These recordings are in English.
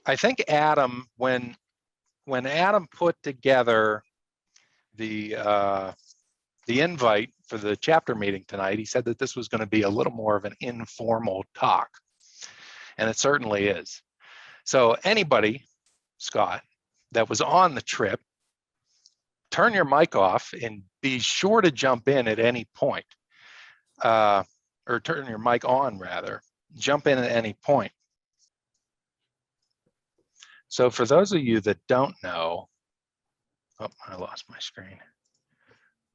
I think Adam, when Adam put together the invite for the chapter meeting tonight, he said that this was going to be a little more of an informal talk, and it certainly is. So anybody, Scott, that was on the trip, turn your mic off and be sure to jump in at any point, or turn your mic on rather, jump in at any point. So for those of you that don't know, oh, I lost my screen.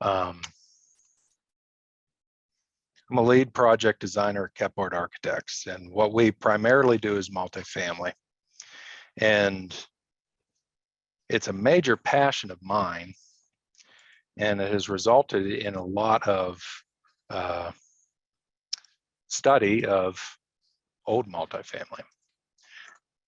I'm a lead project designer at Kepward Architects, and what we primarily do is multifamily. And it's a major passion of mine, and it has resulted in a lot of study of old multifamily.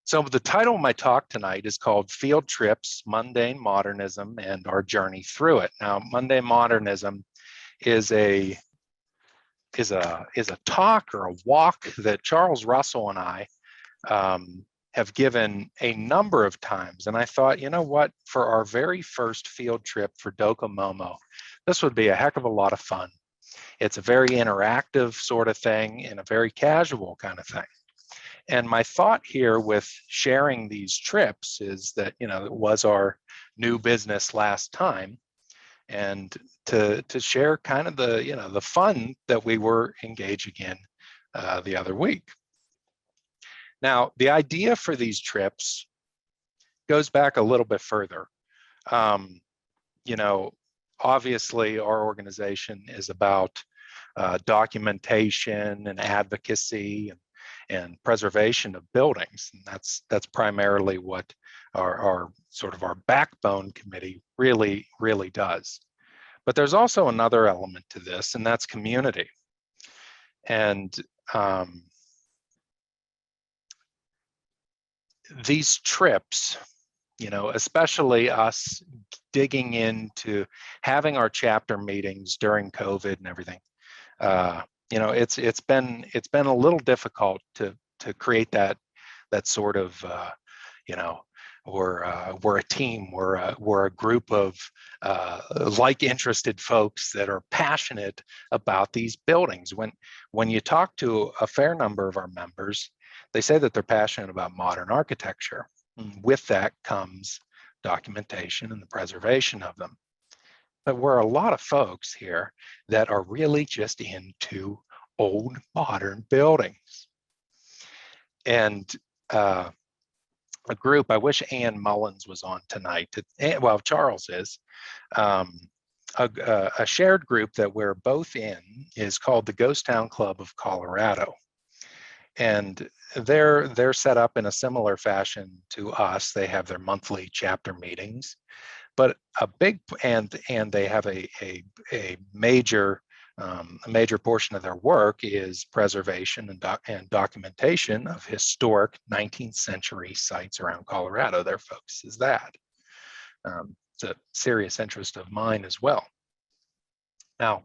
So the title of my talk tonight is called Field Trips, Mundane Modernism, and Our Journey Through It. Now, Mundane Modernism is a talk or a walk that Charles Russell and I have given a number of times. And I thought, you know what, for our very first field trip for Docomomo, this would be a heck of a lot of fun. It's a very interactive sort of thing and a very casual kind of thing. And my thought here with sharing these trips is that, you know, it was our new business last time, and to share kind of the, you know, the fun that we were engaging in the other week. Now, the idea for these trips goes back a little bit further. You know, obviously our organization is about documentation and advocacy and preservation of buildings. And that's primarily what our sort of our backbone committee really does. But there's also another element to this, and that's community. And these trips, you know, especially us digging into having our chapter meetings during COVID and everything, you know, it's been a little difficult to create that sort of, you know, we're a team, we're a group of like interested folks that are passionate about these buildings. When you talk to a fair number of our members, they say that they're passionate about modern architecture. And with that comes documentation and the preservation of them. But we're a lot of folks here that are really just into old modern buildings. And a group, I wish Ann Mullins was on tonight. Well, Charles is. A shared group that we're both in is called the Ghost Town Club of Colorado. And they're set up in a similar fashion to us. They have their monthly chapter meetings, but and they have a major portion of their work is preservation and documentation of historic 19th century sites around Colorado. Their focus is that. It's a serious interest of mine as well. Now,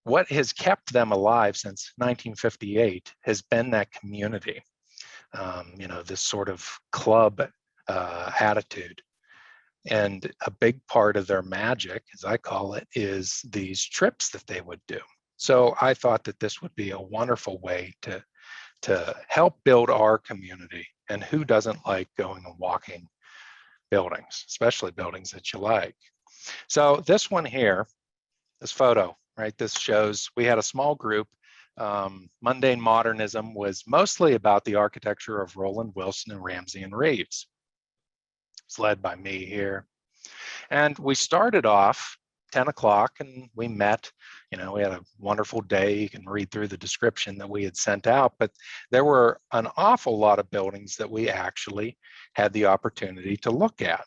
what has kept them alive since 1958 has been that community, you know, this sort of club attitude. And a big part of their magic, as I call it, is these trips that they would do. So I thought that this would be a wonderful way to help build our community. And who doesn't like going and walking buildings, especially buildings that you like? So this one here, this photo, right? This shows we had a small group. Mundane Modernism was mostly about the architecture of Roland, Wilson, and Ramsey and Reeves. It's led by me here. And we started off 10 o'clock and we met, you know, we had a wonderful day. You can read through the description that we had sent out, but there were an awful lot of buildings that we actually had the opportunity to look at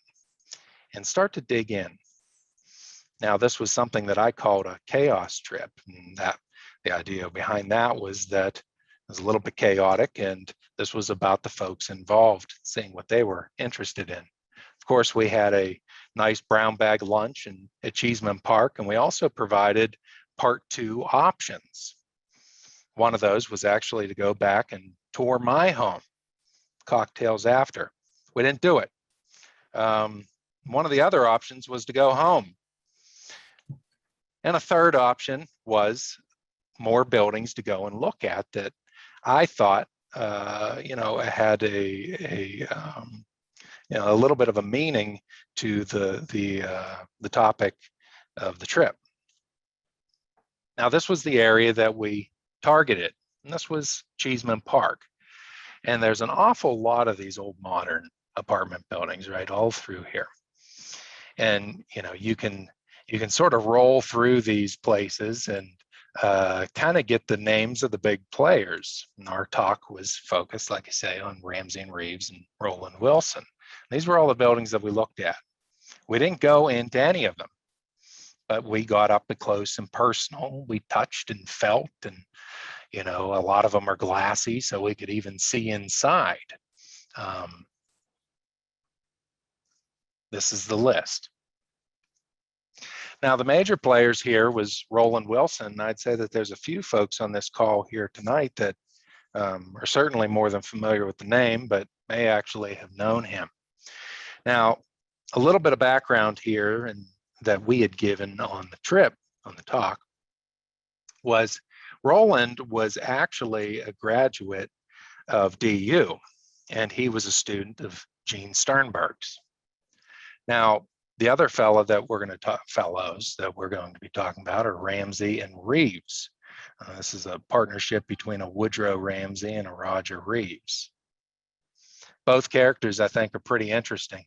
and start to dig in. Now, this was something that I called a chaos trip, and that the idea behind that was that it was a little bit chaotic, and this was about the folks involved, seeing what they were interested in. Of course, we had a nice brown bag lunch at Cheesman Park, and we also provided part 2 options. One of those was actually to go back and tour my home. cocktails after. We didn't do it. One of the other options was to go home. And a third option was more buildings to go and look at that I thought, had a little bit of a meaning to the topic of the trip. Now, this was the area that we targeted, and this was Cheesman Park. And there's an awful lot of these old modern apartment buildings, right, all through here. And you can sort of roll through these places and kind of get the names of the big players. And our talk was focused, like I say, on Ramsey and Reeves and Roland Wilson. These were all the buildings that we looked at. We didn't go into any of them, but we got up close and personal. We touched and felt, and a lot of them are glassy, so we could even see inside. This is the list. Now, the major players here was Roland Wilson. I'd say that there's a few folks on this call here tonight that are certainly more than familiar with the name, but may actually have known him. Now, a little bit of background here and that we had given on the trip, on the talk, was Roland was actually a graduate of DU, and he was a student of Gene Sternberg's. Now, the other fellow that we're going to be talking about are Ramsey and Reeves. This is a partnership between a Woodrow Ramsey and a Roger Reeves. Both characters, I think, are pretty interesting.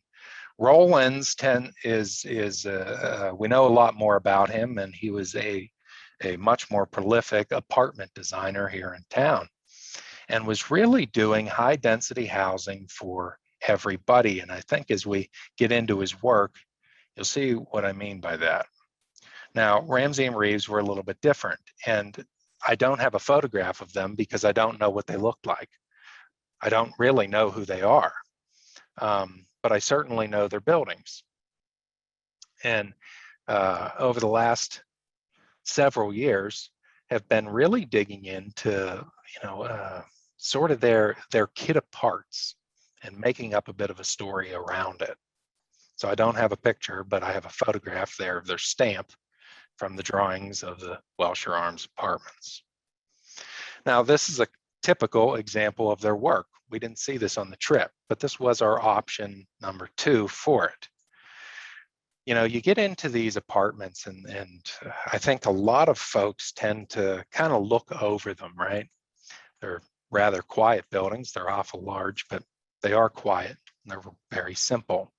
Roland's we know a lot more about him, and he was a much more prolific apartment designer here in town, and was really doing high density housing for everybody. And I think as we get into his work, you'll see what I mean by that. Now, Ramsey and Reeves were a little bit different, and I don't have a photograph of them because I don't know what they look like. I don't really know who they are, but I certainly know their buildings. And over the last several years, have been really digging into, sort of their kit of parts and making up a bit of a story around it. So I don't have a picture, but I have a photograph there of their stamp from the drawings of the Wellshire Arms apartments. Now, this is a typical example of their work. We didn't see this on the trip, but this was our option number 2 for it. You get into these apartments and I think a lot of folks tend to kind of look over them, right? They're rather quiet buildings. They're awful large, but they are quiet and they're very simple.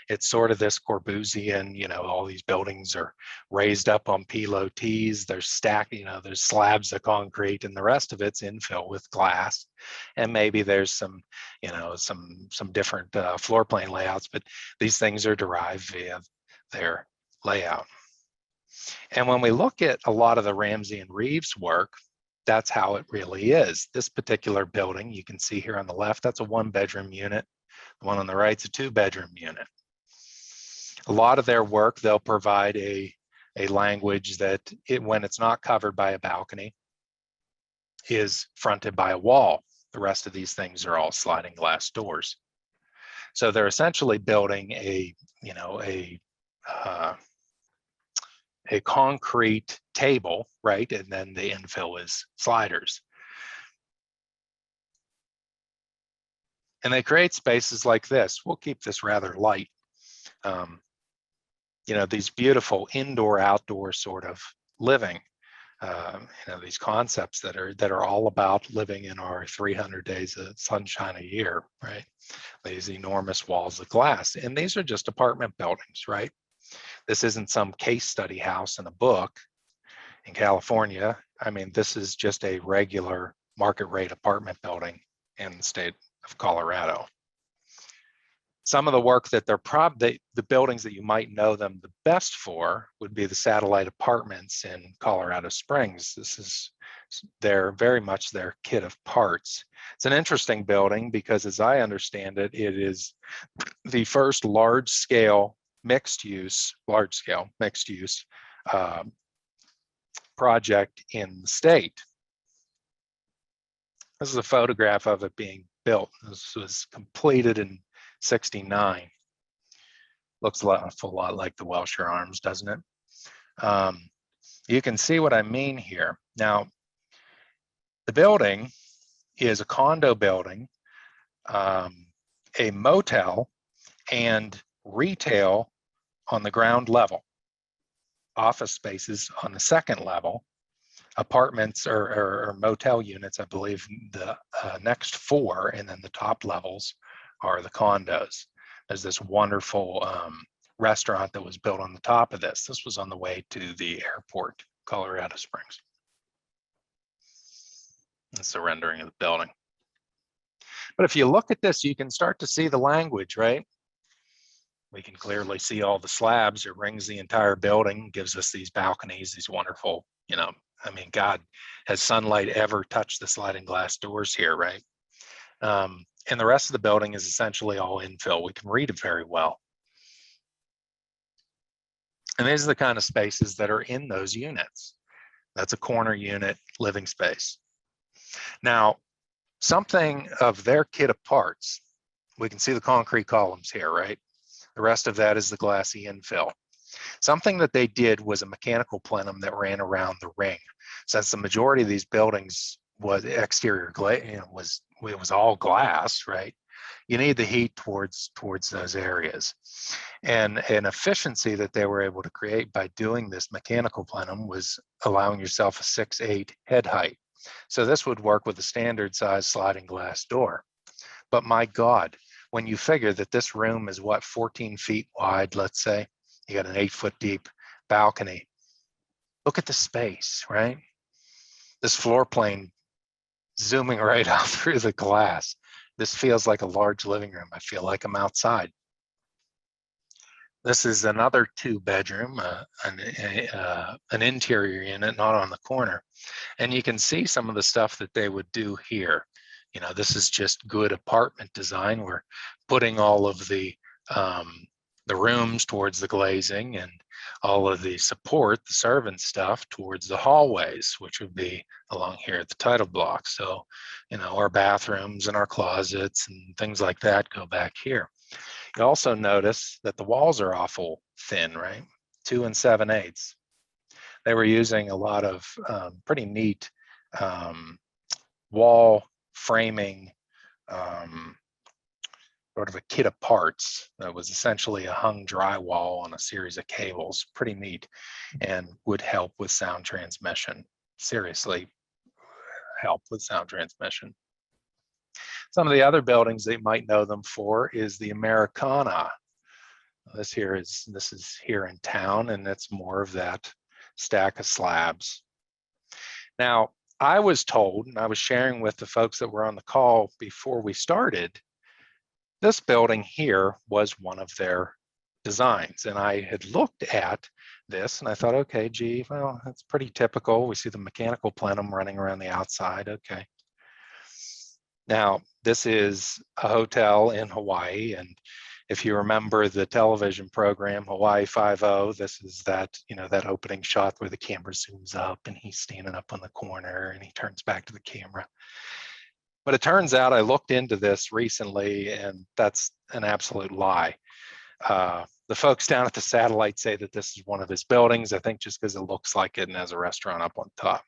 It's sort of this Corbusian, all these buildings are raised up on pilotis, they're stacked, there's slabs of concrete, and the rest of it's infill with glass. And maybe there's some different floor plan layouts, but these things are derived via their layout. And when we look at a lot of the Ramsey and Reeves work, that's how it really is. This particular building, you can see here on the left, that's a 1-bedroom unit. The one on the right's a 2-bedroom unit. A lot of their work, they'll provide a language that when it's not covered by a balcony, is fronted by a wall. The rest of these things are all sliding glass doors. So they're essentially building a concrete table, right? And then the infill is sliders. And they create spaces like this. We'll keep this rather light. These beautiful indoor-outdoor sort of living, these concepts that are all about living in our 300 days of sunshine a year, right? These enormous walls of glass. And these are just apartment buildings, right? This isn't some case study house in a book in California. I mean, this is just a regular market rate apartment building in the state of Colorado. Some of the work that the buildings that you might know them the best for would be the satellite apartments in Colorado Springs. They're very much their kit of parts. It's an interesting building because, as I understand it, it is the first large-scale mixed-use project in the state. This is a photograph of it being built. This was completed in '69. Looks an awful lot like the Wellshire Arms, doesn't it? You can see what I mean here. Now, the building is a condo building, a motel, and retail on the ground level, office spaces on the second level, apartments or motel units, I believe the next 4, and then the top levels are the condos. There's this wonderful restaurant that was built on the top of this. This was on the way to the airport, Colorado Springs. That's the rendering of the building. But if you look at this, you can start to see the language, right? We can clearly see all the slabs. It rings the entire building, gives us these balconies, these wonderful, I mean, God, has sunlight ever touched the sliding glass doors here, right? And the rest of the building is essentially all infill. We can read it very well. And these are the kind of spaces that are in those units. That's a corner unit living space. Now, something of their kit of parts, we can see the concrete columns here, right? The rest of that is the glassy infill. Something that they did was a mechanical plenum that ran around the ring. Since the majority of these buildings was exterior glass, it was all glass, right? You need the heat towards those areas. And an efficiency that they were able to create by doing this mechanical plenum was allowing yourself a 6'8" head height. So this would work with a standard size sliding glass door. But my God, when you figure that this room is what, 14 feet wide, let's say, you got an 8-foot deep balcony. Look at the space, right? This floor plane zooming right out through the glass. This feels like a large living room. I feel like I'm outside. This is another 2-bedroom, an interior unit, not on the corner. And you can see some of the stuff that they would do here. This is just good apartment design. We're putting all of the rooms towards the glazing and all of the support, the servant stuff, towards the hallways, which would be along here at the title block. So, our bathrooms and our closets and things like that go back here. You also notice that the walls are awful thin, right? 2 7/8. They were using a lot of pretty neat wall framing, sort of a kit of parts that was essentially a hung drywall on a series of cables. Pretty neat, and would help with sound transmission. Seriously, help with sound transmission. Some of the other buildings that you might know them for is the Americana. This is here in town, and it's more of that stack of slabs. Now, I was told, and I was sharing with the folks that were on the call before we started, this building here was one of their designs. And I had looked at this and I thought, okay, gee, well, that's pretty typical. We see the mechanical plenum running around the outside. Okay. Now, this is a hotel in Hawaii. And if you remember the television program, Hawaii Five-0, this is that, that opening shot where the camera zooms up and he's standing up on the corner and he turns back to the camera. But it turns out I looked into this recently, and that's an absolute lie. The folks down at the satellite say that this is one of his buildings, I think just because it looks like it and has a restaurant up on top.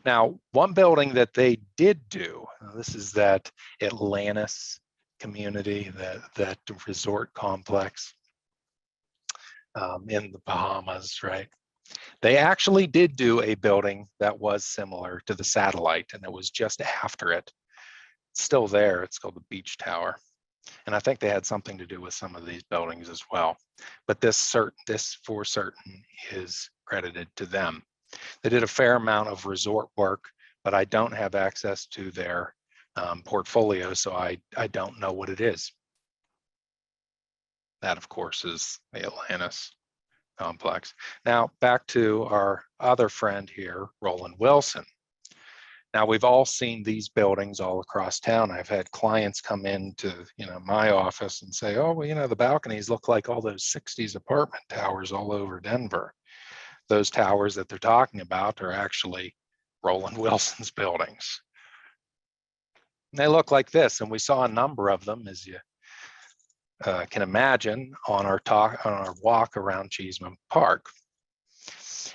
Now, one building that they did do, this is that Atlantis community, that resort complex in the Bahamas, right? They actually did do a building that was similar to the satellite, and it was just after it. It's still there. It's called the Beach Tower. And I think they had something to do with some of these buildings as well. But this for certain is credited to them. They did a fair amount of resort work, but I don't have access to their portfolio, so I don't know what it is. That, of course, is the Atlantis complex. Now, back to our other friend here, Roland Wilson. Now, we've all seen these buildings all across town. I've had clients come into my office and say, oh, well, the balconies look like all those 60s apartment towers all over Denver. Those towers that they're talking about are actually Roland Wilson's buildings. They look like this, and we saw a number of them, as you can imagine, on our walk around Cheesman Park.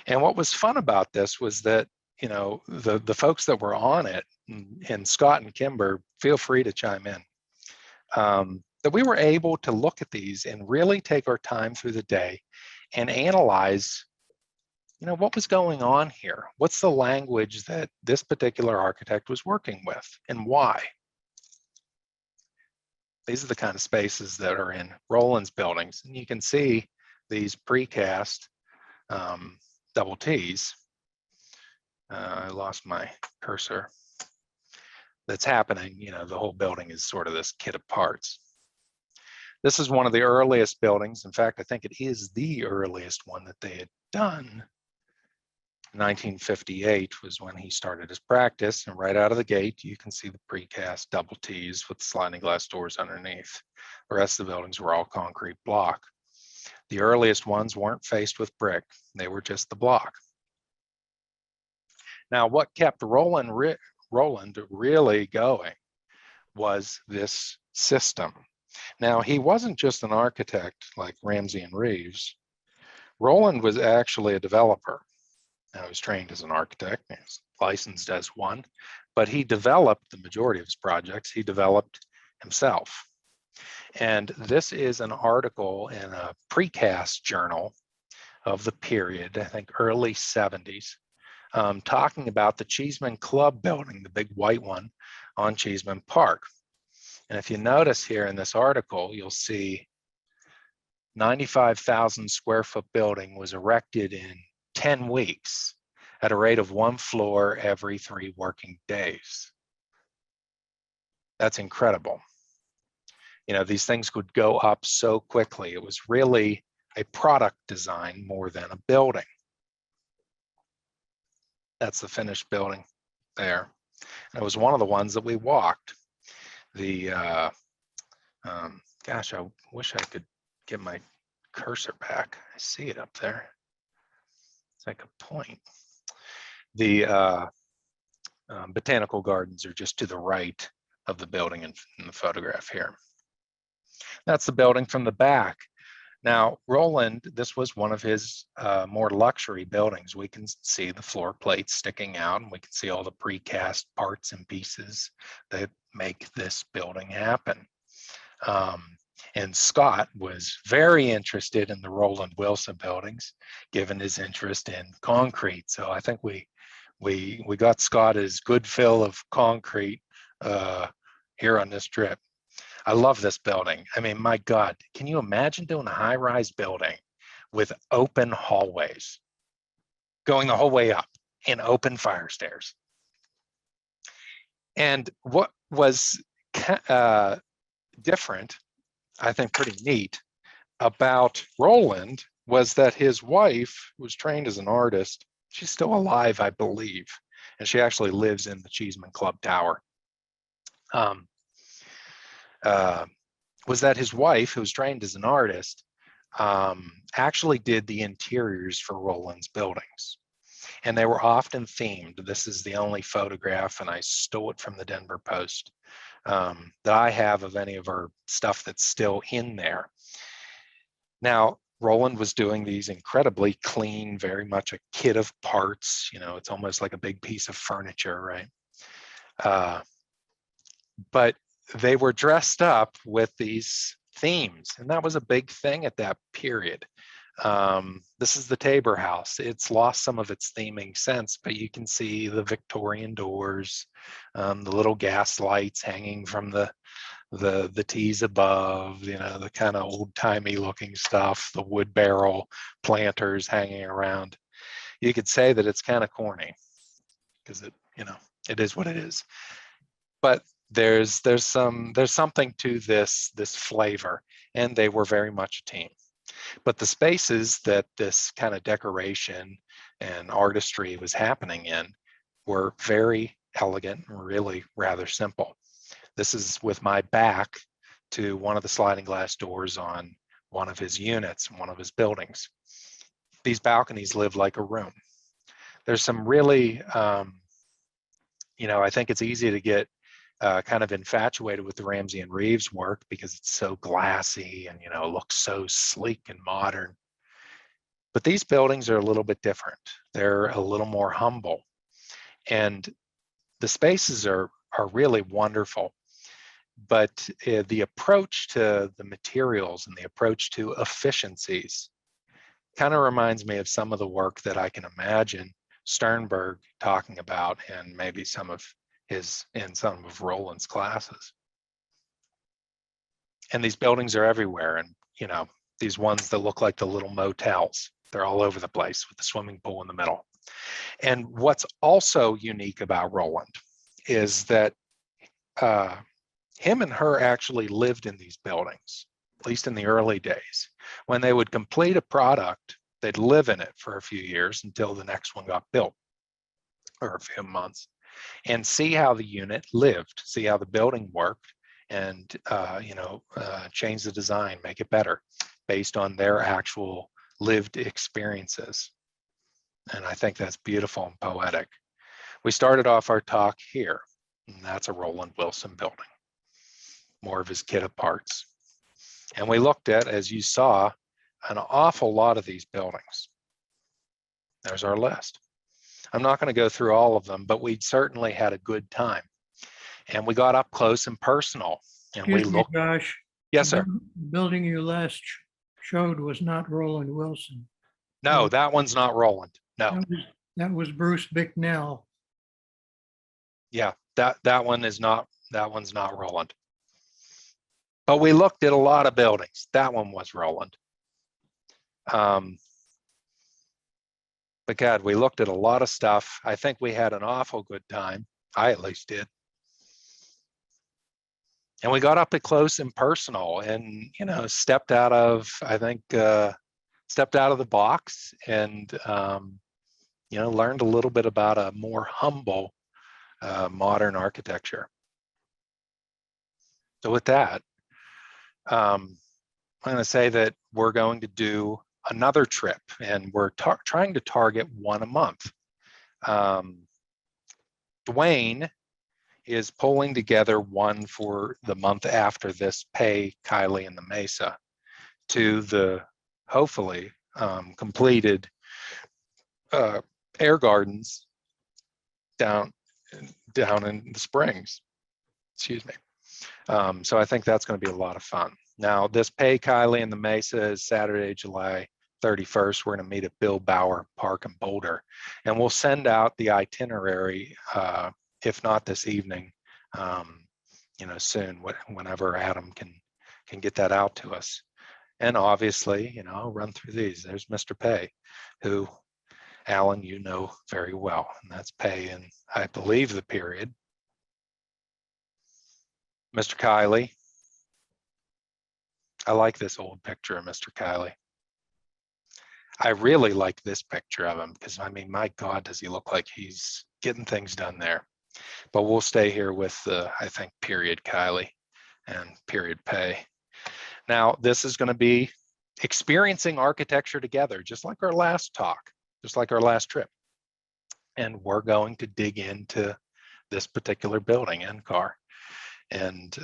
And what was fun about this was that, you know, the folks that were on it, and Scott and Kimber, feel free to chime in, that we were able to look at these and really take our time through the day and analyze, you know, what was going on here? What's the language that this particular architect was working with, and why? These are the kind of spaces that are in Roland's buildings. And you can see these precast double T's. I lost my cursor. That's happening, you know, the whole building is sort of this kit of parts. This is one of the earliest buildings. In fact, I think it is the earliest one that they had done. 1958 was when he started his practice, and right out of the gate, you can see the precast double T's with sliding glass doors underneath. The rest of the buildings were all concrete block. The earliest ones weren't faced with brick, they were just the block. Now, what kept Roland really going was this system. Now, he wasn't just an architect like Ramsey and Reeves. Roland was actually a developer. Now, he was trained as an architect, he was licensed as one, but he developed the majority of his projects, he developed himself. And this is an article in a precast journal of the period, I think early 70s, talking about the Cheesman Club building, the big white one on Cheesman Park. And if you notice here in this article, you'll see 95,000 square foot building was erected in 10 weeks at a rate of 1 floor every 3 working days. That's incredible. You know, these things could go up so quickly. It was really a product design more than a building. That's the finished building there. And it was one of the ones that we walked. The, gosh, I wish I could get my cursor back. I see it up there. It's like a point. The botanical gardens are just to the right of the building in the photograph here. That's the building from the back. Now, Roland, this was one of his more luxury buildings. We can see the floor plates sticking out, and we can see all the precast parts and pieces that make this building happen. And Scott was very interested in the Roland Wilson buildings, given his interest in concrete. So I think we got Scott his good fill of concrete here on this trip. I love this building. I mean, my God, can you imagine doing a high-rise building with open hallways, going the whole way up and open fire stairs? And what was different, I think pretty neat, about Roland was that his wife was trained as an artist. She's still alive, I believe, and she actually lives in the Cheesman Club Tower. Was that his wife, who was trained as an artist, actually did the interiors for Roland's buildings. And they were often themed. This is the only photograph, and I stole it from the Denver Post, that I have of any of her stuff that's still in there. Now, Roland was doing these incredibly clean, very much a kit of parts. You know, it's almost like a big piece of furniture, right? But they were dressed up with these themes, and that was a big thing at that period. This is the Tabor House. It's lost some of its theming sense, but you can see the Victorian doors, the little gas lights hanging from the T's above, you know, the kind of old-timey looking stuff, the wood barrel planters hanging around. You could say that it's kind of corny because it, you know, it is what it is. But there's something to this flavor, and they were very much a team. But the spaces that this kind of decoration and artistry was happening in were very elegant and really rather simple. This is with my back to one of the sliding glass doors on one of his units, one of his buildings. These balconies live like a room. There's some really, you know, I think it's easy to get kind of infatuated with the Ramsey and Reeves work because it's so glassy and, looks so sleek and modern. But these buildings are a little bit different. They're a little more humble. And the spaces are really wonderful. But the approach to the materials and the approach to efficiencies kind of reminds me of some of the work that I can imagine Sternberg talking about in maybe some of Roland's classes. And these buildings are everywhere. And, these ones that look like the little motels, they're all over the place with the swimming pool in the middle. And what's also unique about Roland is that him and her actually lived in these buildings, at least in the early days. When they would complete a product, they'd live in it for a few years until the next one got built, or a few months, and see how the unit lived, see how the building worked, and change the design, make it better based on their actual lived experiences. And I think that's beautiful and poetic. We started off our talk here, and that's a Roland Wilson building, more of his kit of parts. And we looked at, as you saw, an awful lot of these buildings. There's our list. I'm not going to go through all of them, but we certainly had a good time. And we got up close and personal. And Excuse we looked. Me, Josh. Yes, sir. The building you last showed was not Roland Wilson. No, that one's not Roland. No. That was Bruce Bicknell. Yeah, that one is not. That one's not Roland. But we looked at a lot of buildings. That one was Roland. But God, we looked at a lot of stuff. I think we had an awful good time. I at least did. And we got up close and personal and, stepped out of the box and, learned a little bit about a more humble modern architecture. So with that, I'm going to say that we're going to do another trip, and we're trying to target one a month. Dwayne is pulling together one for the month after this, pay Kiley and the Mesa, to the hopefully completed air gardens down in the Springs. Excuse me. So I think that's going to be a lot of fun. Now, this pay Kiley and the Mesa is Saturday, July 31st. We're going to meet at Bill Bauer Park in Boulder, and we'll send out the itinerary, if not this evening, soon, whenever Adam can get that out to us. And obviously, I'll run through these. There's Mr. Pay, who, Alan, you know very well, and that's Pay in, I believe, the period. Mr. Kiley. I like this old picture of Mr. Kiley. I really like this picture of him because, my God, does he look like he's getting things done there. But we'll stay here with I think, period Kiley and period Pay. Now, this is going to be experiencing architecture together, just like our last talk, just like our last trip. And we're going to dig into this particular building, NCAR, and,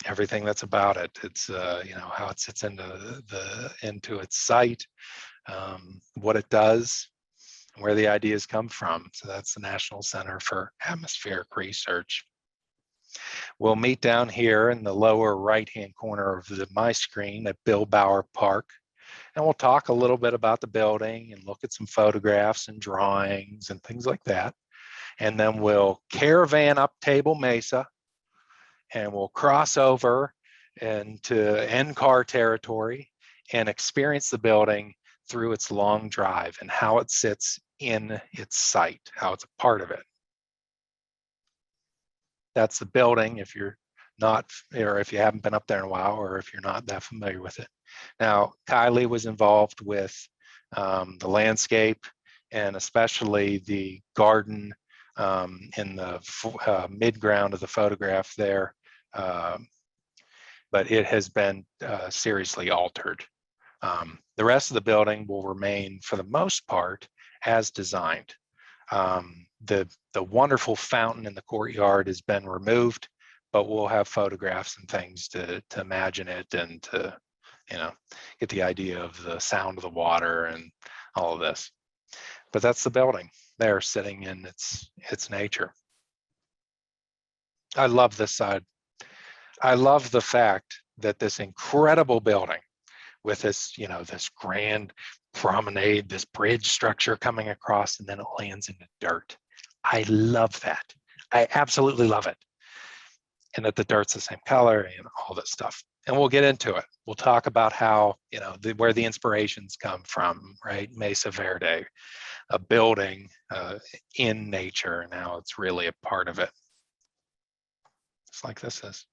everything that's about it. It's, how it sits into its site, what it does, where the ideas come from. So that's the National Center for Atmospheric Research. We'll meet down here in the lower right-hand corner of my screen at Bill Bauer Park, and we'll talk a little bit about the building and look at some photographs and drawings and things like that. And then we'll caravan up Table Mesa, and we'll cross over into NCAR territory and experience the building through its long drive and how it sits in its site, how it's a part of it. That's the building if you're not, or if you haven't been up there in a while, or if you're not that familiar with it. Now, Kiley was involved with the landscape and especially the garden in the mid-ground of the photograph there. But it has been seriously altered. The rest of the building will remain, for the most part, as designed. The wonderful fountain in the courtyard has been removed, but we'll have photographs and things to imagine it and to, get the idea of the sound of the water and all of this. But that's the building there, sitting in its nature. I love this side. I love the fact that this incredible building with this, this grand promenade, this bridge structure coming across, and then it lands in the dirt. I love that. I absolutely love it. And that the dirt's the same color and all this stuff. And we'll get into it. We'll talk about how, where the inspirations come from, right? Mesa Verde, a building in nature. Now it's really a part of it. Just like this is.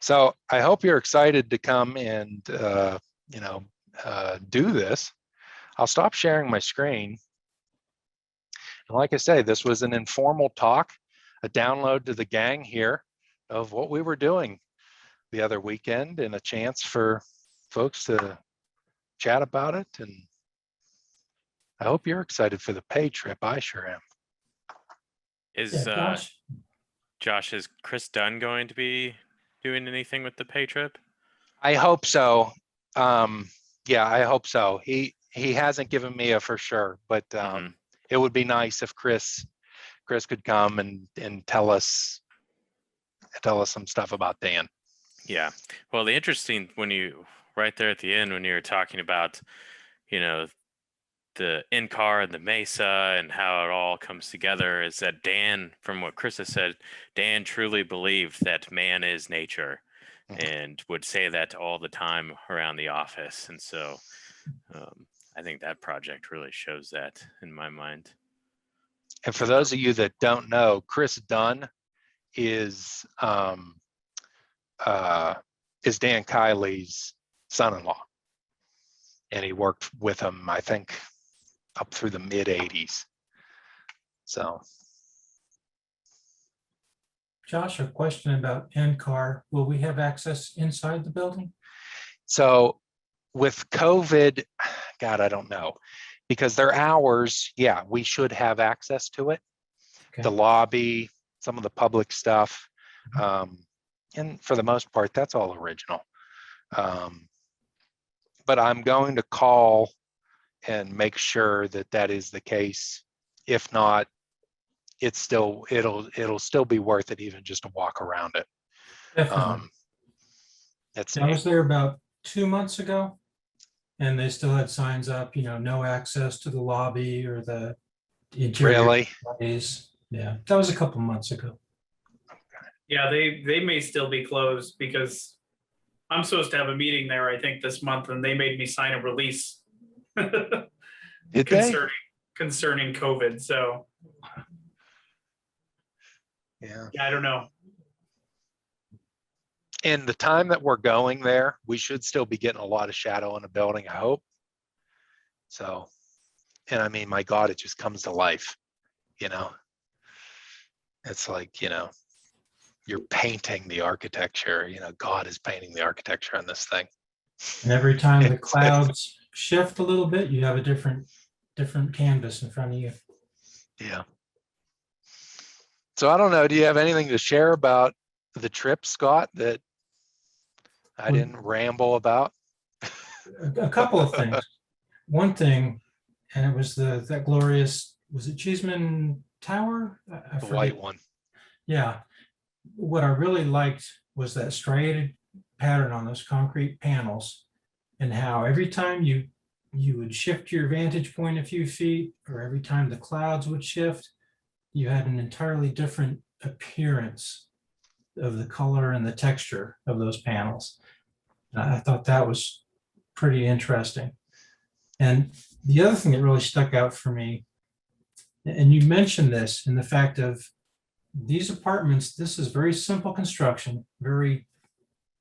So I hope you're excited to come and, do this. I'll stop sharing my screen. And like I say, this was an informal talk, a download to the gang here of what we were doing the other weekend, and a chance for folks to chat about it. And I hope you're excited for the pay trip. I sure am. Josh, is Chris Dunn going to be doing anything with the pay trip? I hope so. Yeah, I hope so. He hasn't given me a for sure, but it would be nice if Chris could come and tell us some stuff about Dan. Yeah. Well, the interesting, right there at the end, when you were talking about, the NCAR and the Mesa and how it all comes together, is that Dan, from what Chris has said, Dan truly believed that man is nature and would say that all the time around the office. And so I think that project really shows that in my mind. And for those of you that don't know, Chris Dunn is Dan Kiley's son-in-law, and he worked with him, I think, up through the mid 80s. So, Josh, a question about NCAR. Will we have access inside the building? So with COVID, God, I don't know, because their hours, yeah, we should have access to it. Okay. The lobby, some of the public stuff, and for the most part, that's all original. But I'm going to call and make sure that is the case. If not, it'll still be worth it, even just to walk around it. Definitely. I was there about 2 months ago, and they still had signs up, no access to the lobby or the interior. Really? Lobbies. Yeah, that was a couple months ago. Yeah, they may still be closed because I'm supposed to have a meeting there, I think, this month, and they made me sign a release concerning COVID. So yeah, I don't know. And the time that we're going there, we should still be getting a lot of shadow in the building, I hope. So, and I mean, my God, it just comes to life, It's like, you're painting the architecture, God is painting the architecture on this thing. And every time the clouds shift a little bit, you have a different canvas in front of you. Yeah. So I don't know, do you have anything to share about the trip, Scott, that I didn't ramble about? A couple of things. One thing, and it was that glorious, was it Cheesman Tower? The white one. Yeah. What I really liked was that striated pattern on those concrete panels, and how every time you would shift your vantage point a few feet, or every time the clouds would shift, you had an entirely different appearance of the color and the texture of those panels. I thought that was pretty interesting. And the other thing that really stuck out for me, and you mentioned this, in the fact of these apartments, this is very simple construction, very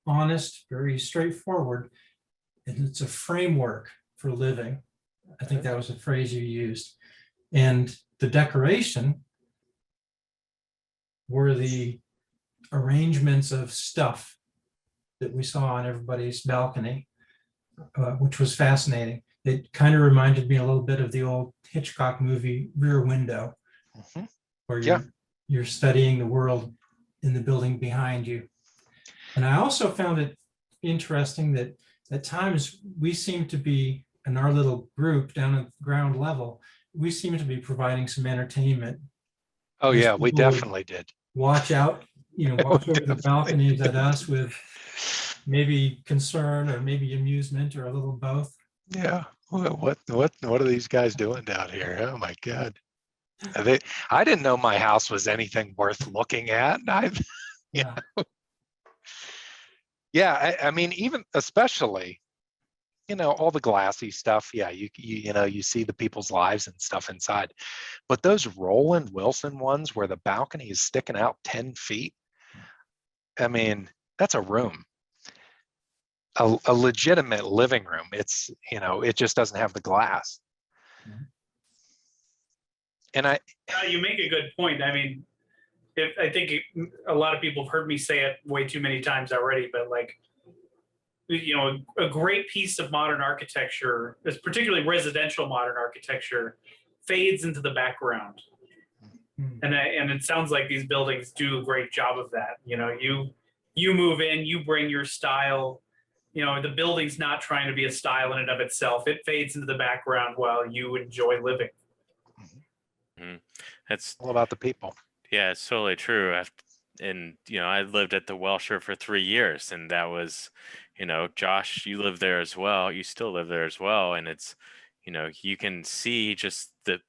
honest, very straightforward, and it's a framework for living. I think that was a phrase you used. And the decoration were the arrangements of stuff that we saw on everybody's balcony, which was fascinating. It kind of reminded me a little bit of the old Hitchcock movie Rear Window, Mhm. where Yeah. you're studying the world in the building behind you. And I also found it interesting that at times we seem to be, in our little group down at the ground level, we seem to be providing some entertainment. Oh As yeah, we people would definitely did. watch out, watch over the balconies at us with maybe concern or maybe amusement or a little both. Yeah. What are these guys doing down here? Oh my God. I didn't know my house was anything worth looking at. Yeah. Yeah, I mean, even especially, all the glassy stuff. Yeah, you see the people's lives and stuff inside. But those Roland Wilson ones where the balcony is sticking out 10 feet, I mean, that's a room. A legitimate living room. It's, it just doesn't have the glass. And You make a good point. I mean, I think a lot of people have heard me say it way too many times already, but like, a great piece of modern architecture, is particularly residential modern architecture, fades into the background. And it sounds like these buildings do a great job of that. You move in, you bring your style. The building's not trying to be a style in and of itself. It fades into the background while you enjoy living. That's all about the people. Yeah, it's totally true. And I lived at the Wellshire for 3 years, and that was, Josh, you live there as well. You still live there as well, and it's, you can see just the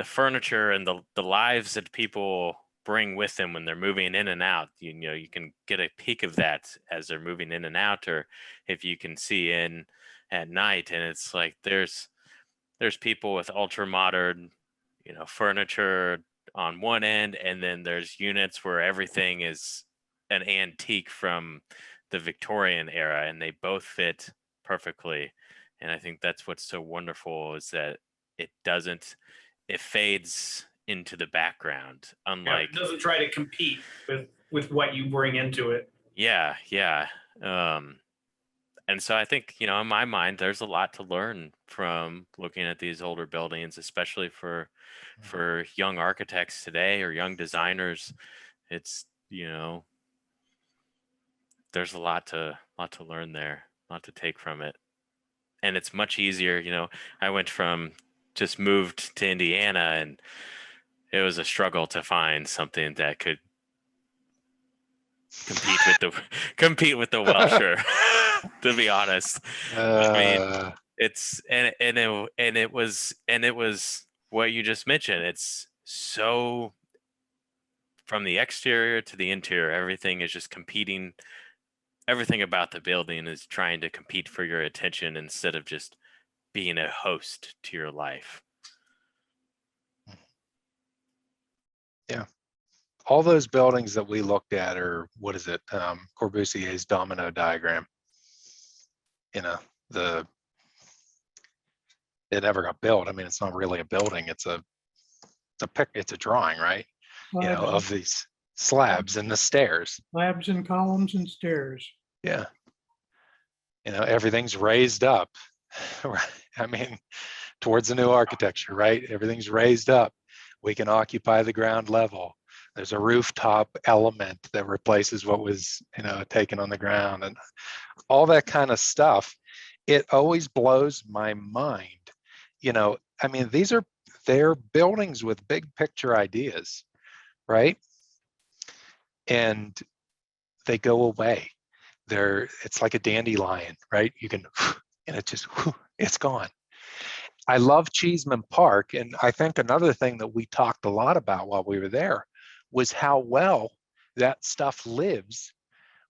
furniture and the lives that people bring with them when they're moving in and out. You can get a peek of that as they're moving in and out, or if you can see in at night, and it's like there's people with ultra modern, furniture on one end, and then there's units where everything is an antique from the Victorian era, and they both fit perfectly. And I think that's what's so wonderful, is that it fades into the background, unlike it doesn't try to compete with what you bring into it. Yeah. And so I think, in my mind, there's a lot to learn from looking at these older buildings, especially for young architects today or young designers. It's, there's a lot to learn there, a lot to take from it. And it's much easier, I just moved to Indiana, and it was a struggle to find something that could compete with the Wellshire, to be honest. I mean, it was what you just mentioned. It's so, from the exterior to the interior, everything is just competing. Everything about the building is trying to compete for your attention instead of just being a host to your life. Yeah. All those buildings that we looked at are, what is it? Corbusier's domino diagram. It never got built. I mean, it's not really a building. It's a drawing, right? Of these slabs and the stairs. Slabs and columns and stairs. Yeah. Everything's raised up. I mean, towards the new architecture, right? Everything's raised up. We can occupy the ground level. There's a rooftop element that replaces what was, taken on the ground, and all that kind of stuff. It always blows my mind. I mean, they're buildings with big picture ideas, right? And they go away. It's like a dandelion, right? You can, and it's gone. I love Cheesman Park, and I think another thing that we talked a lot about while we were there was how well that stuff lives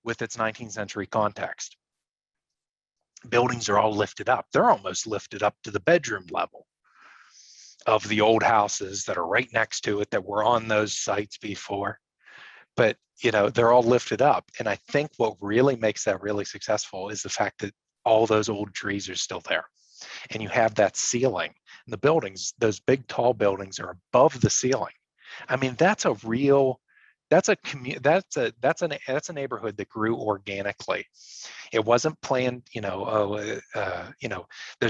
with its 19th century context. Buildings are all lifted up. They're almost lifted up to the bedroom level of the old houses that are right next to it that were on those sites before. But, they're all lifted up. And I think what really makes that really successful is the fact that all those old trees are still there. And you have that ceiling. And the buildings, those big tall buildings, are above the ceiling. I mean, that's a real That's a neighborhood that grew organically. It wasn't planned, there's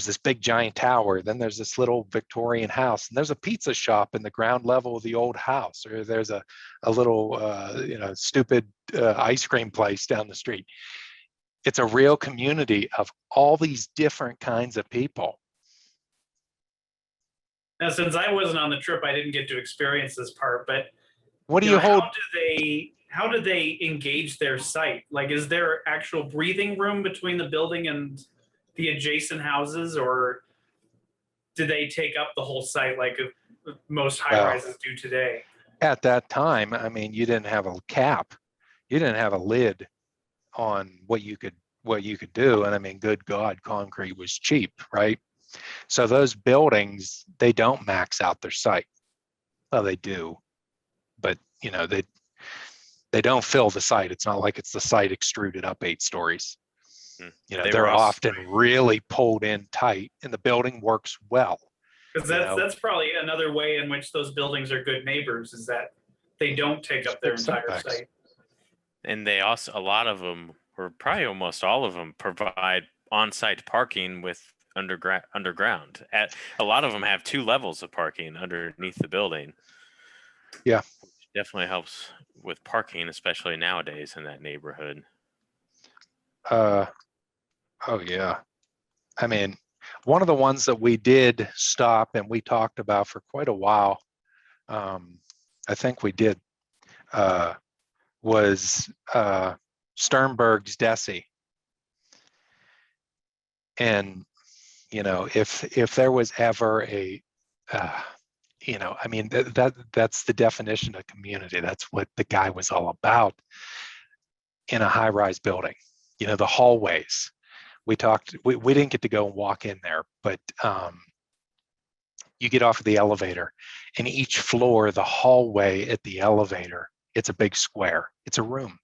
this big giant tower, then there's this little Victorian house, and there's a pizza shop in the ground level of the old house, or there's a little stupid ice cream place down the street. It's a real community of all these different kinds of people. Now, since I wasn't on the trip, I didn't get to experience this part, but What do you hold? How do they engage their site? Like, is there actual breathing room between the building and the adjacent houses, or do they take up the whole site like most high rises do today? At that time, I mean, you didn't have a cap, you didn't have a lid on what you could do, and I mean, good God, concrete was cheap, right? So those buildings, they don't max out their site. Well, they do, but they don't fill the site. It's not like it's the site extruded up 8 stories. They're often really pulled in tight, and the building works well. Because that's probably another way in which those buildings are good neighbors, is that they don't take up their entire site. And they also, a lot of them, or probably almost all of them, provide on-site parking with underground. A lot of them have 2 levels of parking underneath the building. Yeah, definitely helps with parking, especially nowadays in that neighborhood. Oh yeah. I mean, one of the ones that we did stop and we talked about for quite a while, I think we did, was Sternberg's Desi. And if there was ever a I mean, that's the definition of community. That's what the guy was all about in a high-rise building. The hallways. We didn't get to go and walk in there, but you get off of the elevator, and each floor, the hallway at the elevator, it's a big square. It's a room.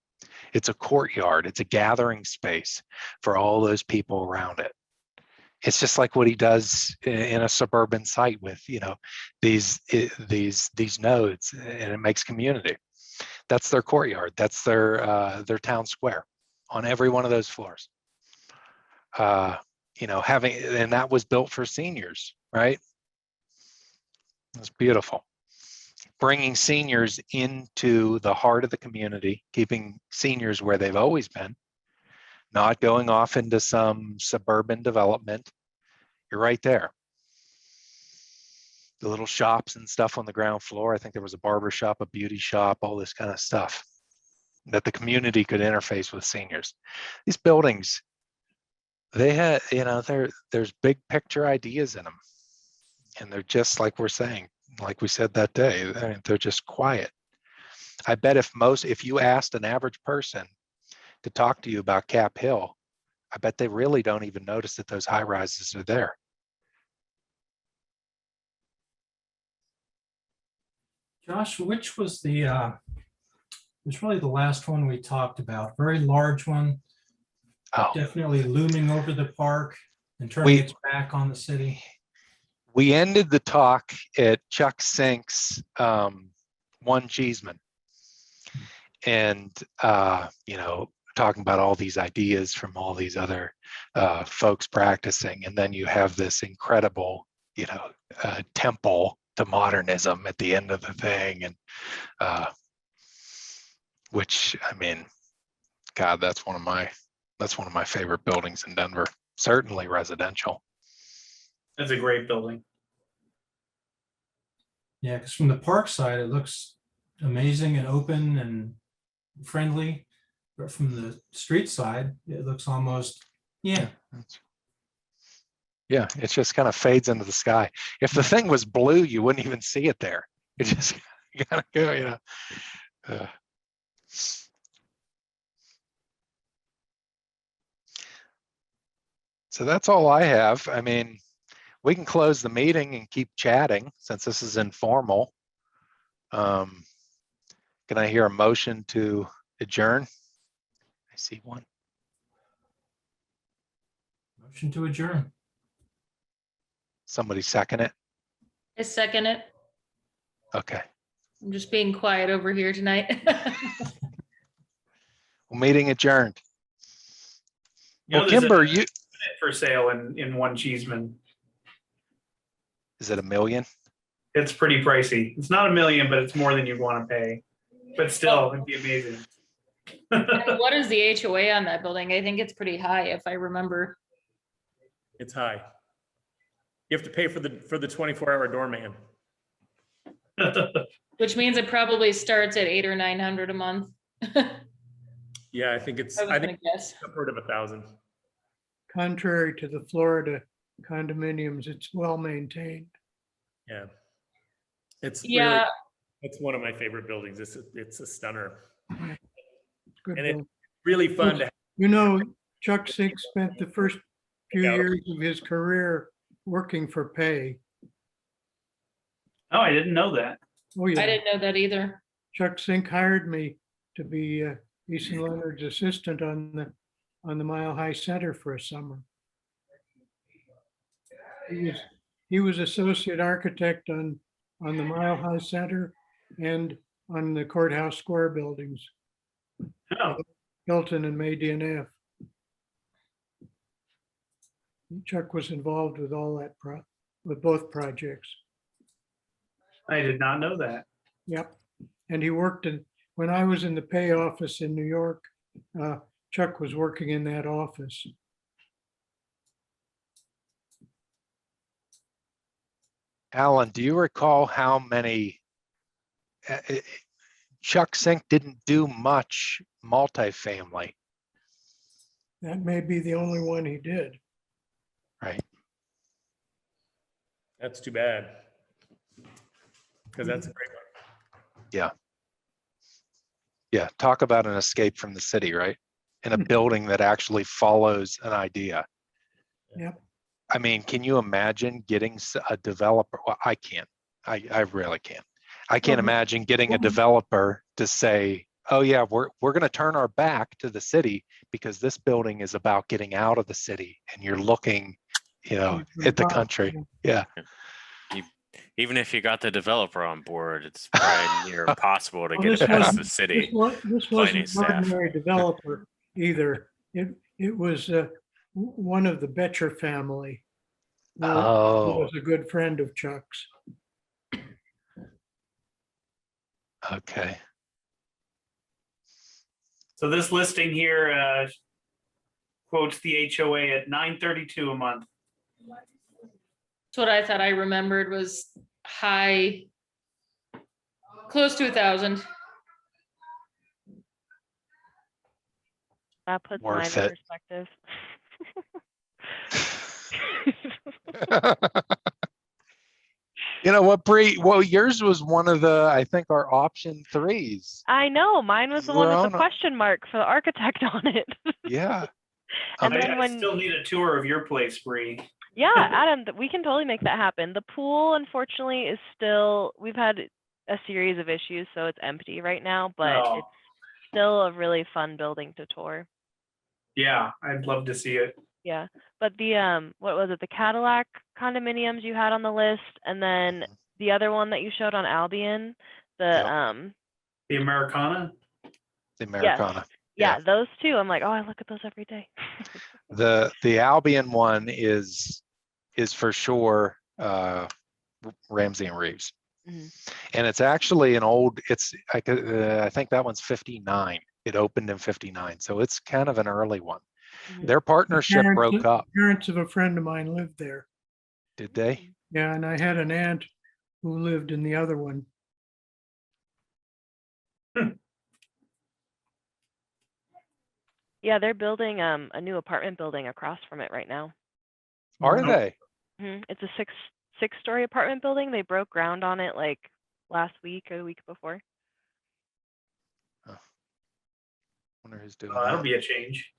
It's a courtyard. It's a gathering space for all those people around it. It's just like what he does in a suburban site with, these nodes, and it makes community. That's their courtyard. That's their town square on every one of those floors. And that was built for seniors, right? It's beautiful. Bringing seniors into the heart of the community, keeping seniors where they've always been, not going off into some suburban development. You're right there. The little shops and stuff on the ground floor. I think there was a barber shop, a beauty shop, all this kind of stuff that the community could interface with seniors. These buildings, they had, there's big picture ideas in them. And they're just like we're saying, like we said that day, they're just quiet. I bet if you asked an average person to talk to you about Cap Hill, I bet they really don't even notice that those high rises are there. Josh, which was really the last one we talked about? Very large one, definitely looming over the park and turning its back on the city. We ended the talk at Chuck Sink's One Cheesman, and talking about all these ideas from all these other folks practicing, and then you have this incredible temple to modernism at the end of the thing, and which, I mean, God, that's one of my favorite buildings in Denver, certainly residential. That's a great building. Yeah, because from the park side, it looks amazing and open and friendly. But from the street side, it looks almost, Yeah, it just kind of fades into the sky. If the thing was blue, you wouldn't even see it there. It just kind of go, So that's all I have. I mean, we can close the meeting and keep chatting since this is informal. Can I hear a motion to adjourn? I see one. motion to adjourn. Somebody second it? I second it. Okay. I'm just being quiet over here tonight. Meeting adjourned. You know, Well, there's a Kimber, unit for sale in one Cheesman. is it $1 million? It's pretty pricey. It's not $1 million, but it's more than you'd want to pay. But still, it'd be amazing. And what is the HOA on that building? I think it's pretty high, if I remember. It's high. You have to pay for the 24-hour doorman. Which means it probably starts at 800 or 900 a month. Yeah, I think it's, I was I gonna think guess. upward of 1,000. Contrary to the Florida condominiums, it's well maintained. Yeah. It's really, Yeah, it's one of my favorite buildings. It's a stunner. Good And it's building. really fun to have. You know, Chuck Sink spent the first few Yeah. years of his career working for pay. Oh, I didn't know that. Oh, I yeah. didn't know that either. Chuck Sink hired me to be Easton Leonard's assistant on the Mile High Center for a summer. He was associate architect on the Mile High Center and on the Courthouse Square buildings, Oh, Hilton and May DNF. Chuck was involved with all that with both projects. I did not know that. Yep. And he worked when I was in the pay office in New York, Chuck was working in that office. Alan, do you recall how many, Chuck Sink didn't do much multifamily, That may be the only one he did. right? That's too bad. Because that's a great one. Yeah, talk about an escape from the city, right? In a building that actually follows an idea. Yep. I mean, can you imagine getting a developer? Well, I can't. I really can't. I can't Well, imagine getting a well, developer to say, oh yeah, we're going to turn our back to the city because this building is about getting out of the city and you're looking, at the country. Yeah. Even if you got the developer on board, it's probably near impossible to Well, get this it past wasn't- the city. This planning wasn't staff. an ordinary developer either. It was one of the Betcher family. Who Oh, was a good friend of Chuck's. okay. So this listing here quotes the HOA at $932 a month. That's what I thought I remembered was high, close to 1,000. That puts Worth mine in it. perspective. You know what, Brie? Well, yours was one of I think our option 3s. I know, mine was the You one were with on the a- question mark for the architect on it. Yeah. And Okay. then I when, still need a tour of your place, Brie. yeah, Adam, we can totally make that happen. The pool, unfortunately, is still, we've had a series of issues, so it's empty right now, but Oh. it's still a really fun building to tour. Yeah, I'd love to see it. Yeah, but the what was it? The Cadillac condominiums you had on the list, and then the other one that you showed on Albion, the The Americana. The Americana. yeah, those two. I'm like, oh, I look at those every day. The Albion one is for sure Ramsey and Reeves. Mhm. And it's actually an old, I think that one's 59. It opened in 59. So it's kind of an early one. Mhm. Their partnership broke up. Parents of a friend of mine lived there. Did they? Yeah, and I had an aunt who lived in the other one. Yeah, they're building a new apartment building across from it right now. Are Oh. they? It's a six-story apartment building. They broke ground on it like last week or the week before. Wonder who's doing That'll that. be a change.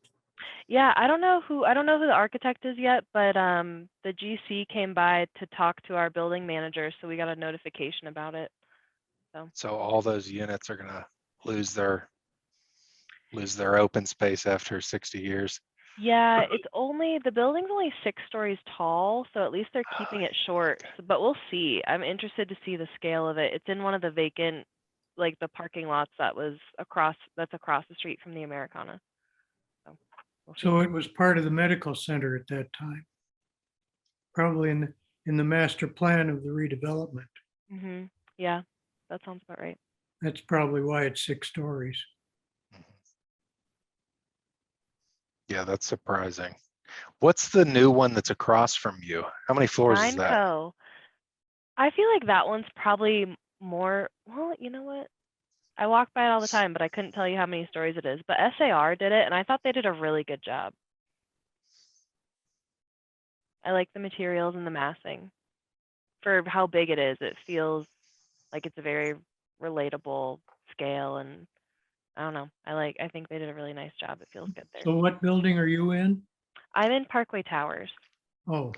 Yeah, I don't know who the architect is yet, but the GC came by to talk to our building manager, so we got a notification about it. So all those units are gonna lose their open space after 60 years. Yeah, the building's only 6 stories tall, so at least they're keeping it short. But we'll see. I'm interested to see the scale of it. It's in one of the vacant like the parking lots that's across the street from the Americana. So, we'll see. So it was part of the medical center at that time. Probably in the master plan of the redevelopment. Mhm. Yeah, that sounds about right. That's probably why it's 6 stories. Yeah, that's surprising. What's the new one that's across from you? How many floors is that? Nineco. I feel like that one's probably more, well, you know what? I walk by it all the time, but I couldn't tell you how many stories it is. But SAR did it, and I thought they did a really good job. I like the materials and the massing. For how big it is, it feels like it's a very relatable scale, and I don't know. I think they did a really nice job. It feels good there. So what building are you in? I'm in Parkway Towers. Oh,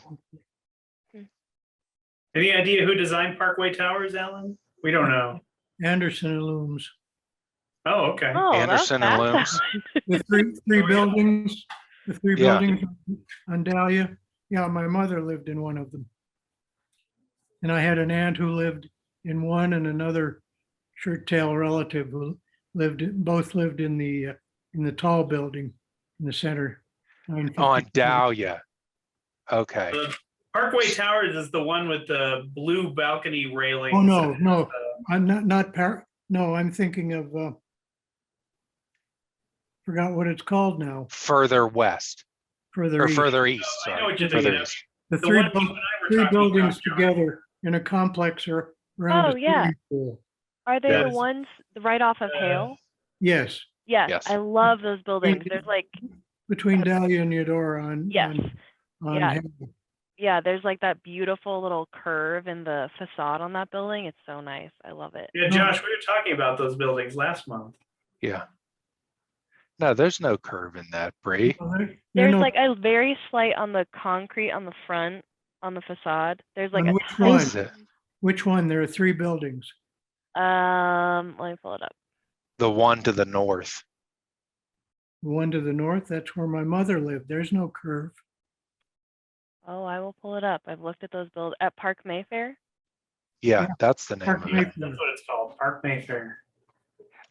Any idea who designed Parkway Towers, Alan? We don't know. Anderson and Looms. Oh, okay. Oh, Anderson and Looms. The three buildings, the three Yeah. buildings on Dahlia. Yeah, my mother lived in one of them. And I had an aunt who lived in one and another shirt tail relative who both lived in the tall building in the center. On 952. Dahlia. Okay. The Parkway Towers is the one with the blue balcony railing. Oh, no. I'm no, I'm thinking of, forgot what it's called now, Further west further or east. further east. I know Sorry. what you're Further thinking of. east. The The three, one you and I were three talking buildings about, John. together in a complex or around Oh, a yeah. swimming pool. Are they Yeah. the ones right off of Uh, Hale? Yes, Yes, Yes. I love those buildings. There's like, between Dahlia and Eudora on. yes, on yeah. Hale. yeah, there's like that beautiful little curve in the facade on that building. It's so nice. I love it. Yeah, Josh, we were talking about those buildings last month. Yeah. No, there's no curve in that, Brie. Well, they're There's no- like a very slight on the concrete on the front, on the facade. There's like On a which tiny, one? Is it Which one? There are 3 buildings. let me pull it up. the one to the north? The one to the north, that's where my mother lived. There's no curve. Oh, I will pull it up. I've looked at those build at Park Mayfair. Yeah, Yeah. that's the name Park of Yeah, it. Mayfair. that's what it's called, Park Mayfair.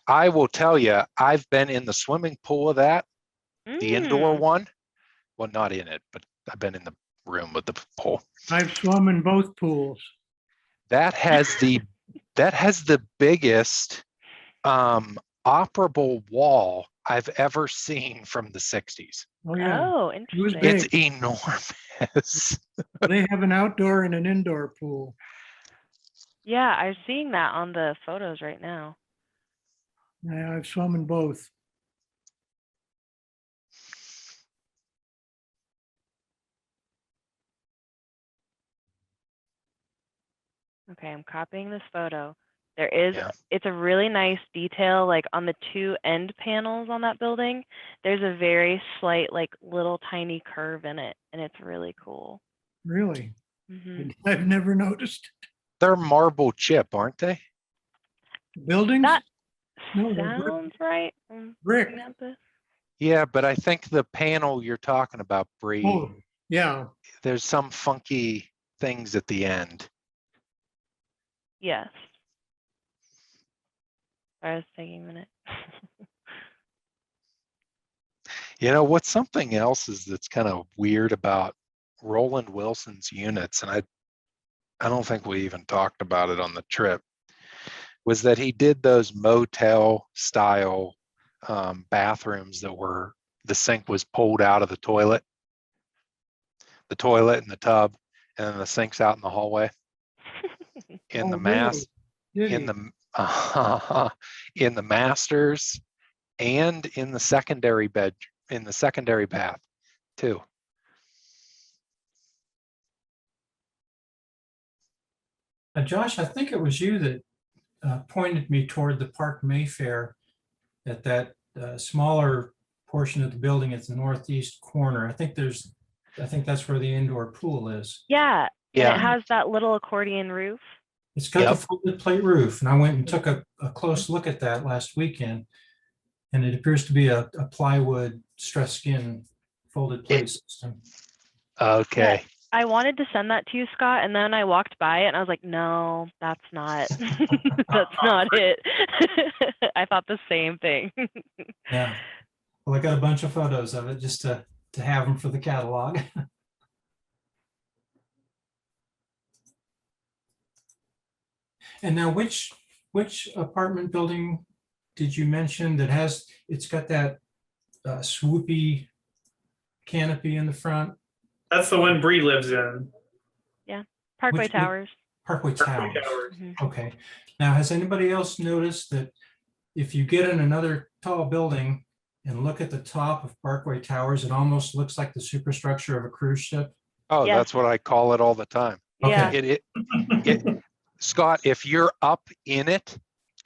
I will tell you, I've been in the swimming pool of that, the indoor Mm. one. Well, not in it, but I've been in the room with the pool. I've swum in both pools. That has the biggest operable wall I've ever seen from the 60s. Oh, yeah. Oh, was interesting. big. It's enormous. They have an outdoor and an indoor pool. Yeah, I'm seeing that on the photos right now. Yeah, I've swum in both. Okay, I'm copying this photo. There is, Yeah. it's a really nice detail, like on the 2 end panels on that building. There's a very slight, like little tiny curve in it, and it's really cool. Really? Hmm I've never noticed. They're marble chip, aren't they? Buildings? That No, they're brick. sounds right. Brick. Looking at this. Yeah, but I think the panel you're talking about, Brie, Oh, yeah. there's some funky things at the end. Yes. I was taking a minute. You know, what's something else is that's kind of weird about Roland Wilson's units, and I don't think we even talked about it on the trip, was that he did those motel style bathrooms that were, the sink was pulled out of the toilet and the tub, and then the sink's out in the hallway in Oh, the mass. really? Did In he? the in the masters and in the secondary bed, in the secondary bath too. Josh, I think it was you that pointed me toward the Park Mayfair at that smaller portion of the building at the northeast corner. I think that's where the indoor pool is. Yeah, and Yeah. it has that little accordion roof. It's got Yep. the folded plate roof, and I went and took a close look at that last weekend. And it appears to be a plywood stress skin folded plate system. Okay. I wanted to send that to you, Scott, and then I walked by it and I was like, no, that's not, that's not it. I thought the same thing. Yeah. Well, I got a bunch of photos of it just to have them for the catalog. And now which apartment building did you mention that has, it's got that swoopy canopy in the front? That's the one Brie lives in. Parkway Which- Towers. Parkway Parkway Towers. Towers. Mhm. Okay. Now, has anybody else noticed that if you get in another tall building and look at the top of Parkway Towers, it almost looks like the superstructure of a cruise ship? Oh, Yes. that's what I call it all the time. Yeah. It, Scott, if you're up in it,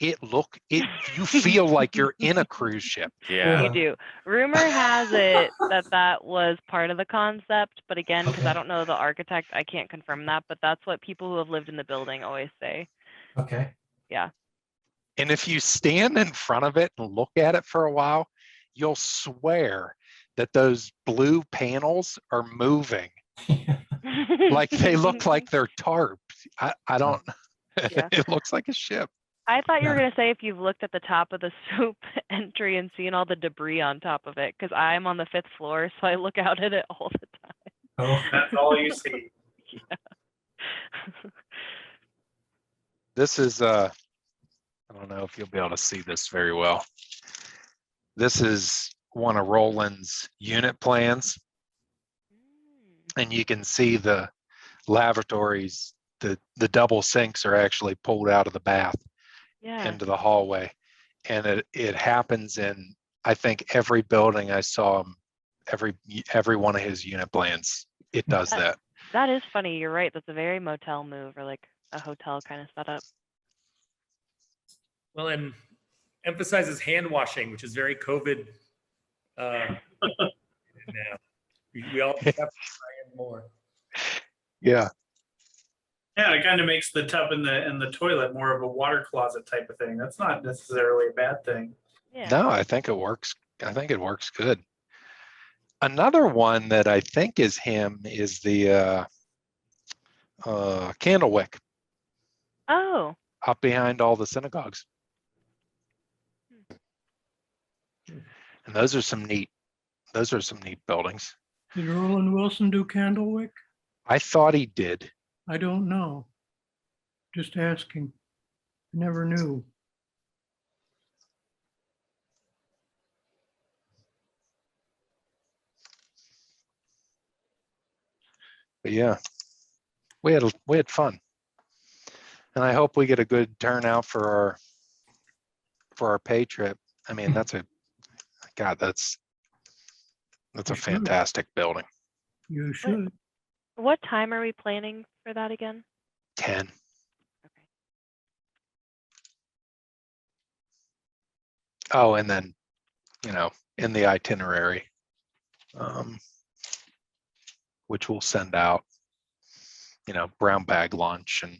you feel like you're in a cruise ship. Yeah. You do. Rumor has it that was part of the concept, but again, because I Okay. don't know the architect, I can't confirm that, but that's what people who have lived in the building always say. Okay. And if you stand in front of it and look at it for a while, you'll swear that those blue panels are moving. Like they look like they're tarp. I don't, Yeah. it looks like a ship. I thought you were Yeah. going to say if you've looked at the top of the soup entry and seen all the debris on top of it, because I'm on the 5th floor, so I look out at it all the time. Oh, That's all you see. This is, I don't know if you'll be able to see this very well. This is one of Roland's unit plans, and you can see the lavatories, the double sinks are actually pulled out of the bath Yeah. into the hallway. And it happens in, I think, every building I saw him, every one of his unit plans, it does that. That is funny. You're right. That's a very motel move, or like a hotel kind of setup. Well, and emphasizes hand washing, which is very COVID. Now we all have to try it more. Yeah. Yeah, it kind of makes the tub and the toilet more of a water closet type of thing. That's not necessarily a bad thing. Yeah. No, I think it works. I think it works good. Another one that I think is him is the candle wick Oh. up behind all the synagogues. And those are some neat buildings. Did Roland Wilson do Candlewick? I thought he did. I don't know. Just asking. Never knew. But yeah, we had fun. And I hope we get a good turnout for our pay trip. I mean, that's a fantastic building. You should. What time are we planning for that again? 10. Okay. Oh, and then, in the itinerary, which we'll send out, brown bag lunch and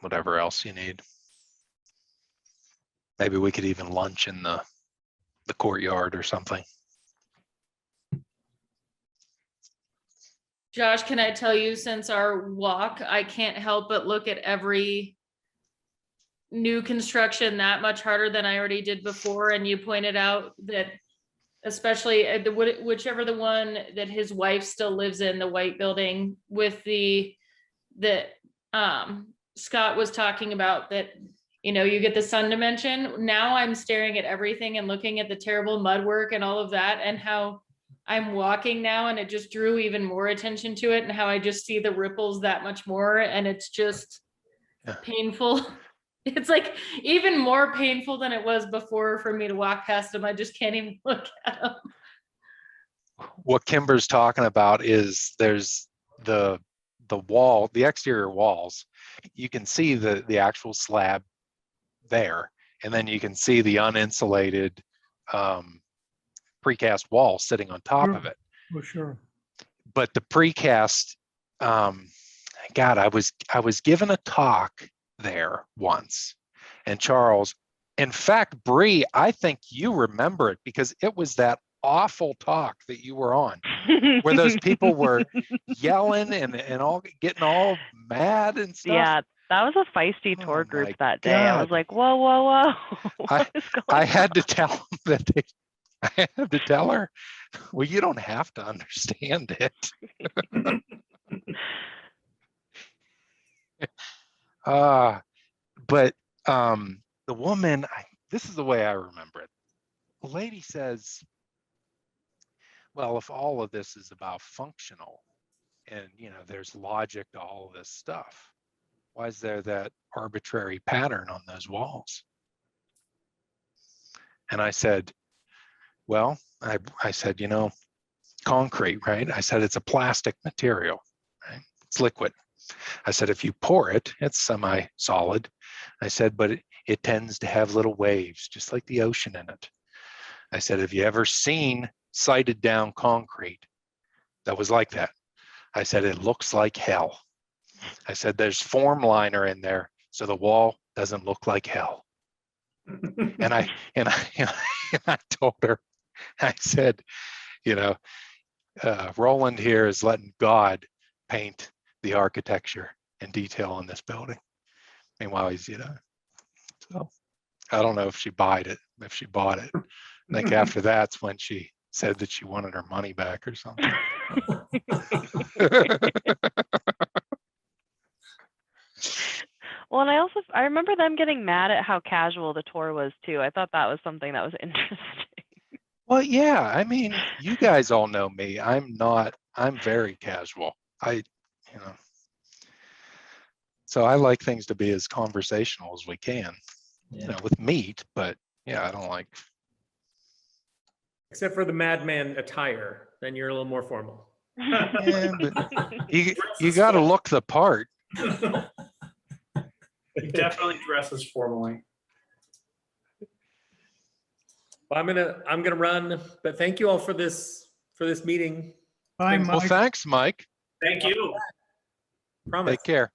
whatever else you need. Maybe we could even lunch in the courtyard or something. Josh, can I tell you, since our walk, I can't help but look at every new construction that much harder than I already did before. And you pointed out that especially at whichever the one that his wife still lives in, the white building with Scott was talking about, that you get the sun dimension. Now I'm staring at everything and looking at the terrible mud work and all of that, and how I'm walking now, and it just drew even more attention to it, and how I just see the ripples that much more, and it's just painful. It's like even more painful than it was before for me to walk past them. I just can't even look at them. What Kimber's talking about is there's the wall, the exterior walls. You can see the actual slab there, and then you can see the uninsulated precast wall sitting on top of it. For sure. But the precast, God, I was given a talk there once, and Charles, in fact, Brie, I think you remember it because it was that awful talk that you were on, where those people were yelling and all getting all mad and stuff. Yeah, that was a feisty Oh tour group my that day. I was God. like, whoa, whoa, whoa. What is going I on? had to tell them that I had to tell her, well, you don't have to understand it. But the woman, this is the way I remember it. The lady says, well, if all of this is about functional and, you know, there's logic to all of this stuff, why is there that arbitrary pattern on those walls? And I said, well, I said, you know, concrete, right? I said, it's a plastic material, right? It's liquid. I said, if you pour it, it's semi-solid. I said, but it tends to have little waves, just like the ocean in it. I said, have you ever seen sighted down concrete that was like that? I said, it looks like hell. I said, there's form liner in there, so the wall doesn't look like hell. And I told her, I said, you know, Roland here is letting God paint the architecture and detail in this building. Meanwhile, he's, you know, so I don't know if she bought it. I think after that's when she said that she wanted her money back or something. Well, and I remember them getting mad at how casual the tour was too. I thought that was something that was interesting. Well, yeah, I mean, you guys all know me. I'm very casual. You know, so I like things to be as conversational as we can, you know, with meat, but yeah, I don't like. Except for the madman attire, then you're a little more formal. Yeah, but you got to look the part. He definitely dresses formally. Well, I'm gonna run, but thank you all for this meeting. Bye, Well, Mike. thanks, Mike. Thank you. Promise. Take care.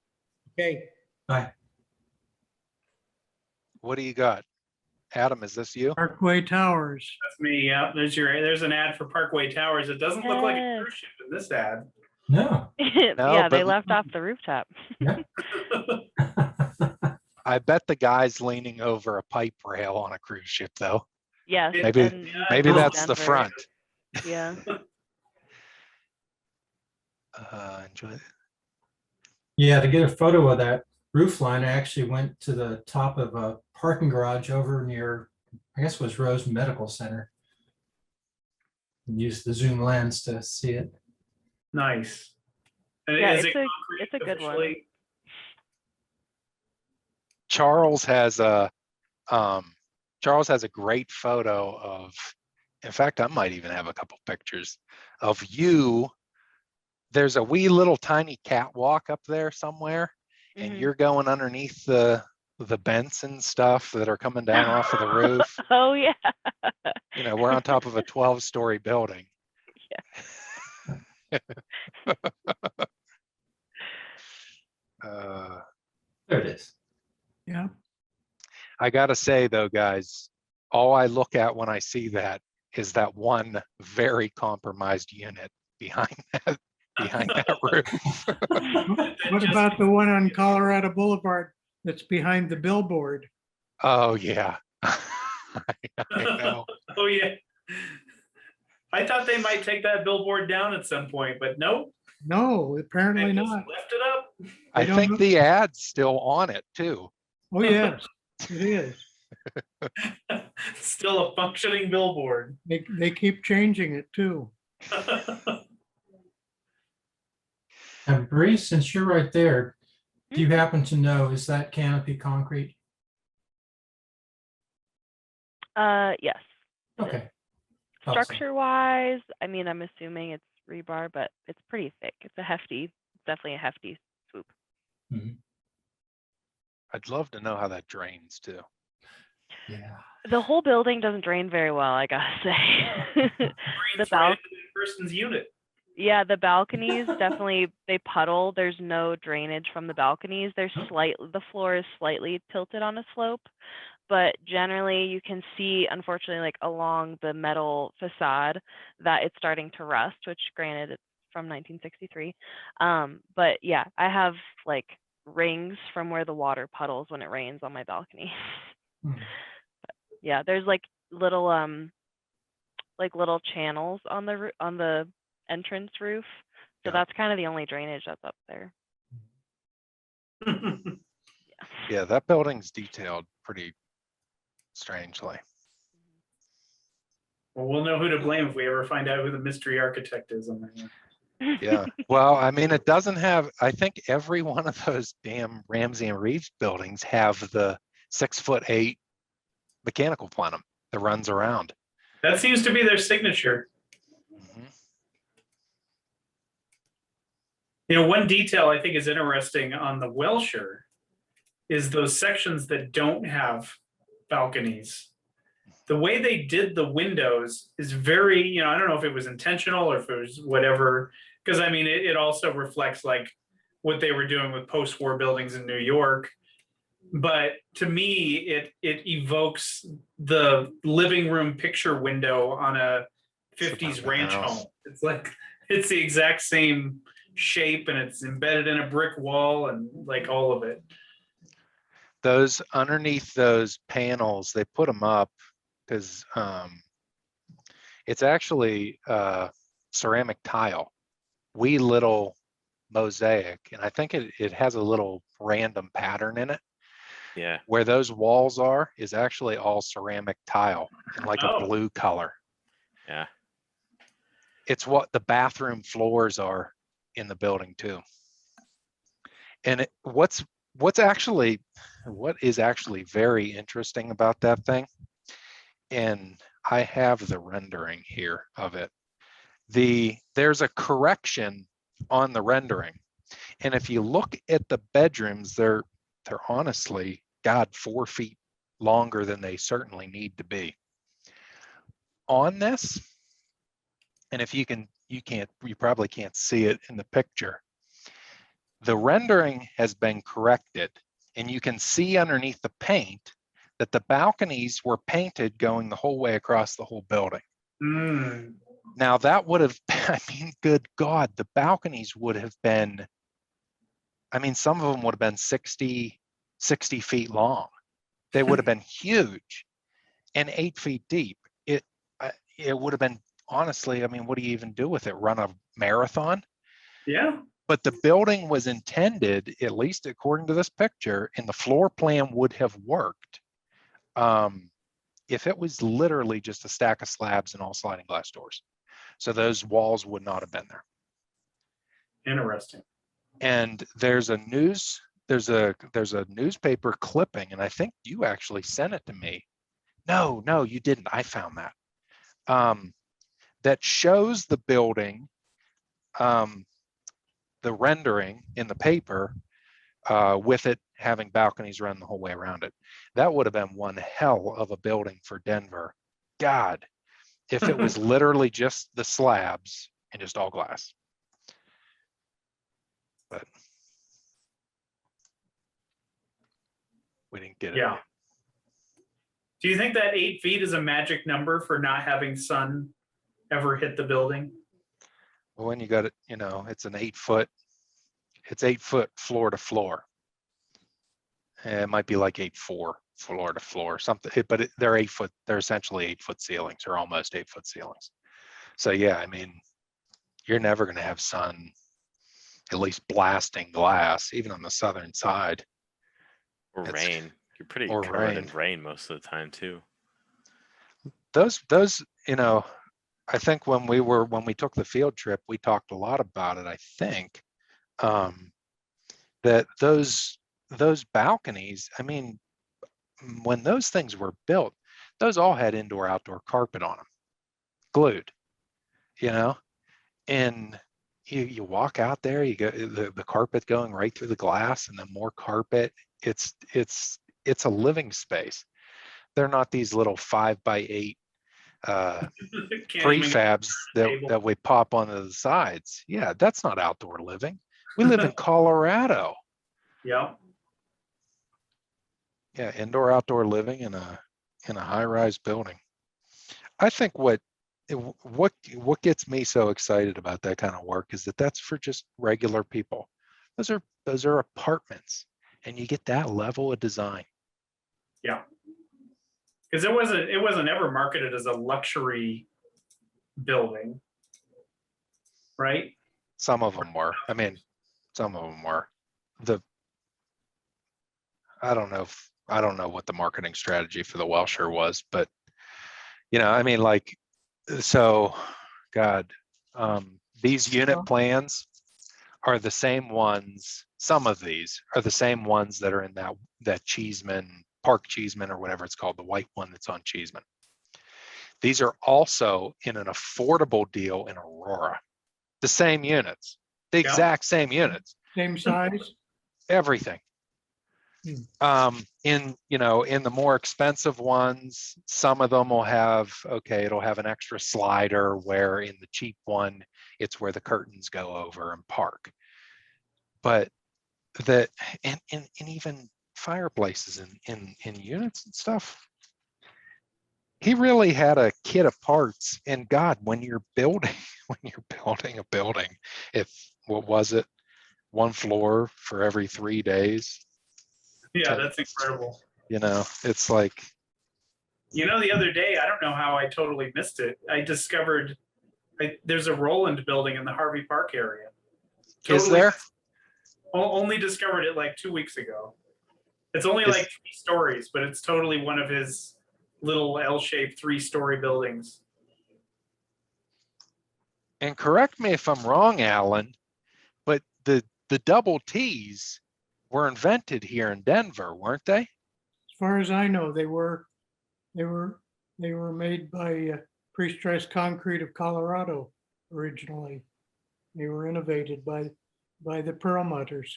Okay. Bye. What do you got? Adam, is this you? Parkway Towers. That's me. Yeah, there's an ad for Parkway Towers. It doesn't look like a Yes. cruise ship in this ad. No. Yeah, they but- left off the rooftop. I bet the guy's leaning over a pipe rail on a cruise ship, though. Yes. Maybe- and Maybe in that's the Denver. front. Yeah. Enjoy it. Yeah, to get a photo of that roof line, I actually went to the top of a parking garage over near, I guess it was Rose Medical Center. And used the zoom lens to see it. Nice. And Yeah, is it's it a- concrete it's a good one. officially? Charles has a great photo of, in fact, I might even have a couple pictures of you. There's a wee little tiny catwalk up there somewhere, and Mhm. you're going underneath the Benson stuff that are coming down off of the roof. Oh yeah. You know, we're on top of a 12-story building. There it is. Yeah. I gotta say though, guys, all I look at when I see that is that one very compromised unit behind that roof. What about the one on Colorado Boulevard that's behind the billboard? Oh yeah. I know. Oh yeah. I thought they might take that billboard down at some point, but nope. No, apparently They just not. left it up. I don't think know. the ad's still on it too. Oh, yes, it is. Still a functioning billboard. They keep changing it too. And Brie, since you're right there, do you happen to know, is that canopy concrete? Yes. Okay. Thought so. Structure wise, I mean, I'm assuming it's rebar, but it's pretty thick. It's definitely a hefty swoop. Mhm. I'd love to know how that drains too. Yeah. The whole building doesn't drain very well, I gotta say. Breathes right into the person's unit. Yeah, the balconies definitely, they puddle. There's no drainage from the balconies. The floor is slightly tilted on a slope, but generally you can see, unfortunately, like along the metal facade that it's starting to rust, which granted it's from 1963. But yeah, I have like rings from where the water puddles when it rains on my balcony. Hmm. Yeah, there's like little channels on the entrance roof. So Yeah. that's kind of the only drainage that's up there. Yeah, that building's detailed pretty strangely. Well, we'll know who to blame if we ever find out who the mystery architect is on that one. Yeah. Well, I mean, it doesn't have, I think every one of those damn Ramsey and Reeves buildings have the 6'8" mechanical plenum that runs around. That seems to be their signature. Mhm. You know, one detail I think is interesting on the Wellshire is those sections that don't have balconies. The way they did the windows is very, you know, I don't know if it was intentional or if it was whatever, because I mean, it also reflects like what they were doing with post-war buildings in New York. But to me, it evokes the living room picture window on a 50s ranch home. It's like, it's the exact same shape and it's embedded in a brick wall and like all of it. Those underneath those panels, they put them up because it's actually ceramic tile, wee little mosaic, and I think it has a little random pattern in it. Yeah. Where those walls are is actually all ceramic tile in like a blue color. Yeah. It's what the bathroom floors are in the building too. And what is actually very interesting about that thing, and I have the rendering here of it. There's a correction on the rendering. And if you look at the bedrooms, they're honestly, God, 4 feet longer than they certainly need to be. On this, and if you probably can't see it in the picture. The rendering has been corrected, and you can see underneath the paint that the balconies were painted going the whole way across the whole building. Mm. Now that would have, I mean, good God, the balconies would have been, I mean, some of them would have been 60 feet long. They would have been huge and 8 feet deep. It would have been, honestly, I mean, what do you even do with it? Run a marathon? Yeah. But the building was intended, at least according to this picture, and the floor plan would have worked if it was literally just a stack of slabs and all sliding glass doors. So those walls would not have been there. Interesting. And there's a newspaper clipping, and I think you actually sent it to me. No, you didn't. I found that. That shows the building, the rendering in the paper, with it having balconies run the whole way around it. That would have been one hell of a building for Denver. God, if it was literally just the slabs and just all glass. But we didn't get it. Yeah. Do you think that 8 feet is a magic number for not having sun ever hit the building? Well, when you got it, you know, it's 8 foot floor to floor. And it might be like 8'4" floor to floor, something, but they're 8 foot, they're essentially 8 foot ceilings, or almost 8 foot ceilings. So yeah, I mean, you're never going to have sun at least blasting glass, even on the southern side. Or rain. You're pretty or covered rain. in rain most of the time too. Those, you know, I think when we took the field trip, we talked a lot about it. I think that those balconies, I mean, when those things were built, those all had indoor outdoor carpet on them, glued, you know, and you walk out there, you go the carpet going right through the glass, and then more carpet. It's a living space. They're not these little 5x8 prefabs that we pop onto the sides. Yeah, that's not outdoor living. We live in Colorado. Yeah. Yeah, indoor outdoor living in a high-rise building. I think what gets me so excited about that kind of work is that that's for just regular people. Those are apartments, and you get that level of design. Yeah. Because it wasn't ever marketed as a luxury building, right? Some of them were. I mean, some of them were. I don't know what the marketing strategy for the Wellshire was, but I mean, like, so, God, these unit plans are the same ones. Some of these are the same ones that are in that Cheesman, Park Cheesman, or whatever it's called, the white one that's on Cheesman. These are also in an affordable deal in Aurora. The same units, the exact same units. Same size? Everything. In the more expensive ones, some of them will have, it'll have an extra slider, where in the cheap one, it's where the curtains go over and park. But and even fireplaces in units and stuff. He really had a kit of parts. And God, when you're building a building, what was it? One floor for every 3 days. Yeah, that's incredible. It's like. The other day, I don't know how I totally missed it. I discovered there's a Roland building in the Harvey Park area. Is there? Only discovered it like 2 weeks ago. It's only like 3 stories, but it's totally one of his little L-shaped 3-story buildings. And correct me if I'm wrong, Alan, but the double T's were invented here in Denver, weren't they? As far as I know, they were made by Pre-Stressed Concrete of Colorado originally. They were innovated by the Perlmutters.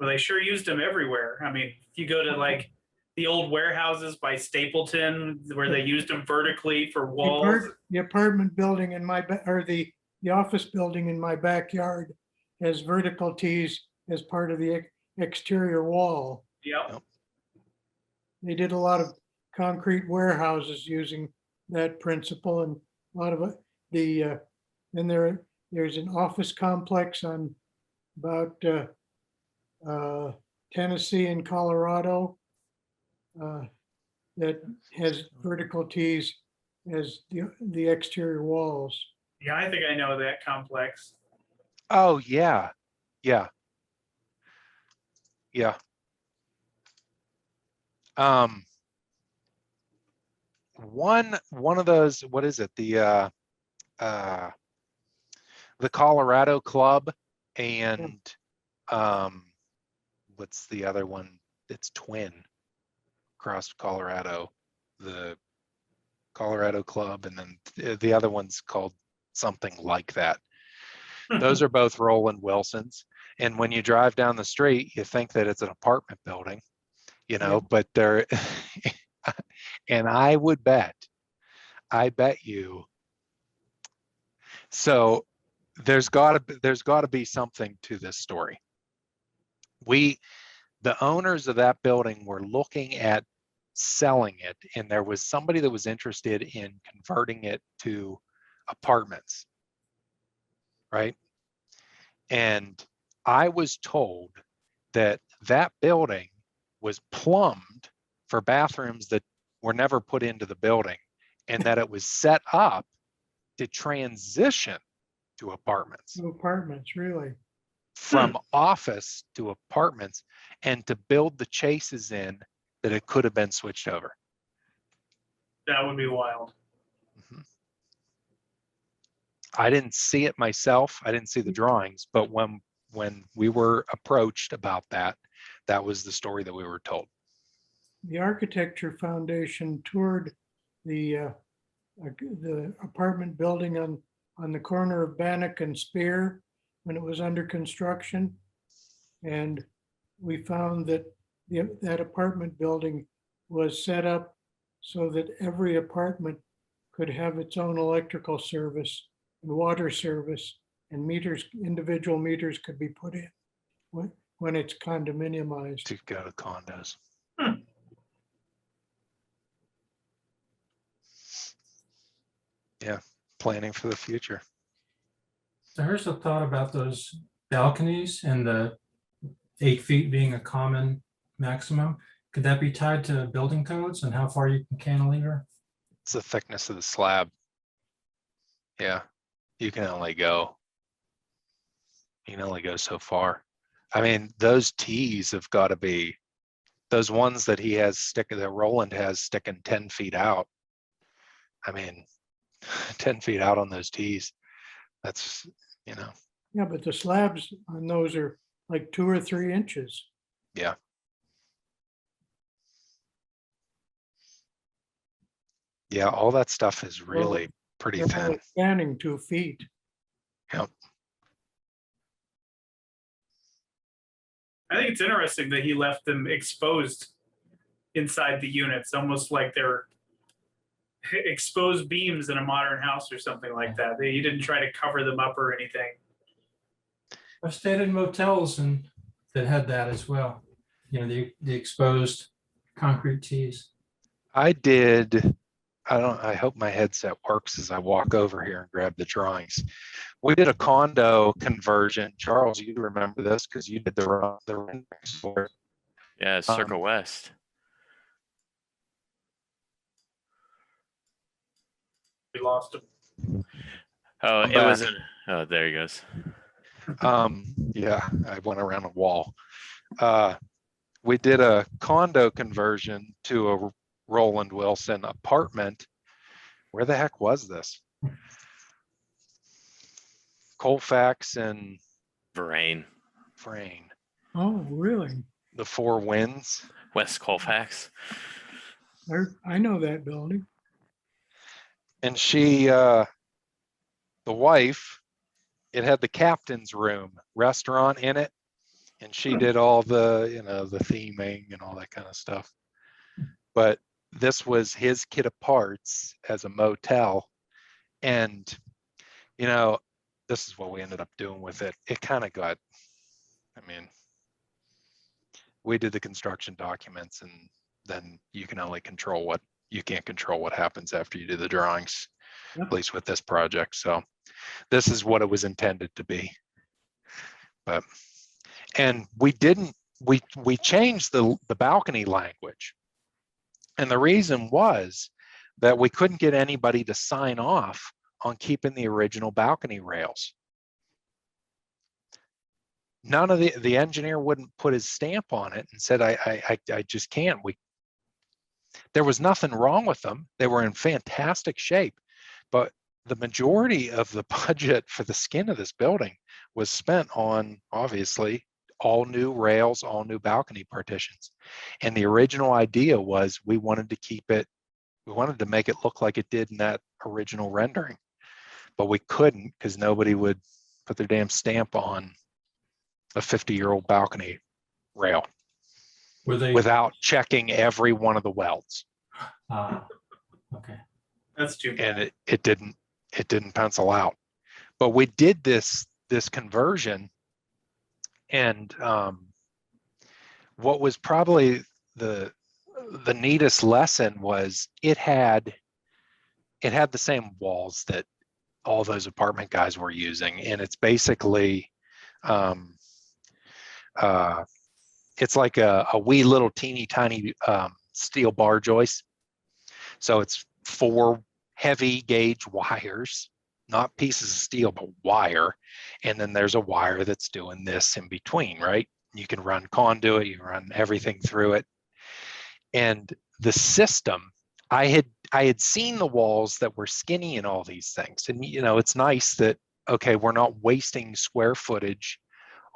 Well, they sure used them everywhere. I mean, if you go to like the old warehouses by Stapleton, where they used them vertically for walls. The apartment building in the office building in my backyard has vertical tees as part of the exterior wall. Yep. They did a lot of concrete warehouses using that principle, and a lot of then there's an office complex on about Tennessee and Colorado that has vertical tees as the exterior walls. Yeah, I think I know that complex. Oh yeah. One of those, what is it? The Colorado Club, and what's the other one? It's twin across Colorado, the Colorado Club, and then the other one's called something like that. Those are both Roland Wilsons. And when you drive down the street, you think that it's an apartment building, but they're, and I bet you. So there's gotta be something to this story. The owners of that building were looking at selling it, and there was somebody that was interested in converting it to apartments, right? And I was told that building was plumbed for bathrooms that were never put into the building, and that it was set up to transition to apartments. To apartments, really. From office to apartments, and to build the chases in that it could have been switched over. That would be wild. Mm-hmm. I didn't see it myself. I didn't see the drawings, but when we were approached about that was the story that we were told. The Architecture Foundation toured the apartment building on the corner of Bannock and Spear when it was under construction. And we found that that apartment building was set up so that every apartment could have its own electrical service and water service, and individual meters could be put in. when it's condominiumized. to go to condos. Yeah, planning for the future. So here's a thought about those balconies and the 8 feet being a common maximum. Could that be tied to building codes and how far you can cantilever? It's the thickness of the slab. Yeah, you can only go so far. I mean, those T's have got to be, those ones that he has sticking, that Roland has sticking 10 feet out. I mean, 10 feet out on those T's. That's, Yeah, but the slabs on those are like 2 or 3 inches. yeah. Yeah, all that stuff is really pretty They're only thin. spanning 2 feet. Yep. I think it's interesting that he left them exposed inside the units, almost like they're exposed beams in a modern house or something like that. He didn't try to cover them up or anything. I've stayed in motels and that had that as well. The exposed concrete tees. I did. I hope my headset works as I walk over here and grab the drawings. We did a condo conversion. Charles, you remember this because you did the renderings for it. Yeah, Circa West. We lost him. Oh, I'm it was back. oh, there he goes. Yeah, I went around a wall. We did a condo conversion to a Roland Wilson apartment. Where the heck was this? Colfax and Vrain. Frayne, Oh, really? the Four Winds. West Colfax. I know that building. And she, the wife, it had the captain's room restaurant in it. And she did all the, the theming and all that kind of stuff. But this was his kit of parts as a motel. And, this is what we ended up doing with it. It kind of got, we did the construction documents and then you can only control you can't control what happens after you do the drawings, at least with this project. So this is what it was intended to be. And we changed the balcony language. And the reason was that we couldn't get anybody to sign off on keeping the original balcony rails. None of the engineer wouldn't put his stamp on it and said, I just can't. There was nothing wrong with them. They were in fantastic shape, but the majority of the budget for the skin of this building was spent on, obviously, all new rails, all new balcony partitions. And the original idea was we wanted to make it look like it did in that original rendering, but we couldn't because nobody would put their damn stamp on a 50-year-old balcony rail without checking every one of the welds. Okay. That's too bad. And it didn't pencil out. But we did this conversion, and what was probably the neatest lesson was it had the same walls that all those apartment guys were using, and it's basically it's like a wee little teeny tiny steel bar joist. So it's 4 heavy gauge wires, not pieces of steel, but wire. And then there's a wire that's doing this in between, right? You can run conduit, you can run everything through it. And the system, I had seen the walls that were skinny and all these things. And, it's nice that, okay, we're not wasting square footage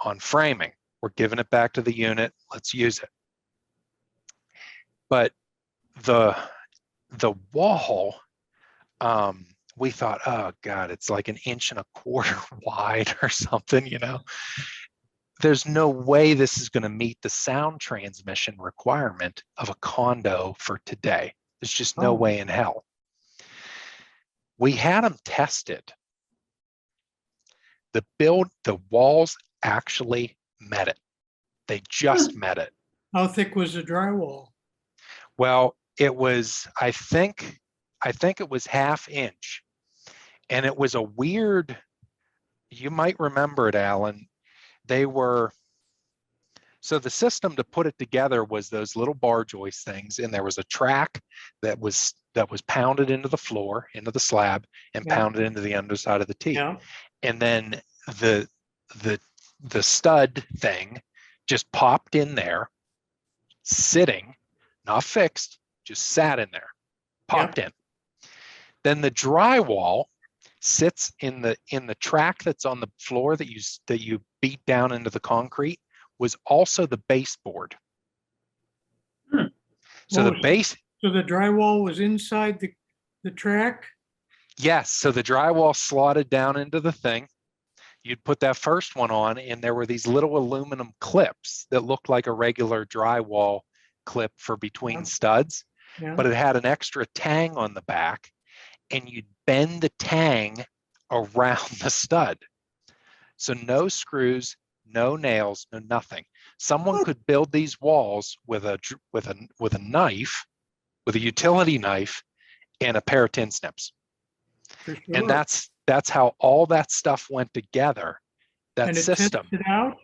on framing. We're giving it back to the unit. Let's use it. But the wall, we thought, oh God, it's like 1.25 inches wide or something, There's no way this is going to meet the sound transmission requirement of a condo for today. There's just no way in hell. We had them tested. The walls actually met it. They just met it. How thick was the drywall? Well, it was, I think it was 1/2 inch. And it was a weird, you might remember it, Alan. So the system to put it together was those little bar joist things, and there was a track that was pounded into the floor, into the slab, and Yeah. pounded into the underside of the T. Yeah, And then the stud thing just popped in there, sitting, not fixed, just sat in there, popped in. Then the drywall sits in the track that's on the floor that you beat down into the concrete, was also the baseboard. So the base, so the drywall was inside the track? yes, so the drywall slotted down into the thing. You'd put that first one on, and there were these little aluminum clips that looked like a regular drywall clip for between Yeah. studs, Yeah, but it had an extra tang on the back, and you'd bend the tang around the stud. So no screws, no nails, no nothing. Someone could build these walls with a knife, with a utility knife, and a pair of tin snips. for sure. And that's how all that stuff went together. That And it system, tested out?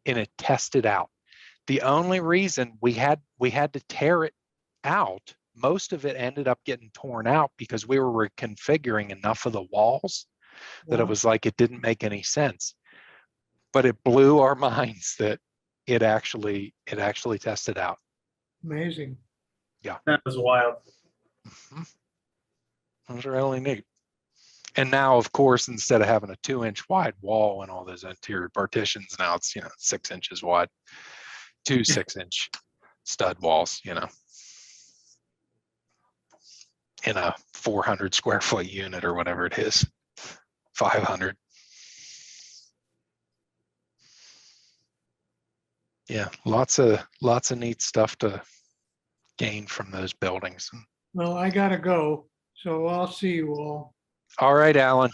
and it tested out. The only reason we had to tear it out, most of it ended up getting torn out because we were reconfiguring enough of the walls that it was like it didn't make any sense. But it blew our minds that it actually tested out. Amazing. That was wild. Mhm. It was really neat. And now, of course, instead of having a 2-inch wide wall and all those interior partitions, now it's 6 inches wide, 2 6-inch stud walls, in a 400 square foot unit or whatever it is, 500. Yeah, lots of neat stuff to gain from those buildings. Well, I gotta go, so I'll see you all. All right, Alan,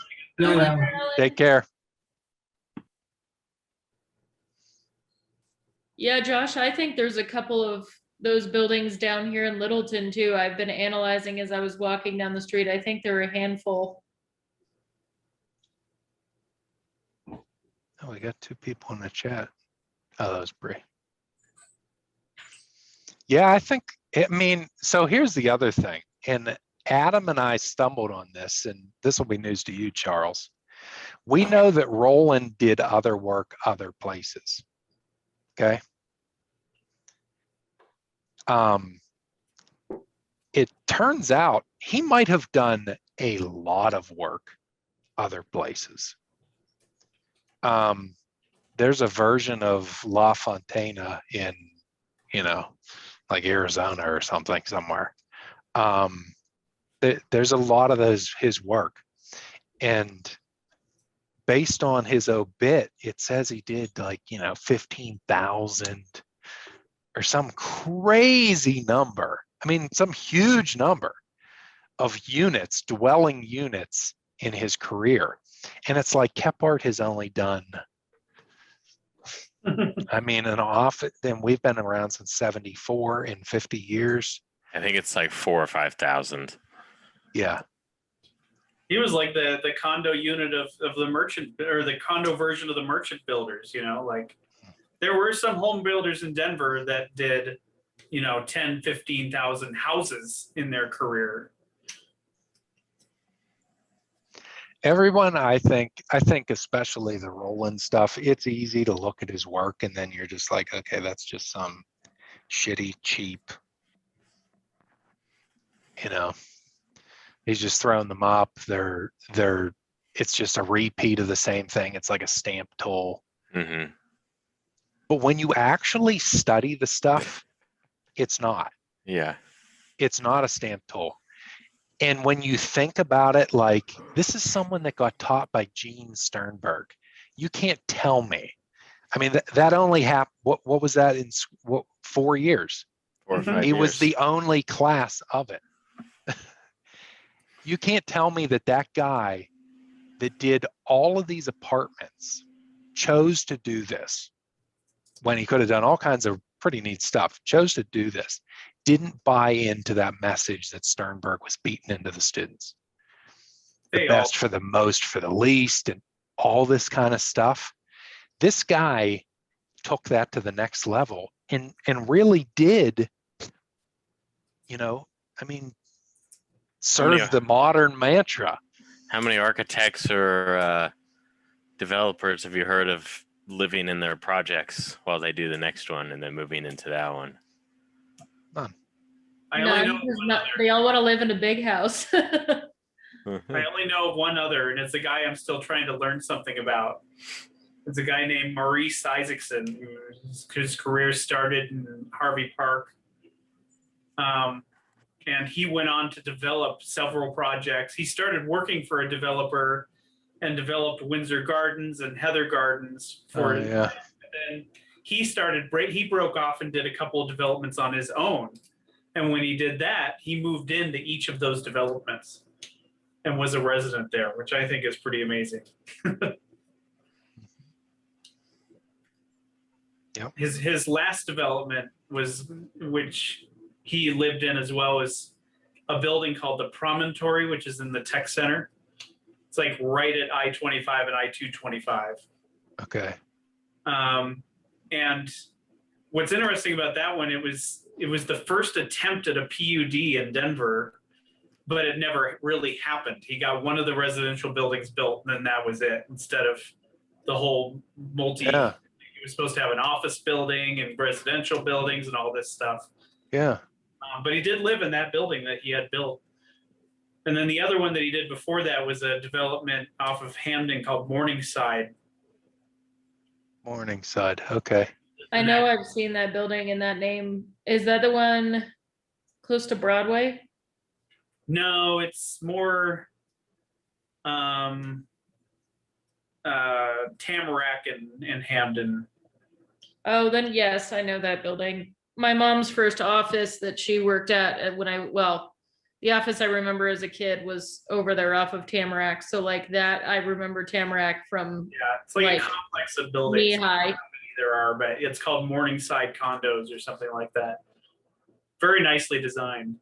take care. Yeah, Josh, I think there's a couple of those buildings down here in Littleton too. I've been analyzing as I was walking down the street. I think there are a handful. Oh, we got 2 people in the chat. Oh, that was Brie. Yeah, so here's the other thing. And Adam and I stumbled on this, and this will be news to you, Charles. We know that Roland did other work other places. Okay. It turns out he might have done a lot of work other places. There's a version of La Fontana in, like Arizona or something somewhere. There's a lot of his work, and based on his obit, it says he did 15,000 or some crazy number. I mean, some huge number of units, dwelling units in his career. And it's like Kephart has only done, then we've been around since 74 in 50 years. I think it's like 4,000 or 5,000. Yeah. He was like the condo unit of the merchant, or the condo version of the merchant builders, like there were some home builders in Denver that did, 10, 15,000 houses in their career. Everyone, I think especially the Roland stuff, it's easy to look at his work and then you're just like, okay, that's just some shitty, cheap, he's just throwing them up. It's just a repeat of the same thing. It's like a stamp tool. Mm-hmm. But when you actually study the stuff, it's not. Yeah. It's not a stamp tool. And when you think about it, like, this is someone that got taught by Gene Sternberg. You can't tell me. I mean, that only happened, what was that in 4 years? 4 or 5 He years. was the only class of it. You can't tell me that guy that did all of these apartments chose to do this. when he could have done all kinds of pretty neat stuff, chose to do this, didn't buy into that message that Sternberg was beaten into the students. The They best for the most for the least and all this kind of stuff. This guy took that to the next level and really did, you know, I mean, serve the modern mantra. How many architects or developers have you heard of living in their projects while they do the next one and then moving into that one? None. I only know None, of 'cause one not- other. they all want to live in a big house. I only know of one other, and it's a guy I'm still trying to learn something about. It's a guy named Maurice Isaacson, whose career started in Harvey Park. And he went on to develop several projects. He started working for a developer and developed Windsor Gardens and Heather Gardens for it. Yeah. And then he broke off and did a couple of developments on his own. And when he did that, he moved into each of those developments and was a resident there, which I think is pretty amazing. Yep. His last development was, which he lived in as well, as a building called the Promontory, which is in the tech center. It's like right at I-25 and I-225. Okay. And what's interesting about that one, it was the first attempt at a PUD in Denver, but it never really happened. He got one of the residential buildings built, and then that was it, instead of the whole Yeah. He was supposed to have an office building and residential buildings and all this stuff. Yeah. But he did live in that building that he had built. And then the other one that he did before that was a development off of Hamden called Morningside. Morningside. Okay. I know I've seen that building and that name. Is that the one close to Broadway? No, it's more Tamarack and Hamden. Oh, then yes, I know that building. My mom's first office that she worked at when the office I remember as a kid was over there off of Tamarack. So like that, I remember Tamarack from Yeah, it's like Like a complex of buildings. knee high. There are, but it's called Morningside Condos or something like that. Very nicely designed.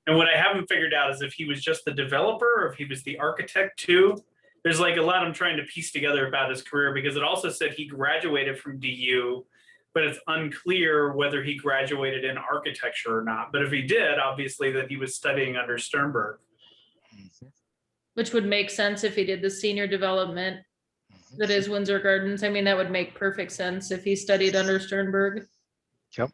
And what I haven't figured out is if he was just the developer or if he was the architect too. There's like a lot I'm trying to piece together about his career, because it also said he graduated from DU, but it's unclear whether he graduated in architecture or not. But if he did, obviously that he was studying under Sternberg. Which would make sense if he did the senior development that is Windsor Gardens. I mean, that would make perfect sense if he studied under Sternberg. Yep.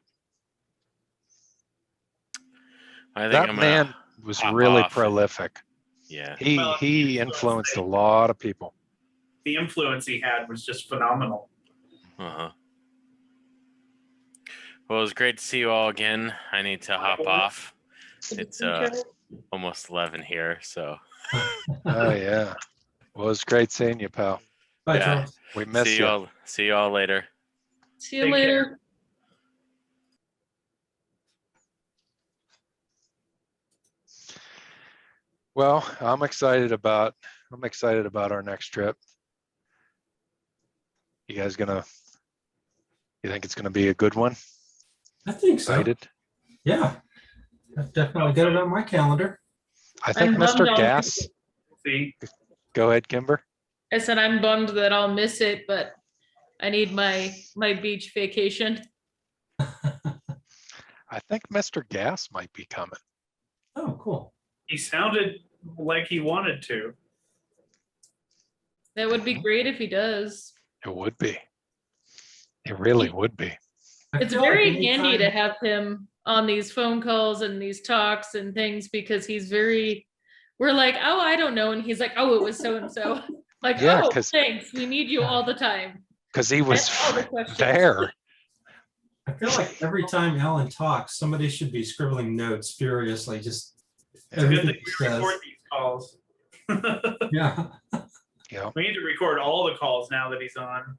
I think That I'm man was hop really off. prolific. Yeah. He influenced a lot of people. The influence he had was just phenomenal. Uh-huh. Well, it was great to see you all again. I need to hop off. It's almost 11 here, so Oh yeah. Well, it was great seeing you, pal. Bye, Yeah. Charles. We miss see you. y'all. See y'all later. See you Take later. care. Well, I'm excited about our next trip. You think it's gonna be a good one? I think so. Excited? Yeah. I've definitely got it on my calendar. I think I'm bummed Mr. I'll- Gas, See, go ahead, Kimber. I said I'm bummed that I'll miss it, but I need my beach vacation. I think Mr. Gas might be coming. Oh, cool. he sounded like he wanted to. That would be great if he does. It would be. It really would be. I It's feel like very handy to anytime- have him on these phone calls and these talks and things, because we're like, oh, I don't know. And he's like, oh, it was so-and-so. Like, Yeah, oh, 'cause- thanks. We need you all the time. Because he was That's all the questions. there. I feel like every time Alan talks, somebody should be scribbling notes furiously, just It's a good everything thing he we says. record these calls. Yeah. Yeah. We need to record all the calls now that he's on.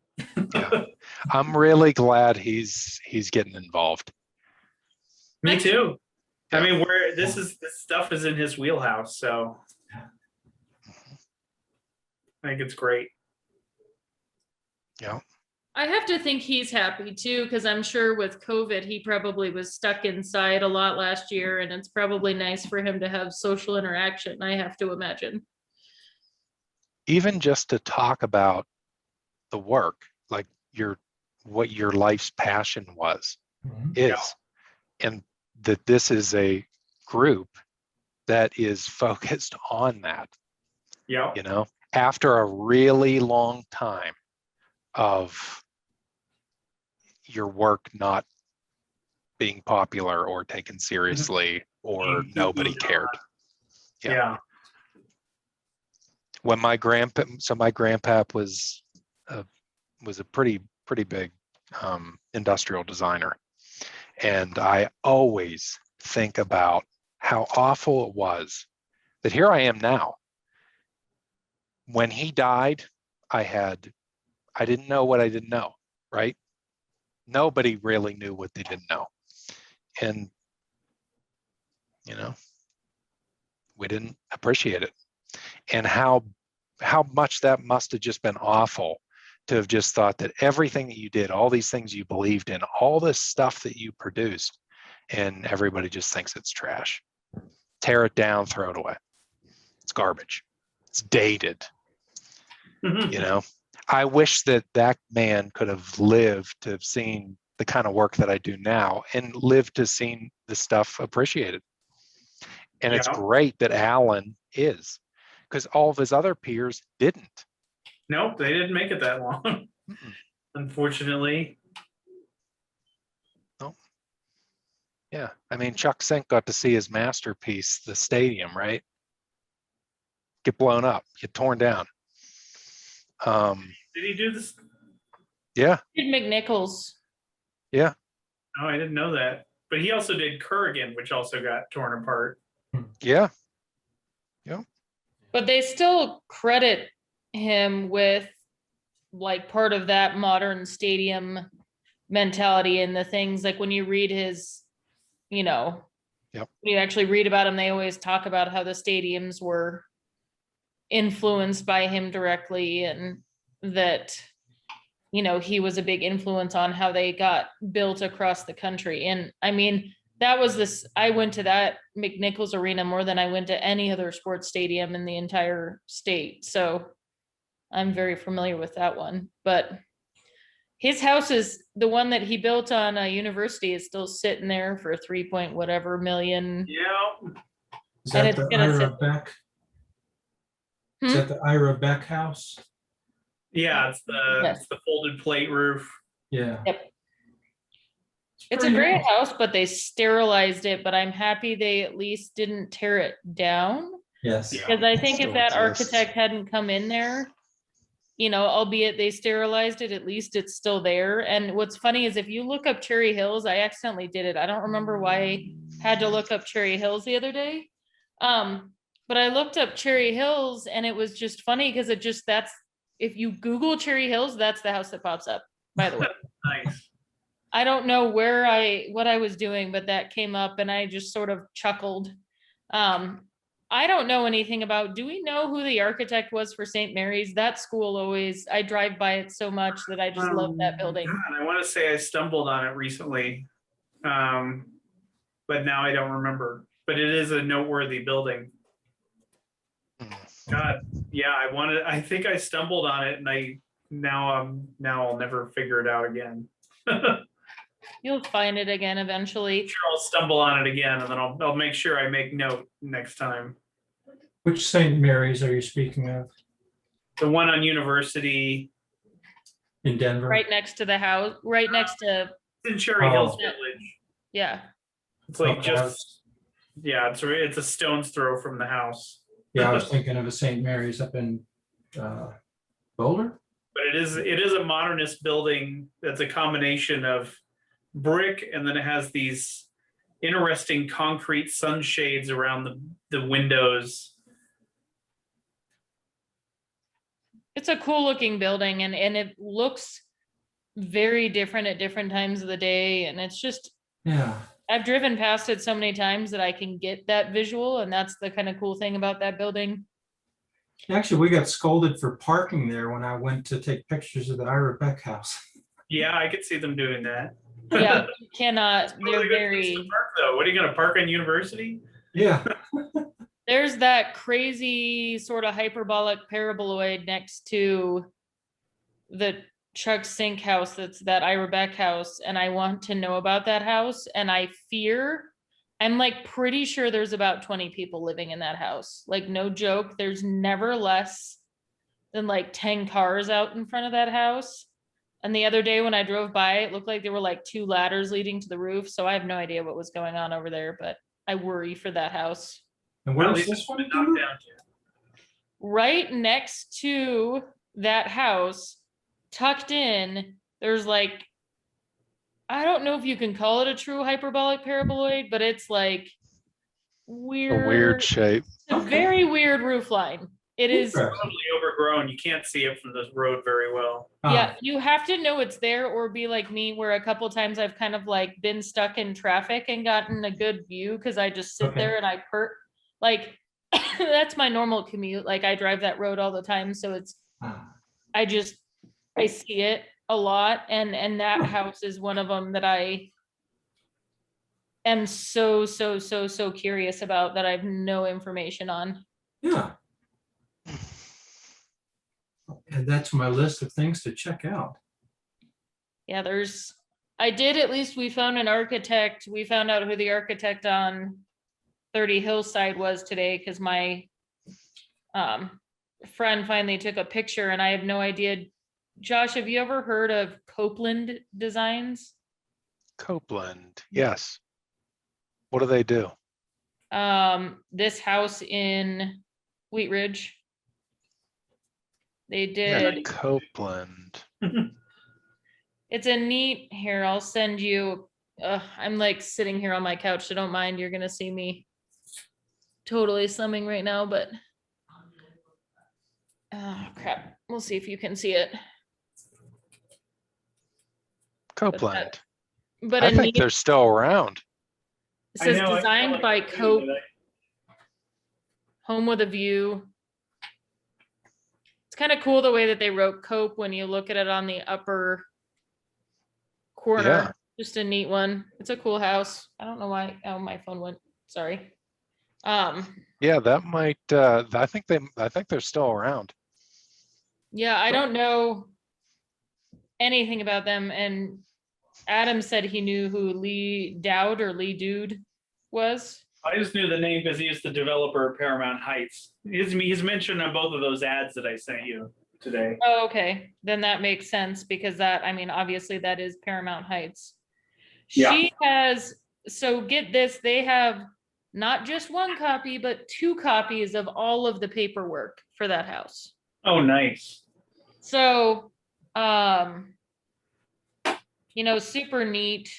Yeah. I'm really glad he's getting involved. Me too. I Yeah. mean, this stuff is in his wheelhouse, so I think it's great. Yeah. I have to think he's happy too, because I'm sure with COVID, he probably was stuck inside a lot last year, and it's probably nice for him to have social interaction, I have to imagine. Even just to talk about the work, like what your life's passion was, is, and that this is a group that is focused on that, Yeah. you know, after a really long time of your work not being popular or taken seriously or Being nobody moved cared. on. Yeah. Yeah. When my grandpap was a pretty big industrial designer, and I always think about how awful it was that here I am now. When he died, I didn't know what I didn't know, right? Nobody really knew what they didn't know. And, you know, we didn't appreciate it. And how much that must have just been awful to have just thought that everything that you did, all these things you believed in, all this stuff that you produced, and everybody just thinks it's trash. Tear it down, throw it away. It's garbage. It's dated. You know, I wish that man could have lived to have seen the kind of work that I do now and lived to see the stuff appreciated. And it's great that Alan is, because all of his other peers didn't. Nope, they didn't make it that long. Unfortunately. No. Yeah, I mean, Chuck Sink got to see his masterpiece, the stadium, right? Get blown up, get torn down. Did he do this? Yeah. Did McNichols. Yeah. Oh, I didn't know that. But he also did Kurgan, which also got torn apart. Yeah. Yeah. But they still credit him with like part of that modern stadium mentality and the things like when you read his, you know, when you actually read about him, they always talk about how the stadiums were influenced by him directly and that, you know, he was a big influence on how they got built across the country. And I mean, I went to that McNichols Arena more than I went to any other sports stadium in the entire state. So I'm very familiar with that one. But his house is the one that he built on a university is still sitting there for 3 point whatever million. Yeah. Is that the Ira Beck? Is that the Ira Beck house? Yeah, it's the folded plate roof. Yeah. Yep. It's a great house, but they sterilized it, but I'm happy they at least didn't tear it down. Yes. Because I think if that architect hadn't come in there, you know, albeit they sterilized it, at least it's still there. And what's funny is if you look up Cherry Hills, I accidentally did it. I don't remember why I had to look up Cherry Hills the other day. But I looked up Cherry Hills and it was just funny because if you Google Cherry Hills, that's the house that pops up, by the way. Nice. I don't know what I was doing, but that came up and I just sort of chuckled. I don't know anything about, do we know who the architect was for St. Mary's? That school I drive by it so much that I just love that building. God, I want to say I stumbled on it recently, but now I don't remember. But it is a noteworthy building. God, yeah, I think I stumbled on it and now I'll never figure it out again. You'll find it again eventually. Sure, I'll stumble on it again, and then I'll make sure I make note next time. Which St. Mary's are you speaking of? The one on University in Denver, right next to the house, right next to. It's in Cherry Hills Village. Yeah. It's like it's a stone's throw from the house. Yeah, I was thinking of a St. Mary's up in Boulder. But it is a modernist building that's a combination of brick, and then it has these interesting concrete sunshades around the windows. It's a cool looking building and it looks very different at different times of the day. And it's just, I've driven past it so many times that I can get that visual. And that's the kind of cool thing about that building. Actually, we got scolded for parking there when I went to take pictures of the Ira Beck house. Yeah, I could see them doing that. Yeah, you cannot, Really they're good place to very, park, though. What are you gonna park on University? Yeah. there's that crazy sort of hyperbolic paraboloid next to the Chuck Sink house, that's that Ira Beck house, and I want to know about that house, and I'm like pretty sure there's about 20 people living in that house. Like, no joke, there's never less than like 10 cars out in front of that house. And the other day when I drove by, it looked like there were like 2 ladders leading to the roof. So I have no idea what was going on over there, but I worry for that house. And At where's least this it's one? been Kimber? knocked down to. Right next to that house, tucked in, there's like, I don't know if you can call it a true hyperbolic paraboloid, but it's like A weird, weird shape. a Okay. very weird roof line. It is, Interesting. Totally overgrown. You can't see it from the road very well. yeah, you have to know it's there or be like me, where a couple times I've kind of like been stuck in traffic and gotten a good view because I just sit Okay. there and I like that's my normal commute. Like, I drive that road all the time, so it's I see it a lot, and that house is one of them that I am so curious about, that I have no information on. Yeah. And that's my list of things to check out. Yeah, we found an architect. We found out who the architect on 30 Hillside was today, because my friend finally took a picture, and I have no idea. Josh, have you ever heard of Copeland Designs? Copeland, yes. What do they do? This house in Wheat Ridge. They Yeah, did, Copeland. it's a neat, here, I'll send you, I'm like sitting here on my couch, so don't mind, you're gonna see me totally slumming right now, but oh crap, we'll see if you can see it. Copeland. But I a think neat, they're still around. it I says know, I designed feel by like Cope, that home with a view. It's kind of cool the way that they wrote Cope when you look at it on the upper corner. Yeah. Just a neat one. It's a cool house. I don't know why, oh, my phone went, sorry. Yeah, that might, I think they're still around. Yeah, I don't know anything about them, and Adam said he knew who Lee Dowd or Lee Dude was. I just knew the name because he's the developer of Paramount Heights. He's mentioned on both of those ads that I sent you today. Oh, okay, then that makes sense, because that, I mean, obviously that is Paramount Heights. Yeah. She has, so get this, they have not just 1 copy, but 2 copies of all of the paperwork for that house. Oh, nice. So, super neat.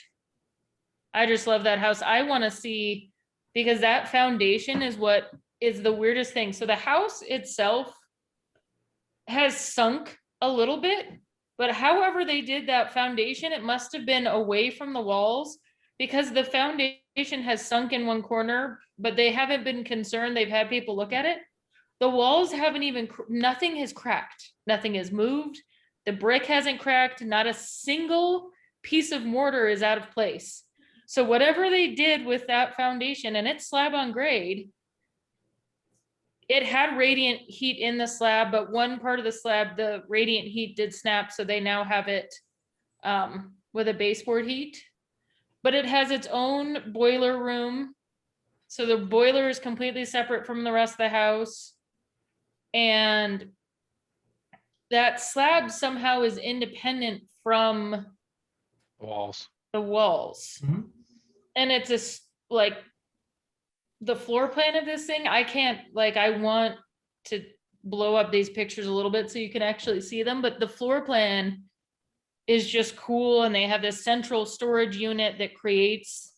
I just love that house. I want to see, because that foundation is what is the weirdest thing. So the house itself has sunk a little bit, but however they did that foundation, it must have been away from the walls, because the foundation has sunk in one corner, but they haven't been concerned. They've had people look at it. The walls haven't even, nothing has cracked. Nothing has moved. The brick hasn't cracked. Not a single piece of mortar is out of place. So whatever they did with that foundation, and it's slab on grade, it had radiant heat in the slab, but one part of the slab, the radiant heat did snap. So they now have it with a baseboard heat, but it has its own boiler room. So the boiler is completely separate from the rest of the house. And that slab somehow is independent from Walls. the walls. Mhm. And it's like the floor plan of this thing, I can't, like, I want to blow up these pictures a little bit so you can actually see them, but the floor plan is just cool. And they have this central storage unit that creates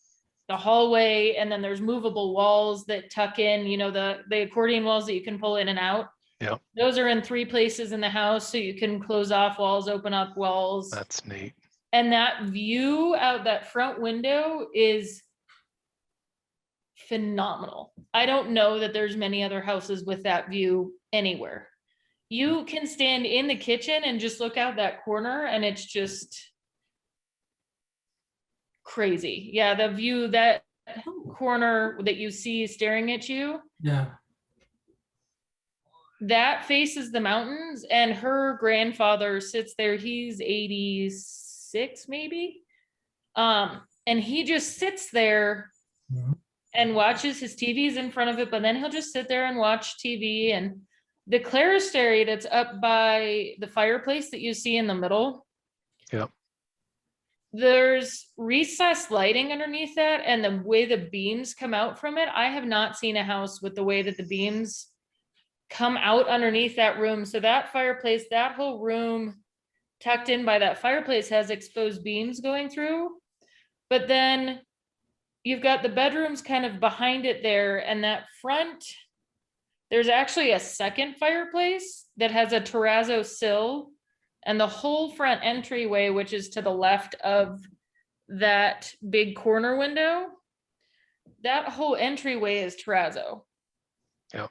the hallway, and then there's movable walls that tuck in, the accordion walls that you can pull in and out. Yeah. Those are in 3 places in the house, so you can close off walls, open up walls. That's neat. And that view out that front window is phenomenal. I don't know that there's many other houses with that view anywhere. You can stand in the kitchen and just look out that corner, and it's just crazy. Yeah, the view, that corner that you see staring at you, Yeah. that faces the mountains, and her grandfather sits there. He's 86 maybe. And he just sits there Mhm. and watches his TVs in front of it, but then he'll just sit there and watch TV. And the clerestory that's up by the fireplace that you see in the middle, Yep. there's recessed lighting underneath that, and the way the beams come out from it, I have not seen a house with the way that the beams come out underneath that room. So that fireplace, that whole room tucked in by that fireplace has exposed beams going through. But then you've got the bedrooms kind of behind it there, and that front, there's actually a second fireplace that has a terrazzo sill, and the whole front entryway, which is to the left of that big corner window, that whole entryway is terrazzo. Yep.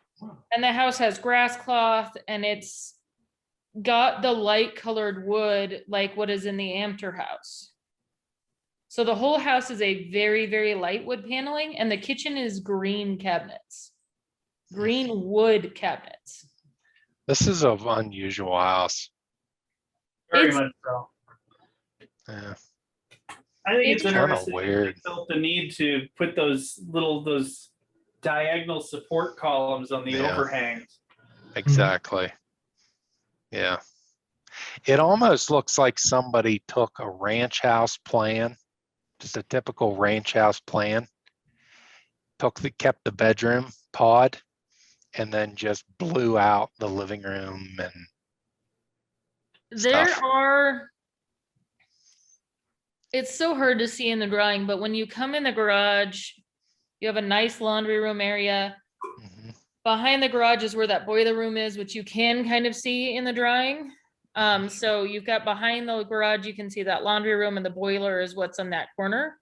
And the house has grass cloth, and it's got the light colored wood like what is in the Amter house. So the whole house is a very, very light wood paneling, and the kitchen is green cabinets, green wood cabinets. This is an unusual house. Very It's- much so. Yeah. I think it's It's kinda interesting. weird. They felt the need to put those diagonal support columns on the Yeah. overhangs. Exactly. Yeah. It almost looks like somebody took a ranch house plan, just a typical ranch house plan, kept the bedroom pod, and then just blew out the living room and There stuff. are, it's so hard to see in the drawing, but when you come in the garage, you have a nice laundry room area. Mhm. Behind the garage is where that boiler room is, which you can kind of see in the drawing. So you've got behind the garage, you can see that laundry room, and the boiler is what's on that corner.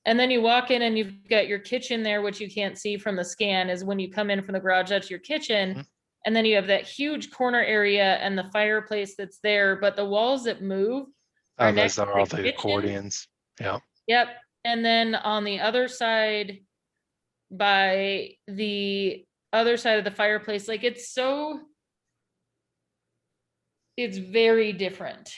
And then you walk in and you've got your kitchen there, which you can't see from the scan, is when you come in from the garage, that's your kitchen. Mhm. And then you have that huge corner area and the fireplace that's there, but the walls that move Oh, are next those to are all the the kitchen. accordions. Yeah. Yep. And then on the other side, by the other side of the fireplace, like it's very different.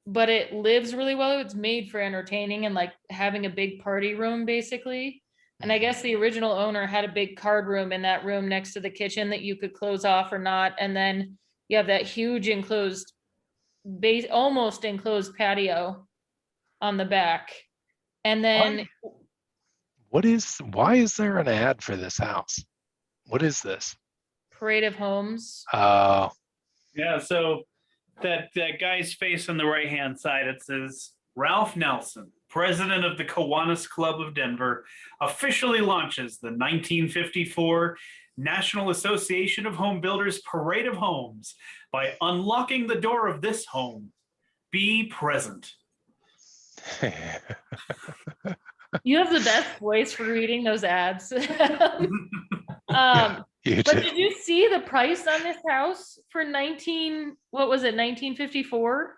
But it lives really well. It's made for entertaining and like having a big party room basically. And I guess the original owner had a big card room in that room next to the kitchen that you could close off or not. And then you have that huge enclosed almost enclosed patio on the back. And then Why is there an ad for this house? What is this? Parade of Homes. Oh, Yeah, so that guy's face on the right-hand side, it says, Ralph Nelson, president of the Kiwanis Club of Denver, officially launches the 1954 National Association of Home Builders Parade of Homes by unlocking the door of this home. Be present. You have the best voice for reading those ads. Yeah, you But do. did you see the price on this house for 1954?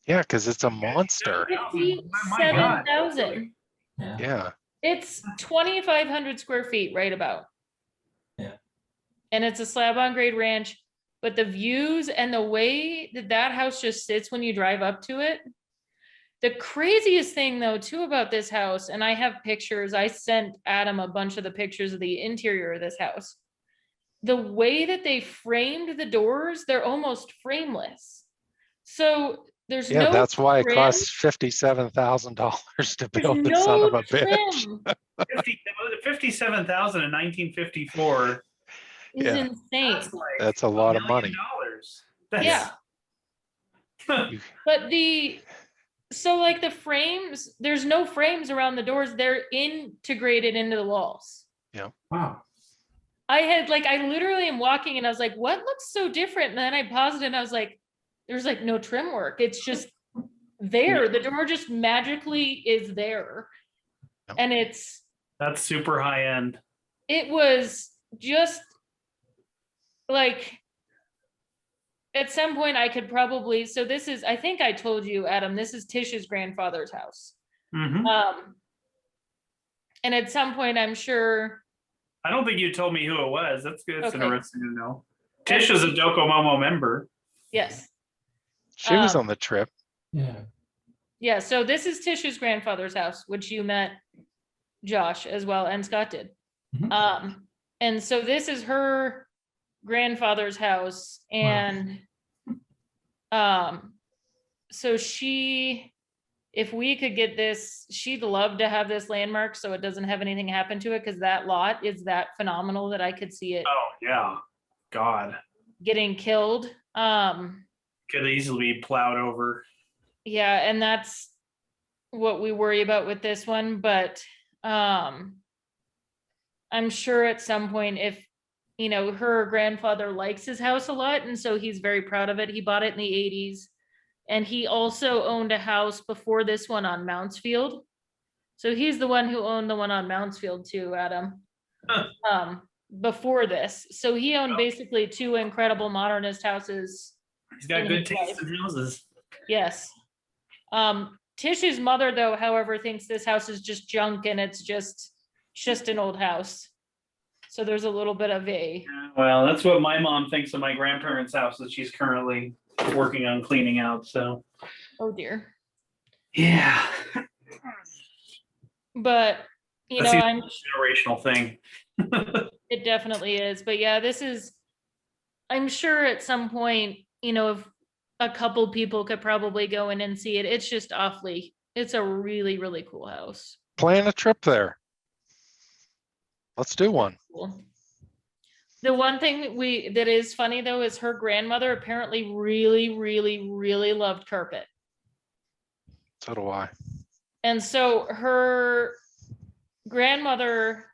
Yeah, because it's a monster. My God. 57,000. Yeah. It's 2,500 square feet, right about. Yeah. And it's a slab on grade ranch, but the views and the way that that house just sits when you drive up to it. The craziest thing though, too, about this house, and I have pictures, I sent Adam a bunch of the pictures of the interior of this house. The way that they framed the doors, they're almost frameless. So there's Yeah, no that's why it trim. costs $57,000 to There's build the son no of a bitch. trim. 57,000 in 1954. Is Yeah. insane. That's like That's a lot of money. $1 million. Yeah. You- But so like the frames, there's no frames around the doors. They're integrated into the walls. Wow. I literally am walking and I was like, what looks so different? And then I paused it and I was like, there's like no trim work. It's just there. The door just magically is there. Yep. And That's super high end. it was just like, at some point I could probably, so this is, I think I told you, Adam, this is Tish's grandfather's house. Mhm. And at some point, I'm sure, I don't think you told me who it was. That's good. That's Okay. interesting to know. Tish is a Docomomo member. yes. She was Um, on the trip. Yeah. Yeah, so this is Tish's grandfather's house, which you met Josh as well, and Scott did. Mhm. And so this is her grandfather's house, and so she, if we could get this, she'd love to have this landmark so it doesn't have anything happen to it, because that lot is that phenomenal that I could see it Oh yeah, God, getting killed. could easily be plowed over. Yeah, and that's what we worry about with this one, but I'm sure at some point, if you know, her grandfather likes his house a lot, and so he's very proud of it. He bought it in the 80s, and he also owned a house before this one on Mountsfield. So he's the one who owned the one on Mountsfield too, Adam. Before this. So he owned basically two incredible modernist houses. He's got in good his taste life. in houses. Yes. Tish's mother, though, however, thinks this house is just junk and it's just an old house. So there's a little bit of a, Well, that's what my mom thinks of my grandparents' house that she's currently working on cleaning out. So oh dear. yeah, But you know, That's I'm generational thing. it definitely is. But yeah, this is, I'm sure at some point, you know, if a couple people could probably go in and see it, it's just awfully, it's a really, really cool house. Plan a trip there. Let's do one. Cool. The one thing that is funny though is her grandmother apparently really, really, really loved carpet. So do I. And so her grandmother,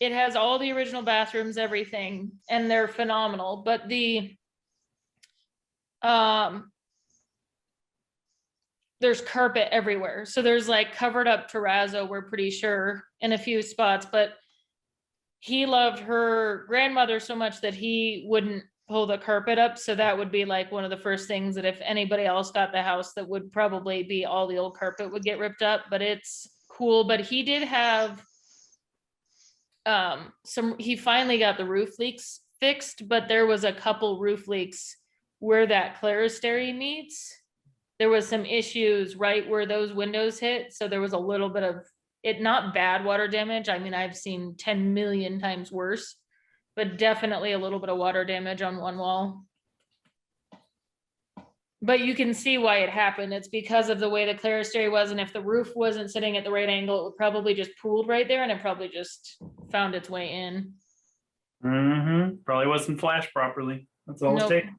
it has all the original bathrooms, everything, and they're phenomenal. But there's carpet everywhere. So there's like covered up terrazzo, we're pretty sure, in a few spots, but he loved her grandmother so much that he wouldn't pull the carpet up. So that would be like one of the first things that if anybody else got the house, that would probably be all the old carpet would get ripped up, but it's cool. But he did have he finally got the roof leaks fixed, but there was a couple roof leaks where that clerestory meets. There was some issues right where those windows hit. So there was a little bit of it, not bad water damage. I mean, I've seen 10 million times worse, but definitely a little bit of water damage on one wall. But you can see why it happened. It's because of the way the clerestory was. And if the roof wasn't sitting at the right angle, it would probably just pooled right there and it probably just found its way in. Mm-hmm. Probably wasn't flashed properly. That's all Nope. it takes.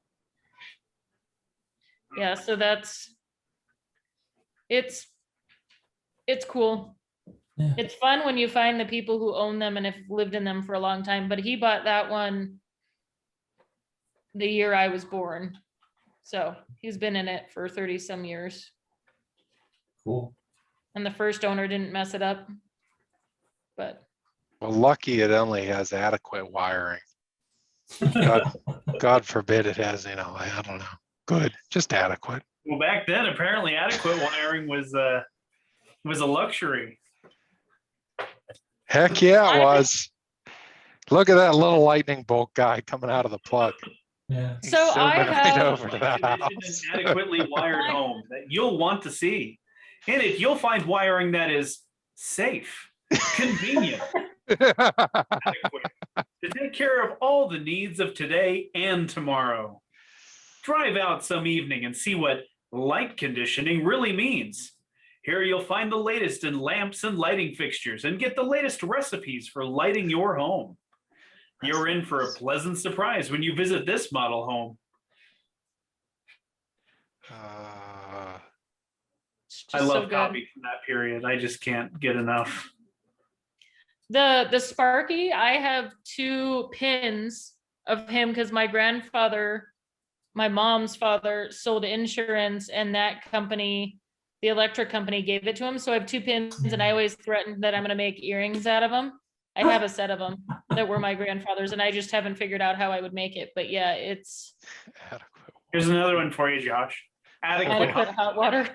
Yeah, so that's, it's cool. Yeah. It's fun when you find the people who own them and have lived in them for a long time, but he bought that one the year I was born. So he's been in it for 30 some years. Cool. And the first owner didn't mess it up. But Well, lucky it only has adequate wiring. God forbid it has, you know, I don't know. Good, just adequate. Well, back then, apparently adequate wiring was a luxury. Heck yeah, it was. Look at that little lightning bolt guy coming out of the plug. Yeah. so I Zooming right have, over to that Envision house. an adequately wired home that you'll want to see. In it, you'll find wiring that is safe, convenient, adequate to take care of all the needs of today and tomorrow. Drive out some evening and see what light conditioning really means. Here you'll find the latest in lamps and lighting fixtures and get the latest recipes for lighting your home. You're in for a pleasant surprise when you visit this model home. it's I just so love good. copies from that period. I just can't get enough. The Sparky, I have 2 pins of him because my grandfather, my mom's father, sold insurance, and that company, the electric company, gave it to him. So I have 2 pins, and I always threatened that I'm going to make earrings out of them. I have a set of them that were my grandfather's, and I just haven't figured out how I would make it. But yeah, it's Adequate. Here's another one for you, Josh. Adequate. adequate hot water.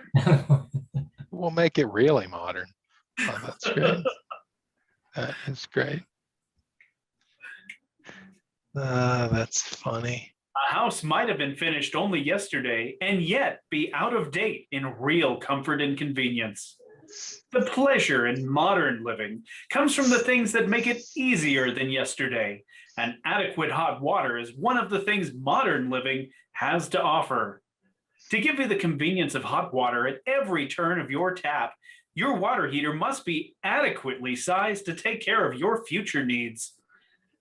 We'll make it really modern. Oh, that's great. That is great. That's funny. A house might have been finished only yesterday and yet be out of date in real comfort and convenience. The pleasure in modern living comes from the things that make it easier than yesterday, and adequate hot water is one of the things modern living has to offer. To give you the convenience of hot water at every turn of your tap, your water heater must be adequately sized to take care of your future needs.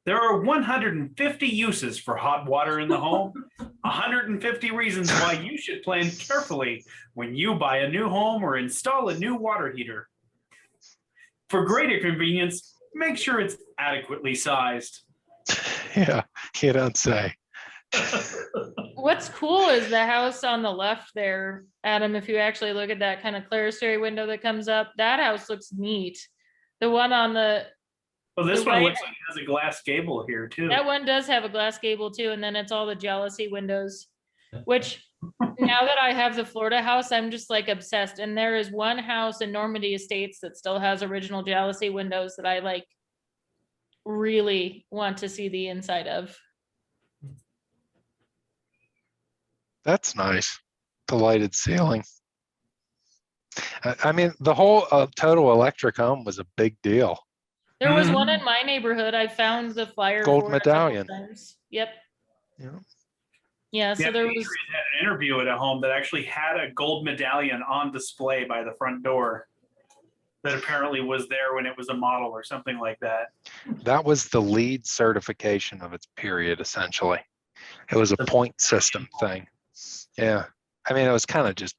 There are 150 uses for hot water in the home, 150 reasons why you should plan carefully when you buy a new home or install a new water heater. For greater convenience, make sure it's adequately sized. Yeah, you don't say. What's cool is the house on the left there, Adam. If you actually look at that kind of clerestory window that comes up, that house looks neat. The one on the Well, this The one way- looks like it has a glass gable here too. that one does have a glass gable too, and then it's all the jealousy windows, which now that I have the Florida house, I'm just like obsessed. And there is one house in Normandy Estates that still has original jealousy windows that I like really want to see the inside of. That's nice. The lighted ceiling. I mean, the whole total electric home was a big deal. There was one in my neighborhood. I found the flyer. Gold for it a couple medallion. times. Yep. You know? Yeah. So Yeah, there Adrian was. had an interview at a home that actually had a gold medallion on display by the front door that apparently was there when it was a model or something like that. That was the lead certification of its period, essentially. It was a point system thing. Yeah. I mean, it was kind of just,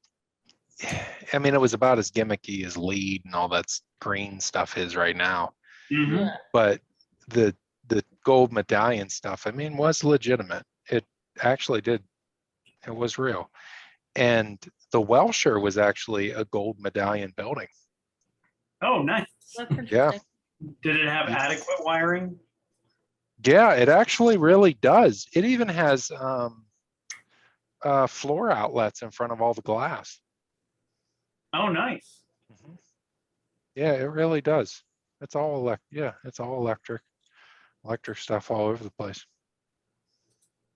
I mean, it was about as gimmicky as lead and all that green stuff is right now. Mhm. Yeah. But the gold medallion stuff, I mean, was legitimate. It actually did. It was real. And the Wellshire was actually a gold medallion building. Oh, nice. That's interesting. Did it have adequate wiring? Yeah, it actually really does. It even has floor outlets in front of all the glass. Oh, nice. Yeah, it really does. It's all it's all electric stuff all over the place.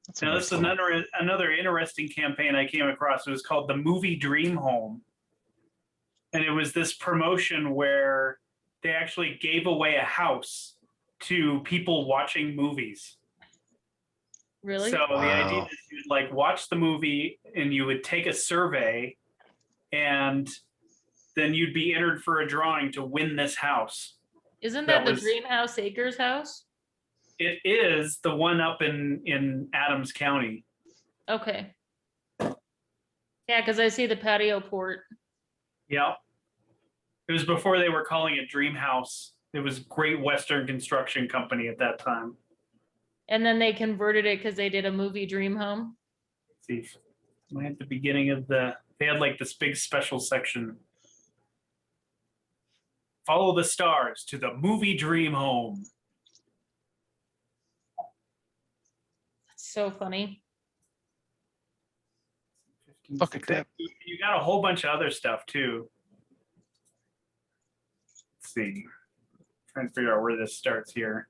That's a Now, nice this is little- another interesting campaign I came across. It was called the Movie Dream Home. And it was this promotion where they actually gave away a house to people watching movies. Really? So the idea Wow. is you'd like watch the movie and you would take a survey and then you'd be entered for a drawing to win this house. Isn't that that the was- Greenhouse Acres house? It is the one up in Adams County. Okay. Yeah, because I see the patio port. Yeah. It was before they were calling it Dream House. It was Great Western Construction Company at that time. And then they converted it because they did a movie Dream Home. Let's see, am I at the beginning of they had like this big special section. Follow the stars to the movie Dream Home. That's so funny. Look at that. You got a whole bunch of other stuff too. Let's see. Trying to figure out where this starts here.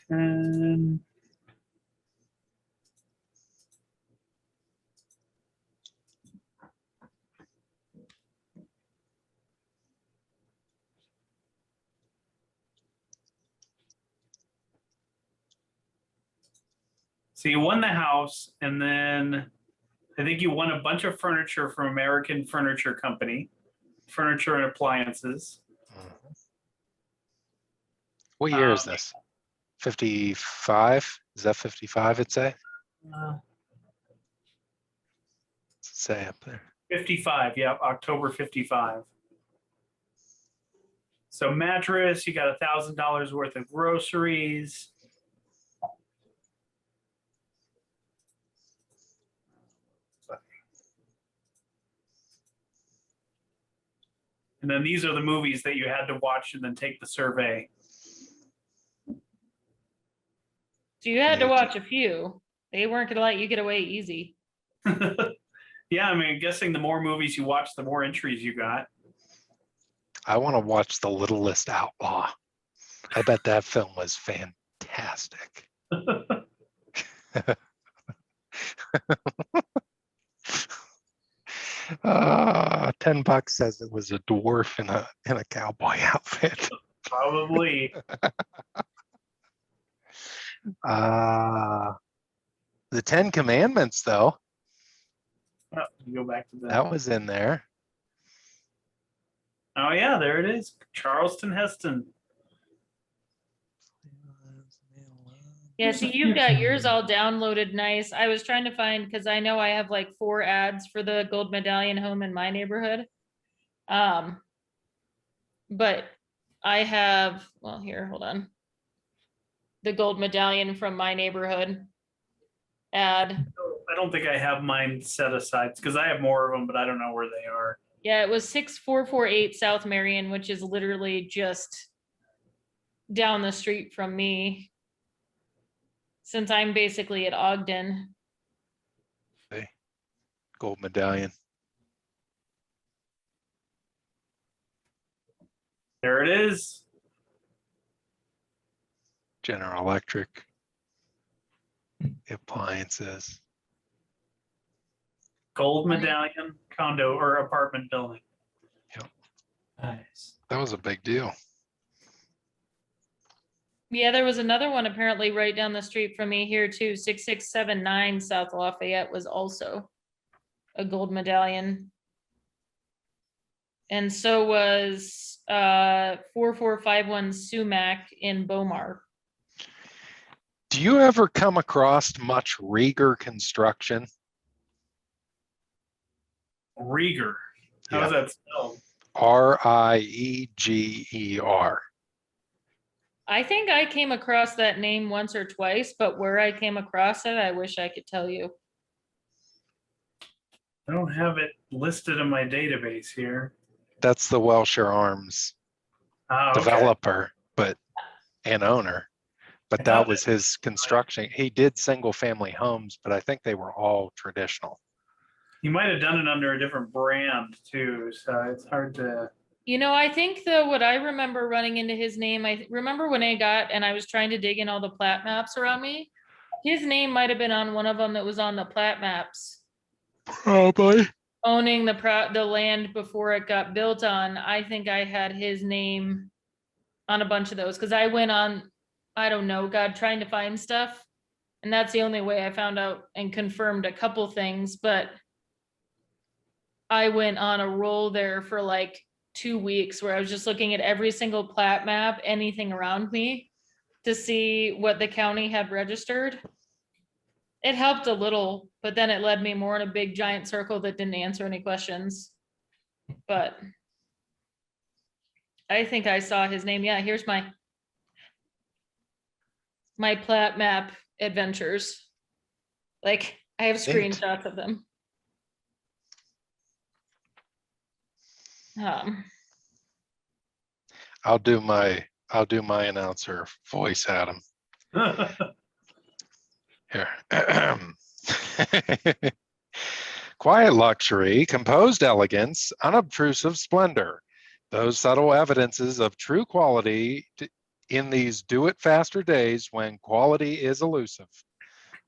10. So you won the house, and then I think you won a bunch of furniture from American Furniture Company, furniture and appliances. What year is this? 55? Is that 55 it'd say? Say up there. 55, yeah, October 55. So mattress, you got $1,000 worth of groceries. And then these are the movies that you had to watch and then take the survey. So you had to Me watch a few. They weren't gonna let you get away easy. Yeah, I mean, guessing the more movies you watch, the more entries you got. I want to watch The Littlest Outlaw. I bet that film was fantastic. 10 bucks says it was a dwarf in a cowboy outfit. Probably. The 10 Commandments, though, Oh, you go back to that. that was in there. Oh yeah, there it is. Charleston Heston. Yeah, see, you've got yours all downloaded nice. I was trying to find, because I know I have like 4 ads for the gold medallion home in my neighborhood. But I have, well, here, hold on. The gold medallion from my neighborhood ad. I don't think I have mine set aside because I have more of them, but I don't know where they are. Yeah, it was 6448 South Marion, which is literally just down the street from me. Since I'm basically at Ogden. Gold medallion. There it is. General Electric. Appliances. Gold medallion condo or apartment building. Nice. That was a big deal. Yeah, there was another one apparently right down the street from me here too. 6679 South Lafayette was also a gold medallion. And so was 4451 Sumac in Beaumar. Do you ever come across much Rieger construction? Rieger. How's that spelled? Rieger. I think I came across that name once or twice, but where I came across it, I wish I could tell you. I don't have it listed in my database here. That's the Wellshire Arms Oh, okay. developer, and owner. But that was his construction. He did single family homes, but I think they were all traditional. He might have done it under a different brand too, so it's hard to. You know, I think though, what I remember running into his name, I remember when I was trying to dig in all the plat maps around me. His name might have been on one of them that was on the plat maps. Probably. Owning the land before it got built on. I think I had his name on a bunch of those because I went on, I don't know, God, trying to find stuff. And that's the only way I found out and confirmed a couple things, but I went on a roll there for like 2 weeks where I was just looking at every single plat map, anything around me to see what the county had registered. It helped a little, but then it led me more in a big giant circle that didn't answer any questions. But I think I saw his name. Yeah, here's my plat map adventures. Like I have screenshots of them. I'll do my announcer voice, Adam. Here. Quiet luxury, composed elegance, unobtrusive splendor. Those subtle evidences of true quality in these do-it-faster days when quality is elusive.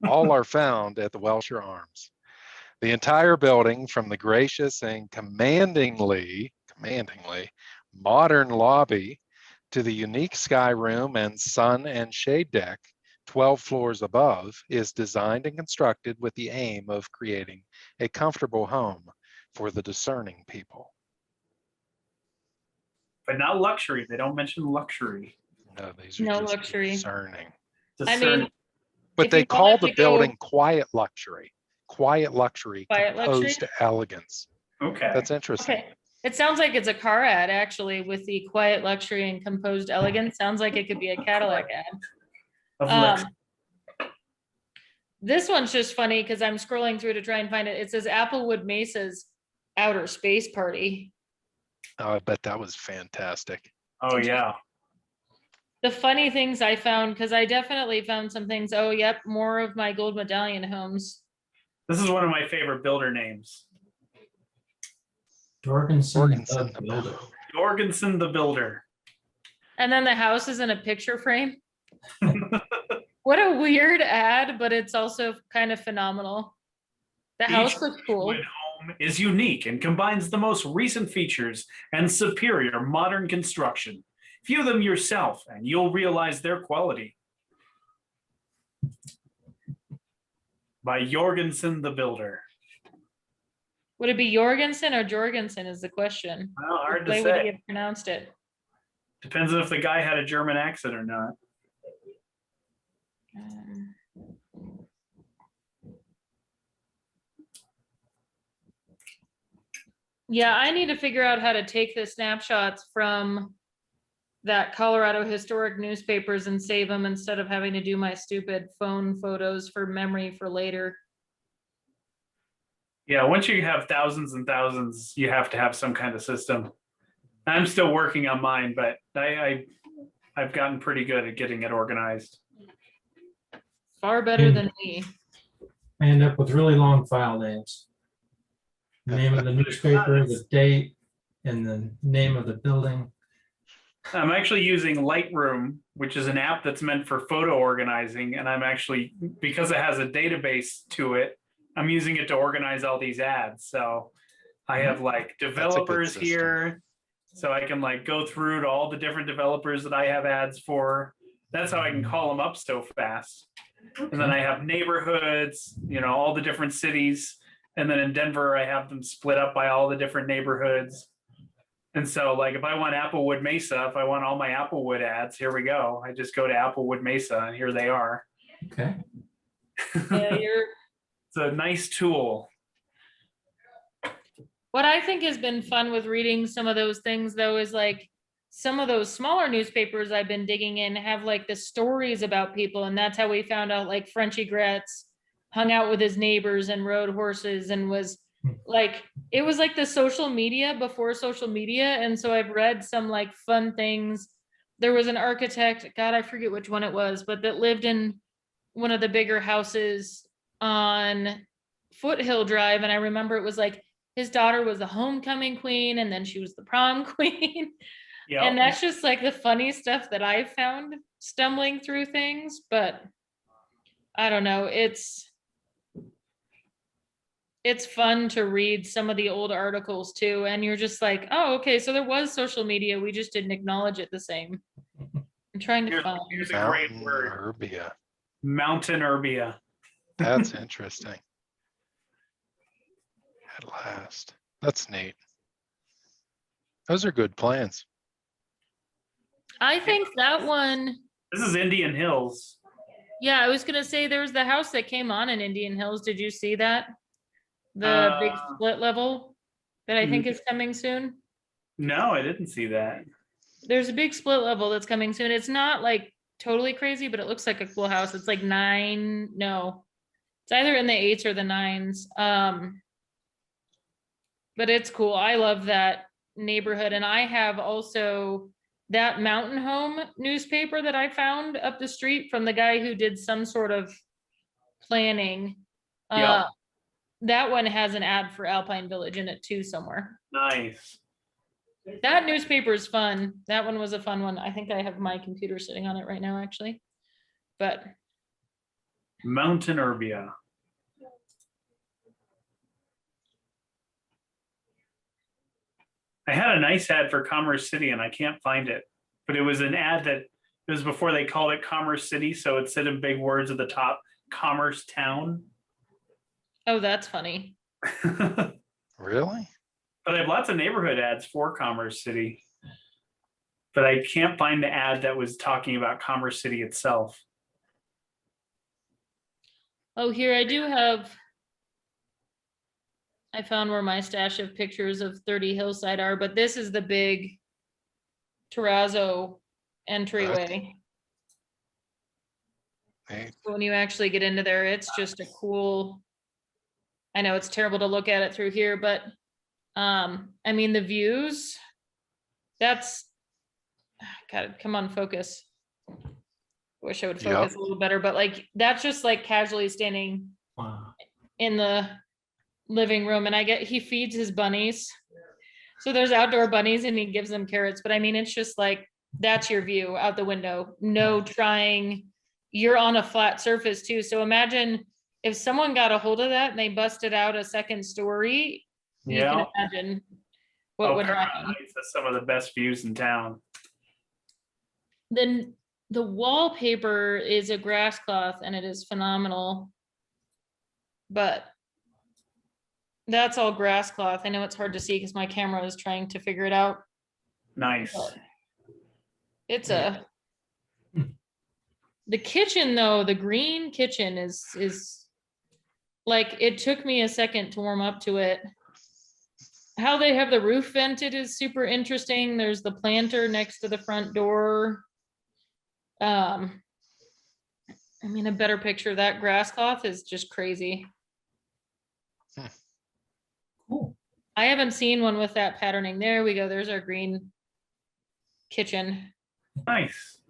All are found at the Wellshire Arms. The entire building, from the gracious and commandingly modern lobby to the unique sky room and sun and shade deck 12 floors above, is designed and constructed with the aim of creating a comfortable home for the discerning people. But not luxury. They don't mention luxury. No, these are No just luxury. discerning. I mean, But if they you call wanted the to go- building quiet luxury. Quiet luxury, Quiet composed luxury? elegance. Okay. That's interesting. Okay. It sounds like it's a car ad actually with the quiet luxury and composed elegance. Sounds like it could be a Cadillac Of ad. This one's just funny because I'm scrolling through to try and find it. It says Applewood Mesa's outer space party. Oh, I bet that was fantastic. Oh yeah. the funny things I found, because I definitely found some things. Oh, yep, more of my gold medallion homes. This is one of my favorite builder names. Jorgensen, Jorgensen, the builder. Jorgensen the Builder. And then the house is in a picture frame. What a weird ad, but it's also kind of phenomenal. The house looks cool. Wood home is unique and combines the most recent features and superior modern construction. View them yourself and you'll realize their quality. By Jorgensen the Builder. Would it be Jorgensen or Jorgensen is the question. Well, hard Which to way would he say. have pronounced it? Depends on if the guy had a German accent or not. Um, Yeah, I need to figure out how to take the snapshots from that Colorado historic newspapers and save them instead of having to do my stupid phone photos for memory for later. Yeah, once you have thousands and thousands, you have to have some kind of system. I'm still working on mine, but I've gotten pretty good at getting it organized. Far better than me. I end up with really long file names. The name of the newspaper, the date, and the name of the building. I'm actually using Lightroom, which is an app that's meant for photo organizing. And I'm actually, because it has a database to it, I'm using it to organize all these ads. So I have like developers system. here. So I can like go through to all the different developers that I have ads for. That's how I can call them up so fast. And then I have neighborhoods, you know, all the different cities. And then in Denver, I have them split up by all the different neighborhoods. And so like if I want Applewood Mesa, if I want all my Applewood ads, here we go. I just go to Applewood Mesa and here they are. Okay. Yeah, It's a nice tool. what I think has been fun with reading some of those things though is like some of those smaller newspapers I've been digging in have like the stories about people, and that's how we found out like Frenchie Gretz hung out with his neighbors and rode horses and was like, it was like the social media before social media. And so I've read some like fun things. There was an architect, God, I forget which one it was, but that lived in one of the bigger houses on Foothill Drive. And I remember it was like his daughter was the homecoming queen and then she was the prom queen. Yeah. And that's just like the funny stuff that I found stumbling through things. But I don't know, it's fun to read some of the old articles too. And you're just like, oh, okay, so there was social media. We just didn't acknowledge it the same. I'm trying to find. Here's a great word. Urbia. Mountain Urbia. That's interesting. At last. That's neat. Those are good plans. I think that one, This is Indian Hills. yeah, I was gonna say there was the house that came on in Indian Hills. Did you see that? The big split level that I think is coming soon. No, I didn't see that. There's a big split level that's coming soon. It's not like totally crazy, but it looks like a cool house. It's like 9, no, it's either in the 8s or the 9s. But it's cool. I love that neighborhood. And I have also that Mountain Home newspaper that I found up the street from the guy who did some sort of planning. Yeah. That one has an ad for Alpine Village in it too somewhere. Nice. That newspaper is fun. That one was a fun one. I think I have my computer sitting on it right now, actually. But Mountain Urbia. I had a nice ad for Commerce City and I can't find it, but it was an ad that it was before they called it Commerce City. So it said in big words at the top, Commerce Town. oh, that's funny. But Really? I have lots of neighborhood ads for Commerce City. But I can't find the ad that was talking about Commerce City itself. Oh, here I do have. I found where my stash of pictures of 30 Hillside are, but this is the big terrazzo entryway. Hey, So when you actually get into there, it's just a cool. I know it's terrible to look at it through here, but I mean the views. That's God, come on, focus. Wish I would Yep. focus a little better, but like, that's just like casually standing Wow. in the living room, and he feeds his bunnies. So there's outdoor bunnies and he gives them carrots, but I mean, it's just like, that's your view out the window. No trying, you're on a flat surface too. So imagine if someone got a hold of that and they busted out a second story, you can Yeah. imagine what would Paramount happen. Heights has some of the best views in town. Then the wallpaper is a grass cloth and it is phenomenal. But that's all grass cloth. I know it's hard to see because my camera is trying to figure it out. Nice. It's the kitchen though, the green kitchen is like, it took me a second to warm up to it. How they have the roof vented is super interesting. There's the planter next to the front door. I mean, a better picture of that grass cloth is just crazy. Cool. I haven't seen one with that patterning. There we go. There's our green kitchen Nice.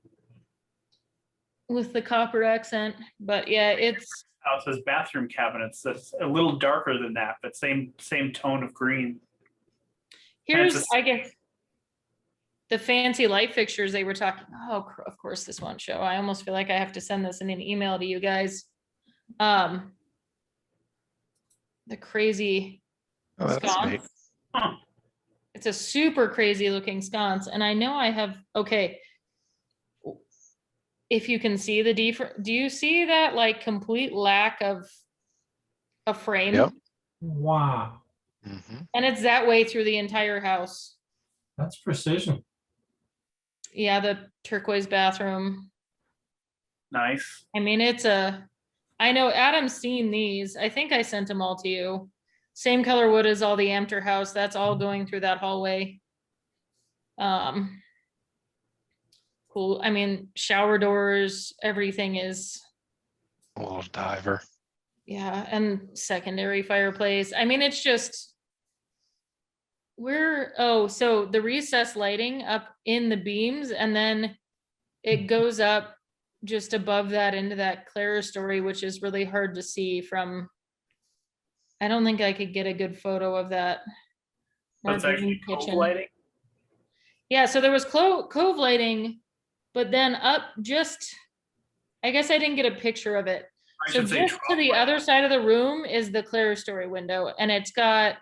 with the copper accent. But yeah, it's House has bathroom cabinets that's a little darker than that, but same tone of green. here's, I guess, the fancy light fixtures they were talking. Oh, of course, this won't show. I almost feel like I have to send this in an email to you guys. The crazy Oh, that's neat. sconce. It's a super crazy looking sconce, and I know I have. Okay, if you can see the do you see that like complete lack of a frame? Yep. Wow. Mhm. And it's that way through the entire house. That's precision. Yeah, the turquoise bathroom. Nice. I mean, I know Adam's seen these. I think I sent them all to you. Same color wood as all the Amter house. That's all going through that hallway. Cool. I mean, shower doors, everything is, A little diver. yeah, and secondary fireplace. I mean, it's just, so the recessed lighting up in the beams, and then it goes up just above that into that clerestory, which is really hard to see from. I don't think I could get a good photo of that. That's actually cove Kitchen. lighting. Yeah, so there was cove lighting, but then up just, I guess I didn't get a picture of it. I So should say just to trove the lighting. other side of the room is the clerestory window, and it's got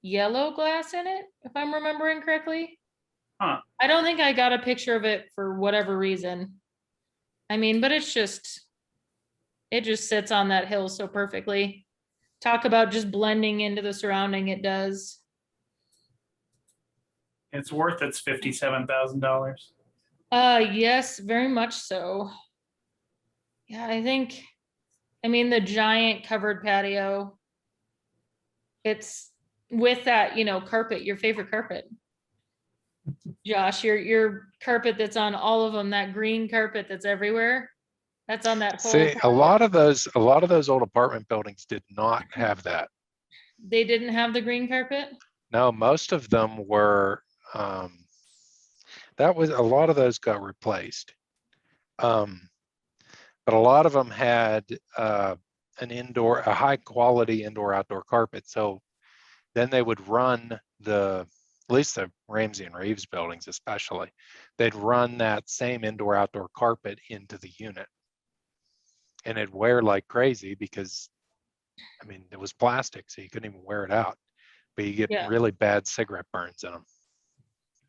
yellow glass in it, if I'm remembering correctly. Huh. I don't think I got a picture of it for whatever reason. I mean, but it just sits on that hill so perfectly. Talk about just blending into the surrounding, it does. It's worth its $57,000. Yes, very much so. Yeah, I mean, the giant covered patio. It's with that, carpet, your favorite carpet. Josh, your carpet that's on all of them, that green carpet that's everywhere. That's on that whole. See, a lot of those old apartment buildings did not have that. They didn't have the green carpet? No, most of them were, a lot of those got replaced. But a lot of them had a high quality indoor outdoor carpet. So then they would run at least the Ramsey and Reeves buildings especially, they'd run that same indoor outdoor carpet into the unit. And it'd wear like crazy because, I mean, it was plastic, so you couldn't even wear it out. But you get really bad cigarette burns in them.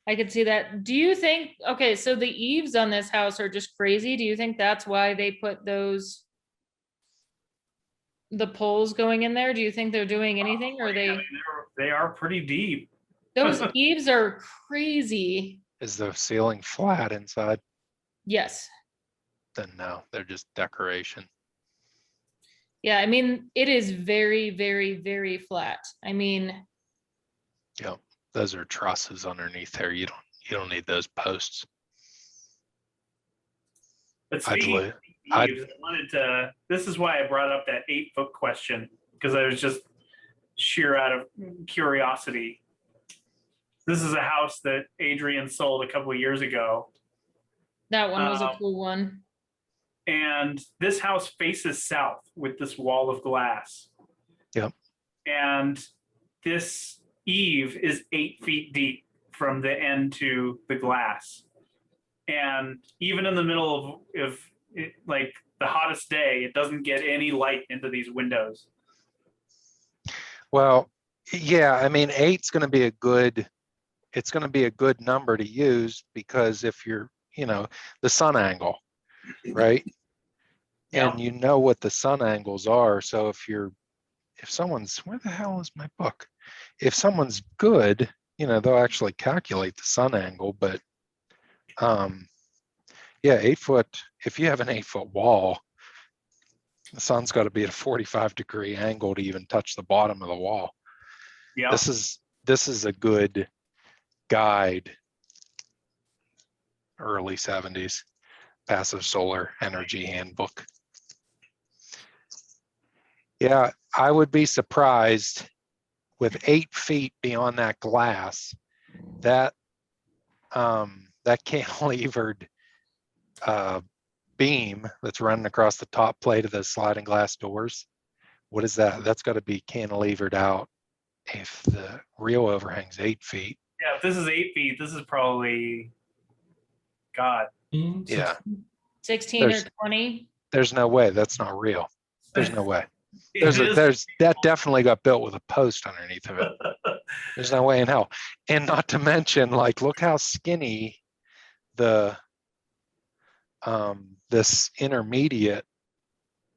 I could see that. Do you think, okay, so the eaves on this house are just crazy. Do you think that's why they put the poles going in there? Do you think they're doing anything, or They are pretty deep. those eaves are crazy? Is the ceiling flat inside? Yes. Then no, they're just decoration. Yeah, I mean, it is very, very, very flat. I mean, Yeah, those are trusses underneath there. You don't need those posts. But speaking of eaves, I wanted to. This is why I brought up that 8-foot question, because I was just sheer out of curiosity. This is a house that Adrian sold a couple of years ago. that one was a cool one. And this house faces south with this wall of glass. Yep. And this eave is 8 feet deep from the end to the glass. And even in the middle of it, like the hottest day, it doesn't get any light into these windows. Well, yeah, I mean, eight's going to be a good, it's going to be a good number to use because if you're, you know, the sun angle, right? Yeah. And you know what the sun angles are. So if someone's, where the hell is my book? If someone's good, you know, they'll actually calculate the sun angle, but yeah, 8 foot, if you have an 8 foot wall, the sun's got to be at a 45-degree angle to even touch the bottom of the wall. Yeah. This is a good guide, early 70s passive solar energy handbook. Yeah, I would be surprised with 8 feet beyond that glass, that that cantilevered beam that's running across the top plate of those sliding glass doors. What is that? That's got to be cantilevered out if the real overhang's 8 feet. Yeah, if this is 8 feet, this is probably, God. Yeah. 16 or There's- 20. There's no way. That's not real. There's no way. It is- There's that definitely got built with a post underneath of it. There's no way in hell. And not to mention, like, look how skinny the this intermediate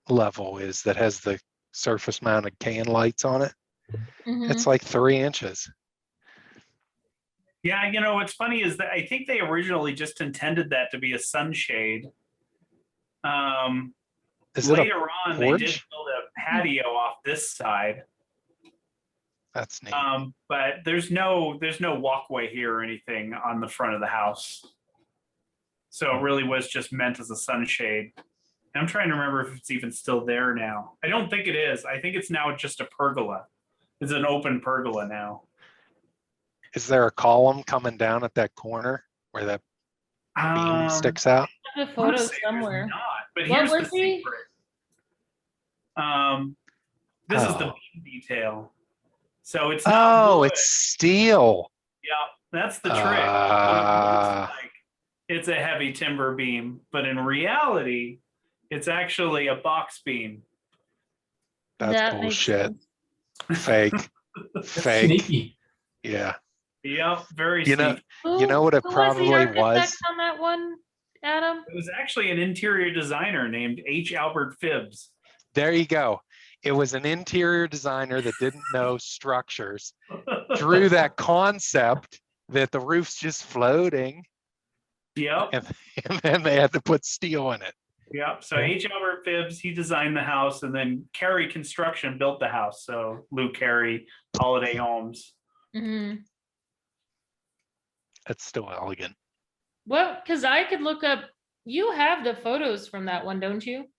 level is that has the surface mounted can lights on it. Mhm. It's like 3 inches. Yeah, you know, what's funny is that I think they originally just intended that to be a sunshade. Is it a Later on, they did porch? build a patio off this side. That's neat. But there's no walkway here or anything on the front of the house. So it really was just meant as a sunshade. And I'm trying to remember if it's even still there now. I don't think it is. I think it's now just a pergola. It's an open pergola now. Is there a column coming down at that corner where that beam sticks out? I have a I wanna photo say there's somewhere. not, but What here's the was he? secret. This is the Oh. beam detail. So it's not Oh, wood. it's steel. Yeah, that's the trick. So it Ah. looks like it's a heavy timber beam, but in reality, it's actually a box beam. That's That makes bullshit. sense. Fake. That's Fake. sneaky. Yeah. Yeah, very You know, sneaky. you know what it Who was the probably architect was? on that one, Adam? It was actually an interior designer named H. Albert Phibbs. There you go. It was an interior designer that didn't know structures, drew that concept that the roof's just floating, Yep. and then they had to put steel in it. Yep. So Yeah. H. Albert Phibbs, he designed the house, and then Carey Construction built the house. So Lou Carey, Holiday Homes. Hmm. It's still elegant. Well, because I could look up, you have the photos from that one, don't you?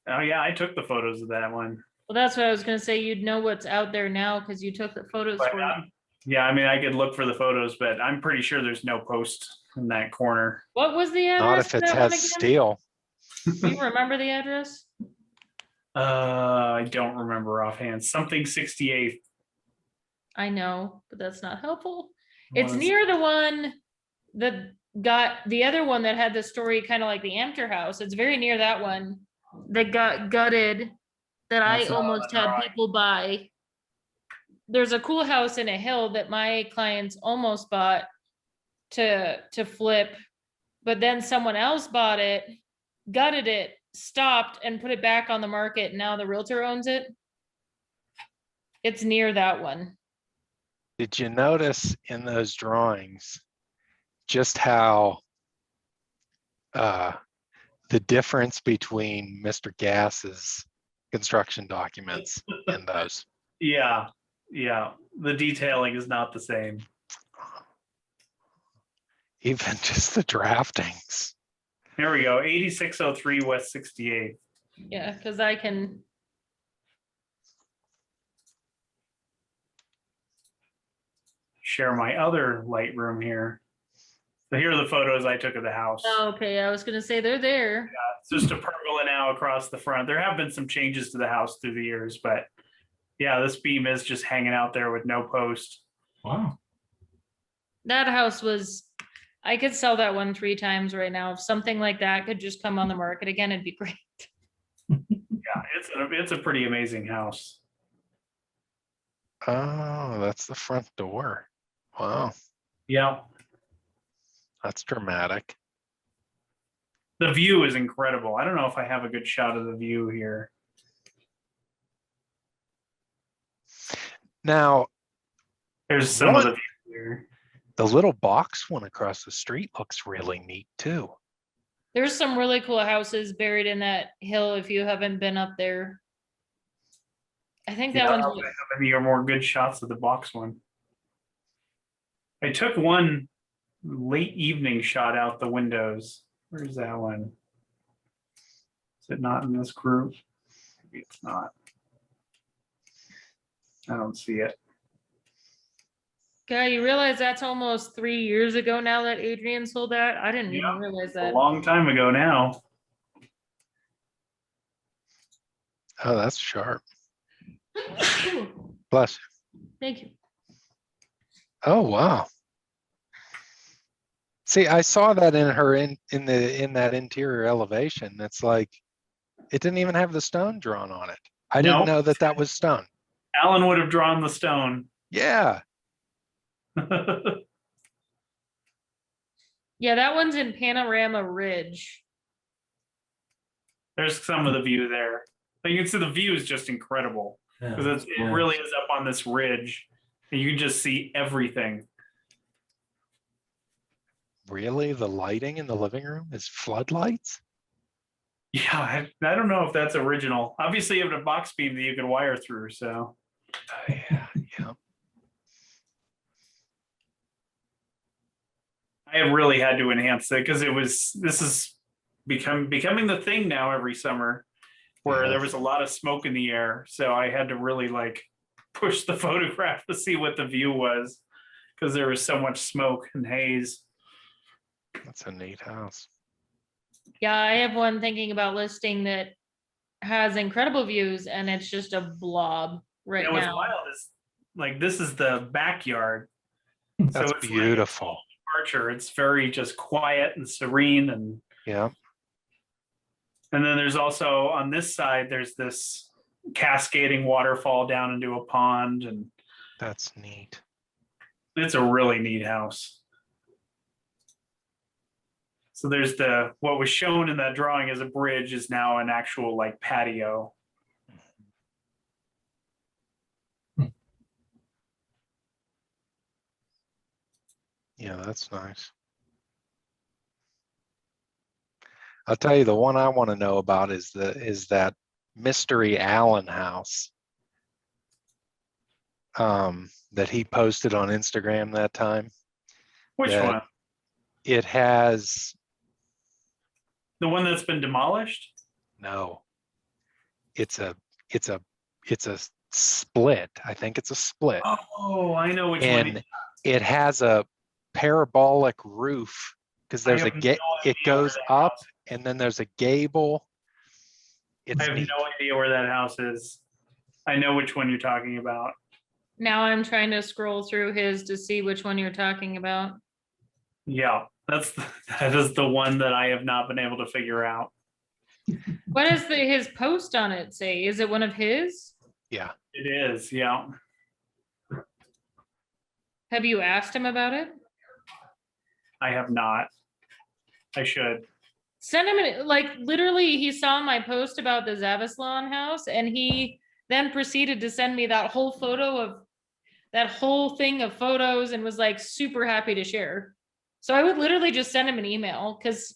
Oh yeah, I took the photos of that one. Well, that's what I was gonna say. You'd know what's out there now because you took the photos But, for it. yeah, I mean, I could look for the photos, but I'm pretty sure there's no post in that corner. What was the address? Not if for it that one has again? steel. Do you remember the address? I don't remember offhand. Something 68th. I know, but that's not helpful. It's near the one that got the other one that had the story kind of like the Amter house. It's very near that one that got gutted that I That's not on the almost had drawing. people buy. There's a cool house in a hill that my clients almost bought to flip, but then someone else bought it, gutted it, stopped and put it back on the market. Now the realtor owns it. It's near that one. Did you notice in those drawings just how the difference between Mr. Gass's construction documents and those? Yeah, yeah. The detailing is not the same. Even just the draftings. Here we go. 8603 West 68th. Yeah, because I can. Share my other Lightroom here. So here are the photos I took of the house. Oh, okay, I was gonna say they're there. It's just a pergola now across the front. There have been some changes to the house through the years, but yeah, this beam is just hanging out there with no post. Wow. That house was, I could sell that one 3 times right now. If something like that could just come on the market again, it'd be great. Yeah, it's a pretty amazing house. Oh, that's the front door. Wow, Yeah, that's dramatic. the view is incredible. I don't know if I have a good shot of the view here. Now, There's some of What? the view here. the little box one across the street looks really neat too. There's some really cool houses buried in that hill if you haven't been up there. I think that Yeah, one's, I have any more good shots of the box one. I took one late evening shot out the windows. Where's that one? Is it not in this group? Maybe it's not. I don't see it. God, you realize that's almost 3 years ago now that Adrian sold that? I didn't Yeah, even realize A that. long time ago now. Oh, that's sharp. Ooh, Bless you. thank you. Oh, wow. See, I saw that in her in that interior elevation. It's like it didn't even have the stone drawn on it. I didn't Nope. know that was stone. Alan would have drawn the stone. Yeah. Yeah, that one's in Panorama Ridge. There's some of the view there. But you can see the view is just incredible because it really is up on this ridge. And you can just see everything. Really? The lighting in the living room is floodlights? Yeah, I don't know if that's original. Obviously, you have a box beam that you can wire through. So Yeah, yeah. I have really had to enhance it because this is becoming the thing now every summer, where Yeah. there was a lot of smoke in the air. So I had to really like push the photograph to see what the view was because there was so much smoke and haze. That's a neat house. Yeah, I have one thinking about listing that has incredible views and it's just a blob right And what's now. wild is like this is the backyard. That's it's beautiful. Like departure. It's very just quiet and serene and Yeah. And then there's also on this side, there's this cascading waterfall down into a pond, and That's neat. it's a really neat house. So there's what was shown in that drawing as a bridge is now an actual like patio. Yeah, that's nice. I'll tell you, the one I want to know about is that Mystery Allen house that he posted on Instagram that time. Which Yeah. one? It has The one that's been demolished? no. It's a split. I think it's a split. Oh, I know which one. And it has a parabolic roof because there's have a no it idea goes where that up and then there's a gable. It's I have neat. no idea where that house is. I know which one you're talking about. Now I'm trying to scroll through his to see which one you're talking about. Yeah, that is the one that I have not been able to figure out. What does his post on it say? Is it one of his? Yeah. It is, yeah. Have you asked him about it? I have not. I should. Send him, like, literally, he saw my post about the Zavislon house and he then proceeded to send me that whole thing of photos and was like super happy to share. So I would literally just send him an email because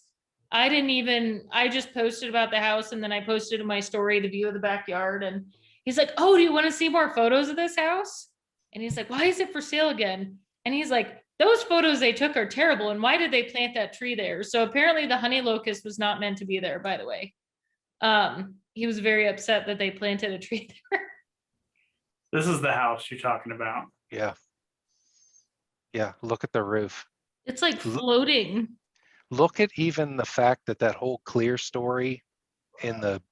I just posted about the house and then I posted in my story the view of the backyard and he's like, oh, do you want to see more photos of this house? And he's like, why is it for sale again? And he's like, those photos they took are terrible. And why did they plant that tree there? So apparently the honey locust was not meant to be there, by the way. He was very upset that they planted a tree there. This is the house you're talking about. Yeah. Yeah. Look at the roof. It's like Look- floating. Look at even the fact that that whole clear story in the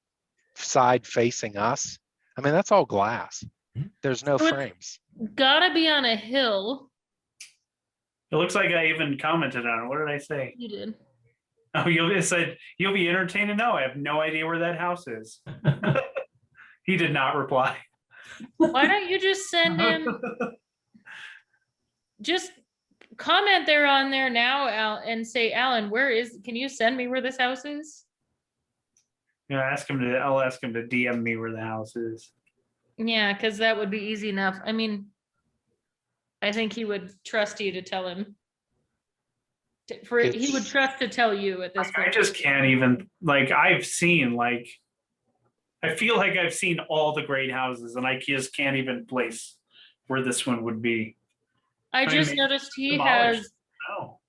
side facing us. I mean, that's all glass. There's no So it's- frames. Gotta be on a hill. It looks like I even commented on it. What did I say? You did. Oh, it said you'll be entertained to know I have no idea where that house is. He did not reply. Why don't you just send him, just comment there on there now, Al, and say, Alan, can you send me where this house is? Yeah, I'll ask him to DM me where the house is. Yeah, because that would be easy enough. I mean, I think he would trust you to tell him. He would It's- trust to tell you at this I point. just can't even, like, I feel like I've seen all the great houses and I just can't even place where this one would be. I mean, just maybe noticed he demolished. has, No.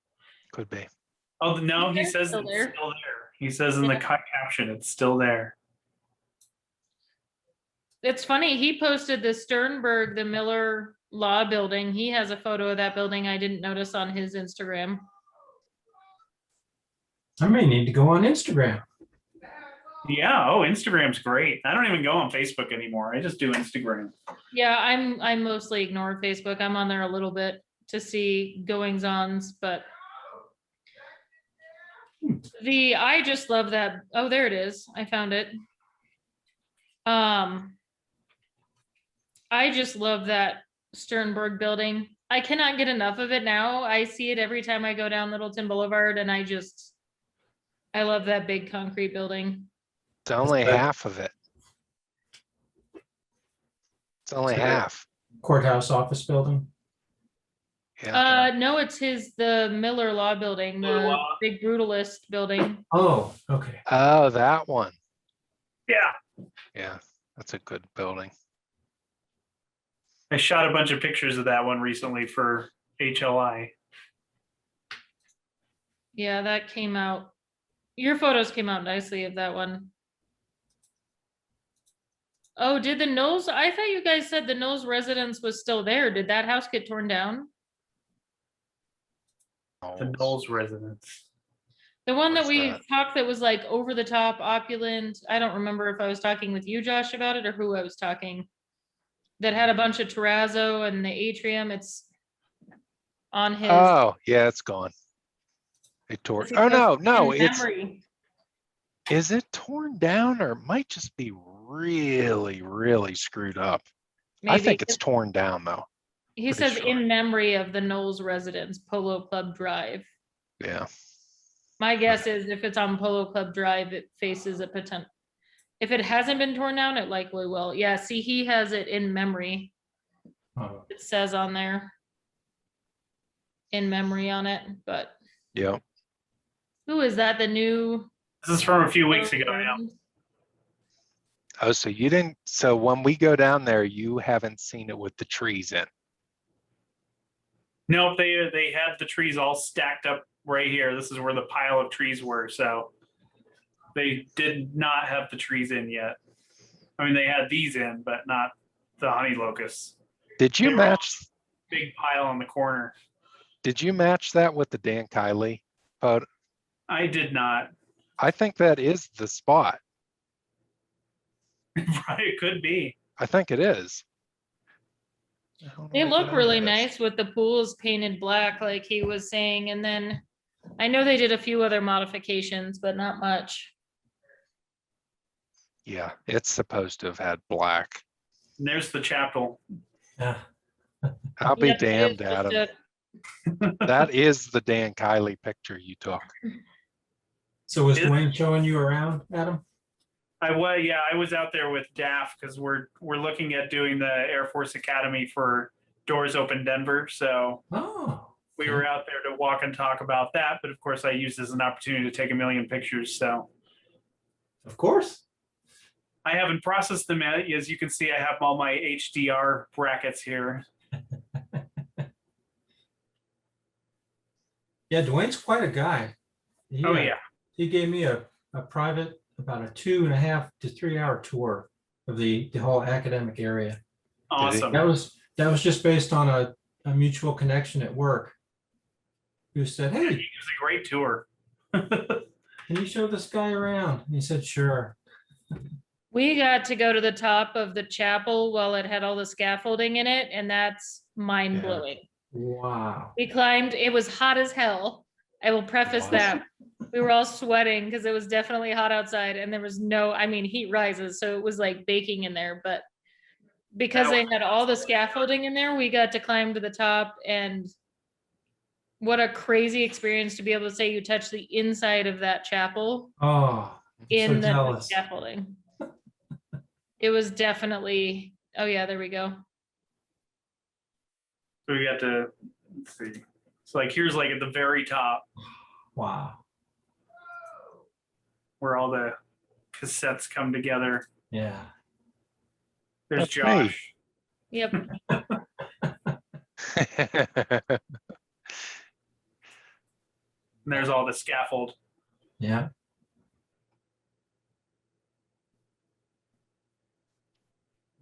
Could be. Oh, no, he It's says still it's there. still there. He says in the Yeah. caption, it's still there. it's funny, he posted the Sternberg, the Miller Law Building. He has a photo of that building I didn't notice on his Instagram. I may need to go on Instagram. Yeah. Oh, Instagram's great. I don't even go on Facebook anymore. I just do Instagram. Yeah, I mostly ignore Facebook. I'm on there a little bit to see goings ons, but I just love that. Oh, there it is. I found it. I just love that Sternberg building. I cannot get enough of it now. I see it every time I go down Littleton Boulevard and I love that big concrete building. It's only good. half of it. It's only Is it a- half. Courthouse office building. Yeah. No, it's the Miller Law Building, Miller the Law. big brutalist building. Oh, okay. Oh, that one. Yeah. Yeah, that's a good building. I shot a bunch of pictures of that one recently for HLI. Yeah, that came out. Your photos came out nicely of that one. Oh, did the Knowles? I thought you guys said the Knowles residence was still there. Did that house get torn down? The Knowles residence. The one that What's we that? talked that was like over the top opulent. I don't remember if I was talking with you, Josh, about it or who I was talking. That had a bunch of terrazzo and the atrium. It's on his. Oh, yeah, it's gone. It tore. Is it Oh, just no, in it's, memory? is it torn down or it might just be really, really screwed up? I Maybe. think it's torn down though. He pretty says sure. in memory of the Knowles residence, Polo Club Drive. Yeah. My guess is if it's on Polo Club Drive, it faces a potential. If it hasn't been torn down, it likely will. Yeah, see, he has it in memory. Oh, It says on there. In memory on it, but Yeah. who is that? The new? This is from a few weeks ago now. Oh, so you didn't, so when we go down there, you haven't seen it with the trees in. Nope, they had the trees all stacked up right here. This is where the pile of trees were. So they did not have the trees in yet. I mean, they had these in, but not the honey locusts. Did you They were match, Big pile on the corner. did you match that with the Dan Kiley photo? I did not. I think that is the spot. Right, it could be. I think it is. How do They I look get really into this? nice with the pools painted black, like he was saying, and then I know they did a few other modifications, but not much. Yeah, it's supposed to have had black. And there's the chapel. yeah. I'll be Yep, it is damned, just Adam. a- That is the Dan Kiley picture you took. So was Is- Dwayne showing you around, Adam? I was out there with DAF because we're looking at doing the Air Force Academy for Doors Open Denver. So Oh. we were out there to walk and talk about that. But of course, I used this as an opportunity to take a million pictures. So Of course. I haven't processed them yet. As you can see, I have all my HDR brackets here. Yeah, Dwayne's quite a guy. Oh yeah. He gave me a private, about a 2.5 to 3 hour tour of the whole academic area. Awesome. That was just based on a mutual connection at work. who said, It hey, was a great tour. can you show this guy around? And he said, sure. We got to go to the top of the chapel while it had all the scaffolding in it, and that's mind blowing. Wow. We climbed, it was hot as hell. I will preface Wow. that. We were all sweating because it was definitely hot outside and there was no, I mean, heat rises, so it was like baking in there, but because they had all the scaffolding in there, we got to climb to the top, and what a crazy experience to be able to say you touched the inside of that chapel Oh, in the jealous. scaffolding. It was definitely, oh yeah, there we go. So we got to, let's see. So like, here's like at the very top Wow. where all the cassettes come together. Yeah. There's That's me. Josh. Yep. And there's all the scaffold. Yeah.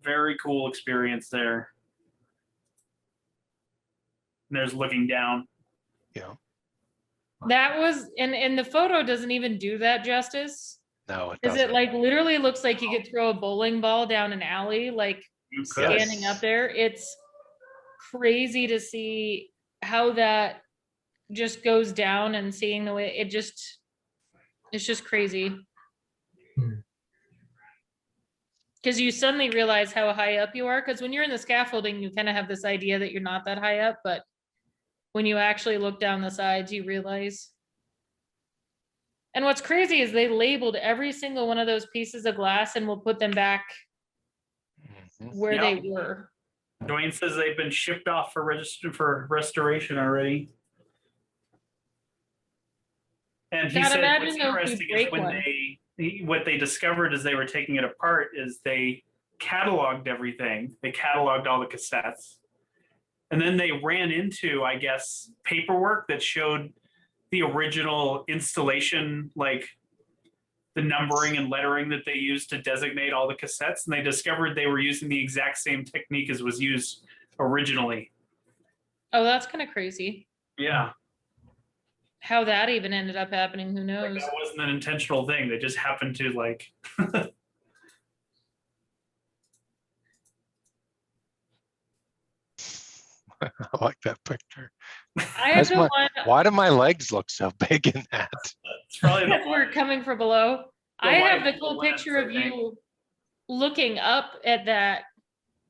Very cool experience there. And there's looking down. Yeah. That was, and the photo doesn't even do that justice. No, it Is doesn't. it like literally looks like you could throw a bowling ball down an alley, like You could. standing up there? It's crazy to see how that just goes down and seeing the way it's just crazy. Hmm. Because you suddenly realize how high up you are. Because when you're in the scaffolding, you kind of have this idea that you're not that high up, but when you actually look down the sides, you realize. And what's crazy is they labeled every single one of those pieces of glass and will put them back Mhm. where Yep. they were. Dwayne says they've been shipped off for restoration already. And he God, said imagine what's though if you interesting is break when one. what they discovered as they were taking it apart is they cataloged everything. They cataloged all the cassettes. And then they ran into, I guess, paperwork that showed the original installation, like the numbering and lettering that they used to designate all the cassettes. And they discovered they were using the exact same technique as was used originally. Oh, that's kind of crazy. Yeah. How that even ended up happening, who Like knows? that wasn't an intentional thing. They just happened to like. I like that picture. I have That's the my- one, Why do my legs look so big in that? It's probably the because we're coming from below. The I have wide the cool lens, picture I of think. you looking up at that.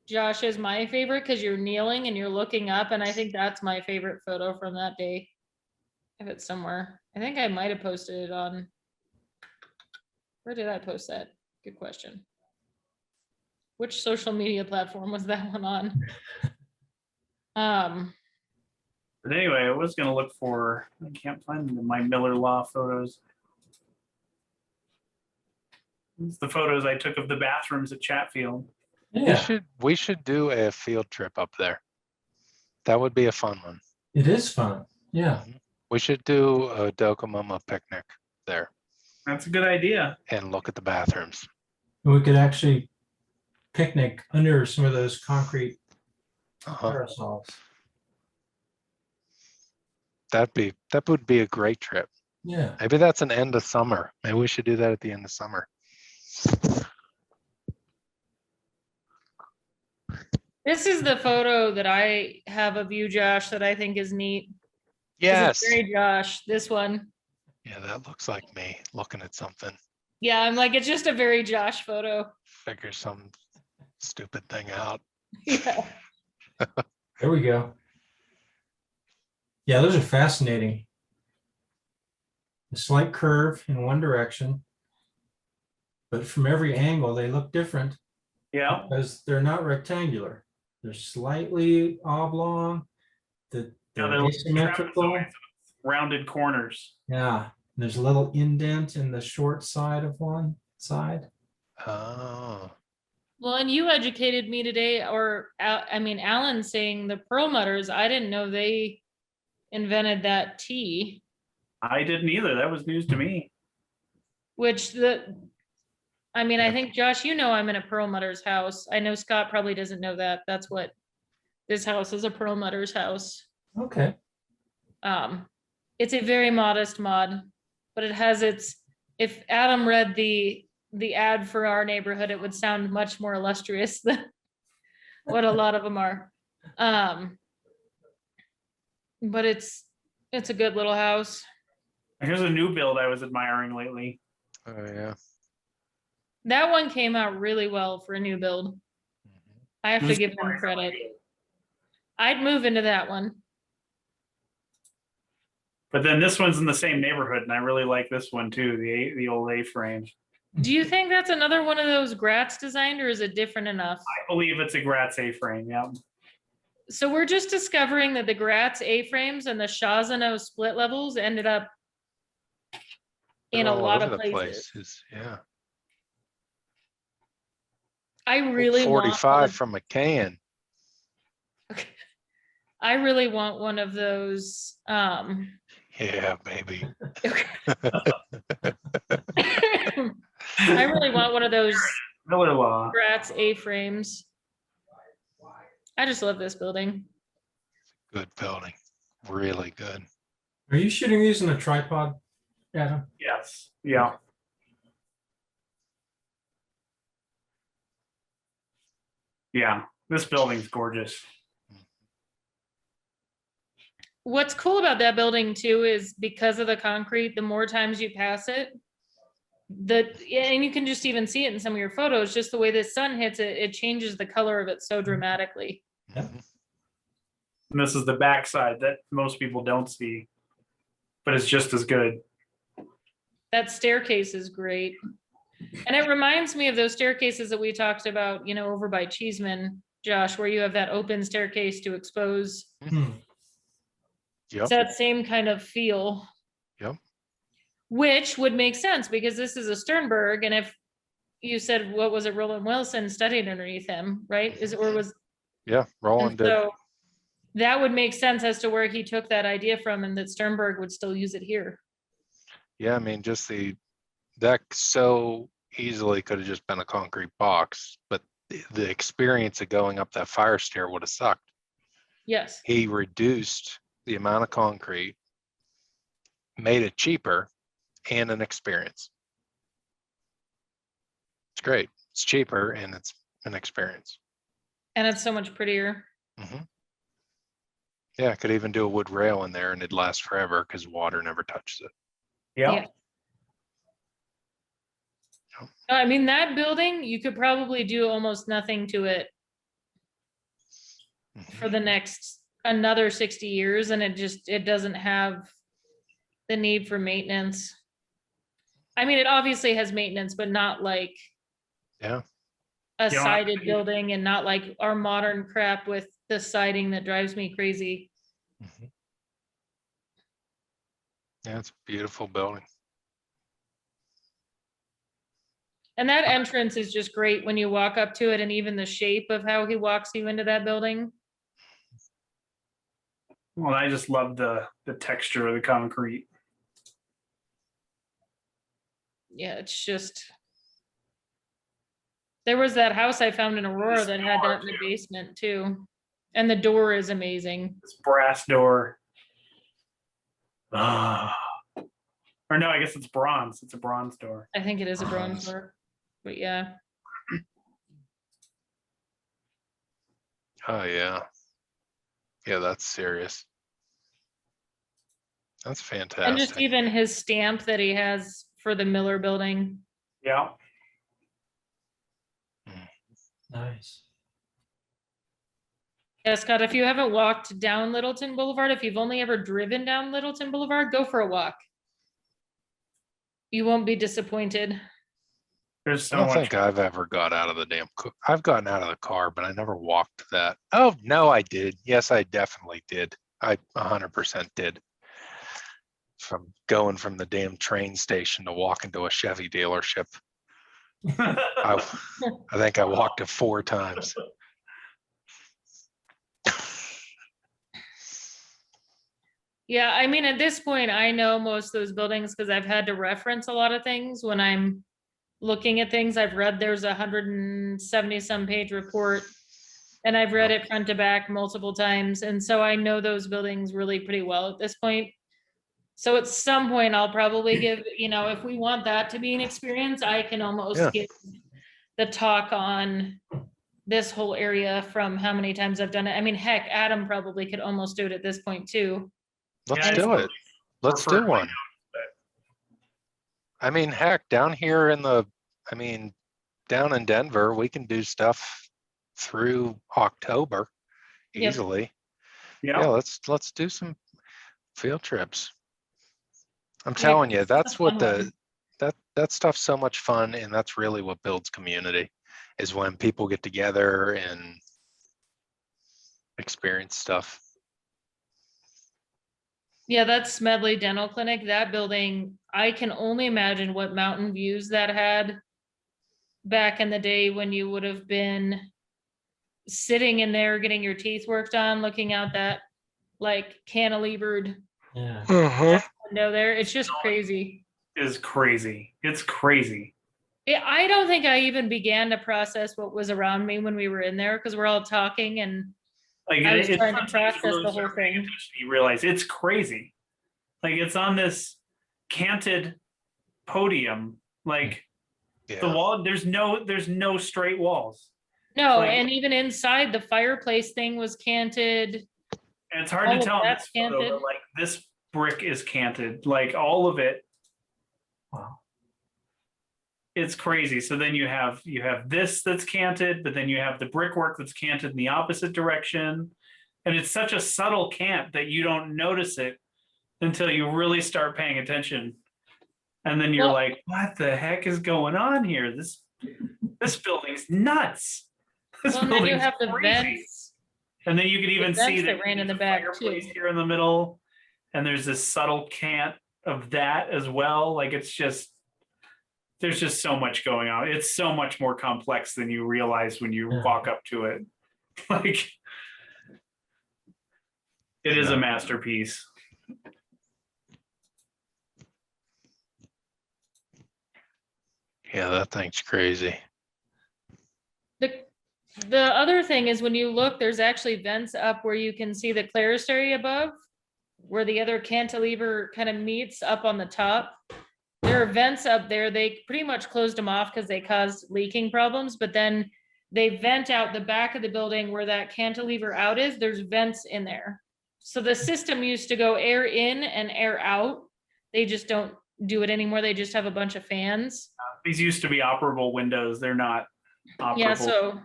Josh is my favorite because you're kneeling and you're looking up, and I think that's my favorite photo from that day. If it's somewhere, I think I might have posted it on. Where did I post that? Good question. Which social media platform was that one on? But anyway, I was gonna look for. I can't find my Miller Law photos. It's the photos I took of the bathrooms at Chatfield. Yeah, We should do a field trip up there. That would be a fun one. it is fun. Yeah. We should do a Docomomo picnic there That's a good idea. and look at the bathrooms. We could actually picnic under some of those concrete Uh-huh. parasols. That would be a great trip. Yeah. Maybe that's an end of summer. Maybe we should do that at the end of summer. This is the photo that I have of you, Josh, that I think is neat. 'Cause Yes. it's very Josh, this one. Yeah, that looks like me looking at something. Yeah, I'm like, it's just a very Josh photo. Figure some stupid thing out. Yeah. There we go. Yeah, those are fascinating. A slight curve in one direction, but from every angle, they look different Yeah. because they're not rectangular. They're slightly oblong. Yeah, They're they're like asymmetrical. trapezoids, rounded corners. Yeah, there's a little indent in the short side of one side. Oh, Well, and you educated me today, or I mean, Alan saying the Perlmutters, I didn't know they invented that tea, I didn't either. That was news to me. which I mean, I think Josh, you know, I'm in a Perlmutter's house. I know Scott probably doesn't know that. That's what this house is, a Perlmutter's house. Okay. it's a very modest mod, but it has its, if Adam read the ad for our neighborhood, it would sound much more illustrious than what a lot of them are. But it's a good little house. Here's a new build I was admiring lately. Oh, yeah. That one came out really well for a new build. I have to Who's give them buying credit. it? I'd move into that one. But then this one's in the same neighborhood, and I really like this one too, the old A-frame. Do you think that's another one of those Gratz designed, or is it different enough? I believe it's a Gratz A-frame, yeah. So we're just discovering that the Gratz A-frames and the Chazano split levels ended up in They're a all lot over of the places. Yeah. I really want 45 from McCann. I really want one of those. Yeah, baby. I really want one of those Miller Law. Gratz A-frames. I just love this building. Good building. Really good. Are you shooting these in a tripod, Adam? Yes, yeah. Yeah, this building's gorgeous. What's cool about that building too is because of the concrete, the more times you pass it, and you can just even see it in some of your photos, just the way the sun hits it, it changes the color of it so dramatically. Yep. And this is the backside that most people don't see, but it's just as good. That staircase is great. And it reminds me of those staircases that we talked about, you know, over by Cheesman, Josh, where you have that open staircase to expose. Yep. It's that same kind of feel. Yep. Which would make sense because this is a Sternberg, and if you said, what was it, Roland Wilson studied underneath him, right? Yeah, Roland did. So that would make sense as to where he took that idea from, and that Sternberg would still use it here. Yeah, I mean, just the deck so easily could have just been a concrete box, but the experience of going up that fire stair would have sucked. Yes. He reduced the amount of concrete, made it cheaper, and an experience. It's great. It's cheaper and it's an experience. And it's so much prettier. Yeah, I could even do a wood rail in there and it'd last forever because water never touches it. Yeah. No, I mean, that building, you could probably do almost nothing to it for the next another 60 years, and it doesn't have the need for maintenance. I mean, it obviously has maintenance, but not like a sided building, and not like our modern crap with the siding that drives me crazy. Yeah, it's a beautiful building. And that entrance is just great when you walk up to it, and even the shape of how he walks you into that building. Well, I just love the texture of the concrete. Yeah, it's just. There was that house I found in Aurora that had that in the basement too. And the door is amazing. This brass door. Or no, I guess it's bronze. It's a bronze door. I think it is a bronze door, but yeah. Oh yeah. Yeah, that's serious. That's fantastic. And just even his stamp that he has for the Miller building. Yeah. Nice. Yeah, Scott, if you haven't walked down Littleton Boulevard, if you've only ever driven down Littleton Boulevard, go for a walk. You won't be disappointed. There's so I don't much. think I've ever got out of the I've gotten out of the car, but I never walked that. Oh, no, I did. Yes, I definitely did. I 100% did. From going from the damn train station to walking to a Chevy dealership. I think I walked it 4 times. Yeah, I mean, at this point, I know most of those buildings because I've had to reference a lot of things when I'm looking at things. I've read there's 170 some page report, and I've read it front to back multiple times. And so I know those buildings really pretty well at this point. So at some point, I'll probably give, if we want that to be an experience, I can almost Yeah. give the talk on this whole area from how many times I've done it. I mean, heck, Adam probably could almost do it at this point too. Let's Yeah, do it. Let's prefer do to one. I mean, heck, down here down in Denver, we can do stuff through October Yep. easily. Yeah. Yeah, let's do some field trips. I'm Yeah, telling you, it's a that's what fun one. that stuff's so much fun, and that's really what builds community, is when people get together and experience stuff. Yeah, that's Smedley Dental Clinic. That building, I can only imagine what mountain views that had back in the day when you would have been sitting in there getting your teeth worked on, looking out that like cantilevered Yeah. window there. It's just crazy. Is crazy. It's crazy. I don't think I even began to process what was around me when we were in there because we're all talking and Like I was it's trying to something you process really the whole start paying thing. attention, you realize it's crazy. Like it's on this canted podium. Like the Yeah. wall, there's no straight walls. No, Like- and even inside the fireplace thing was canted. And it's hard All to of tell in that's this photo, canted. but like this brick is canted, like all of it. Wow. It's crazy. So then you have this that's canted, but then you have the brickwork that's canted in the opposite direction. And it's such a subtle cant that you don't notice it until you really start paying attention. And then you're Well- like, what the heck is going on here? This building's nuts. This Well, and then you building's have the crazy. vents. And then you can even vents see that ran in the back, fireplace too. here in the middle. And there's this subtle cant of that as well. Like it's just, there's just so much going on. It's so much more complex than you realize when you Yeah. walk up to it. Like it is Yeah. a masterpiece. Yeah, that thing's crazy. The other thing is when you look, there's actually vents up where you can see the clerestory above, where the other cantilever kind of meets up on the top. There are vents up there. They pretty much closed them off because they caused leaking problems, but then they vent out the back of the building where that cantilever out is. There's vents in there. So the system used to go air in and air out. They just don't do it anymore. They just have a bunch of fans. These used to be operable windows. They're not operable. Yeah, so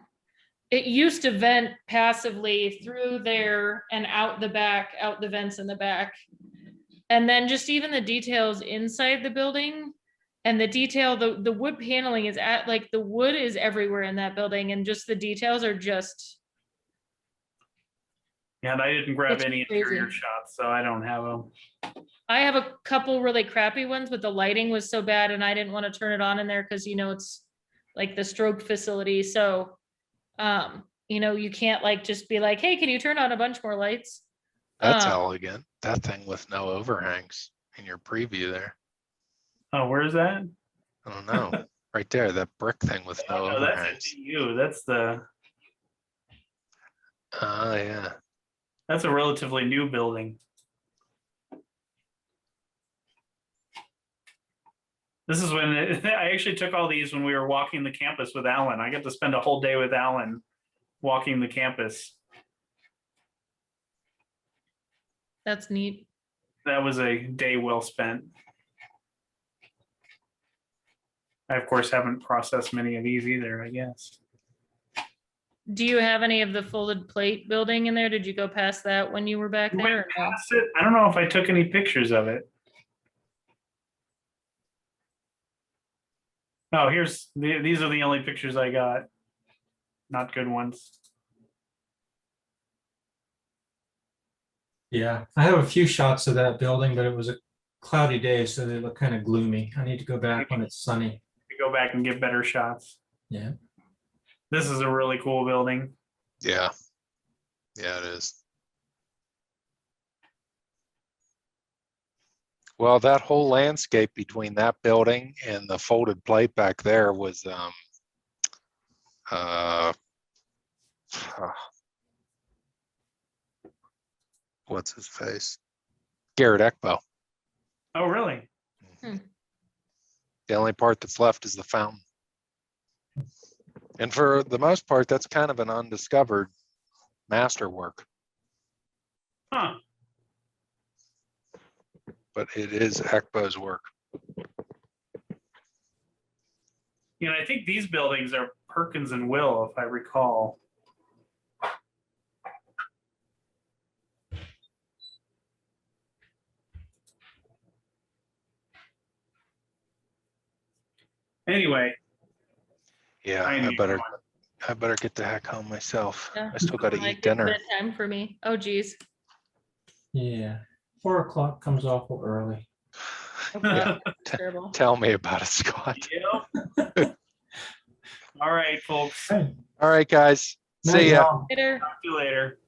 it used to vent passively through there and out the back, out the vents in the back. And then just even the details inside the building and the detail, the wood paneling is like the wood is everywhere in that building and just the details are just. And I didn't grab It's any crazy. interior shots, so I don't have them. I have a couple really crappy ones, but the lighting was so bad and I didn't want to turn it on in there because it's like the stroke facility. So, you can't like just be like, hey, can you turn on a bunch more lights? That's elegant. That thing with no overhangs in your preview there. Oh, where is that? I don't know. Right there, that brick thing with no Oh, that's overhangs. a DU. That's Yeah. a relatively new building. This is when I actually took all these when we were walking the campus with Alan. I got to spend a whole day with Alan walking the campus. That's neat. That was a day well spent. I, of course, haven't processed many of these either, I guess. Do you have any of the folded plate building in there? Did you go past that when you were back We there? went or no? past it. I don't know if I took any pictures of it. Oh, these are the only pictures I got. Not good ones. Yeah, I have a few shots of that building, but it was a cloudy day, so they look kind of gloomy. I need to go back when it's sunny. Go back and get better shots. Yeah. This is a really cool building. Yeah. Yeah, it is. Well, that whole landscape between that building and the folded plate back there was what's his face? Garrett Ekbo. Oh, really? The only part that's left is the fountain. And for the most part, that's kind of an undiscovered masterwork, Huh. but it is Ekbo's work. You know, I think these buildings are Perkins and Will, if I recall. Anyway, Yeah, I I need better one. I better get the heck home myself. Yeah. I still got to Like, eat it's dinner. bedtime for me. Oh, geez. Yeah, 4 o'clock comes awful early. Oh, Yeah. God, that's terrible. Tell me about it, Scott. Yep. All right, folks. Hey, All right, guys. night, See ya. y'all. Later. Talk to you later.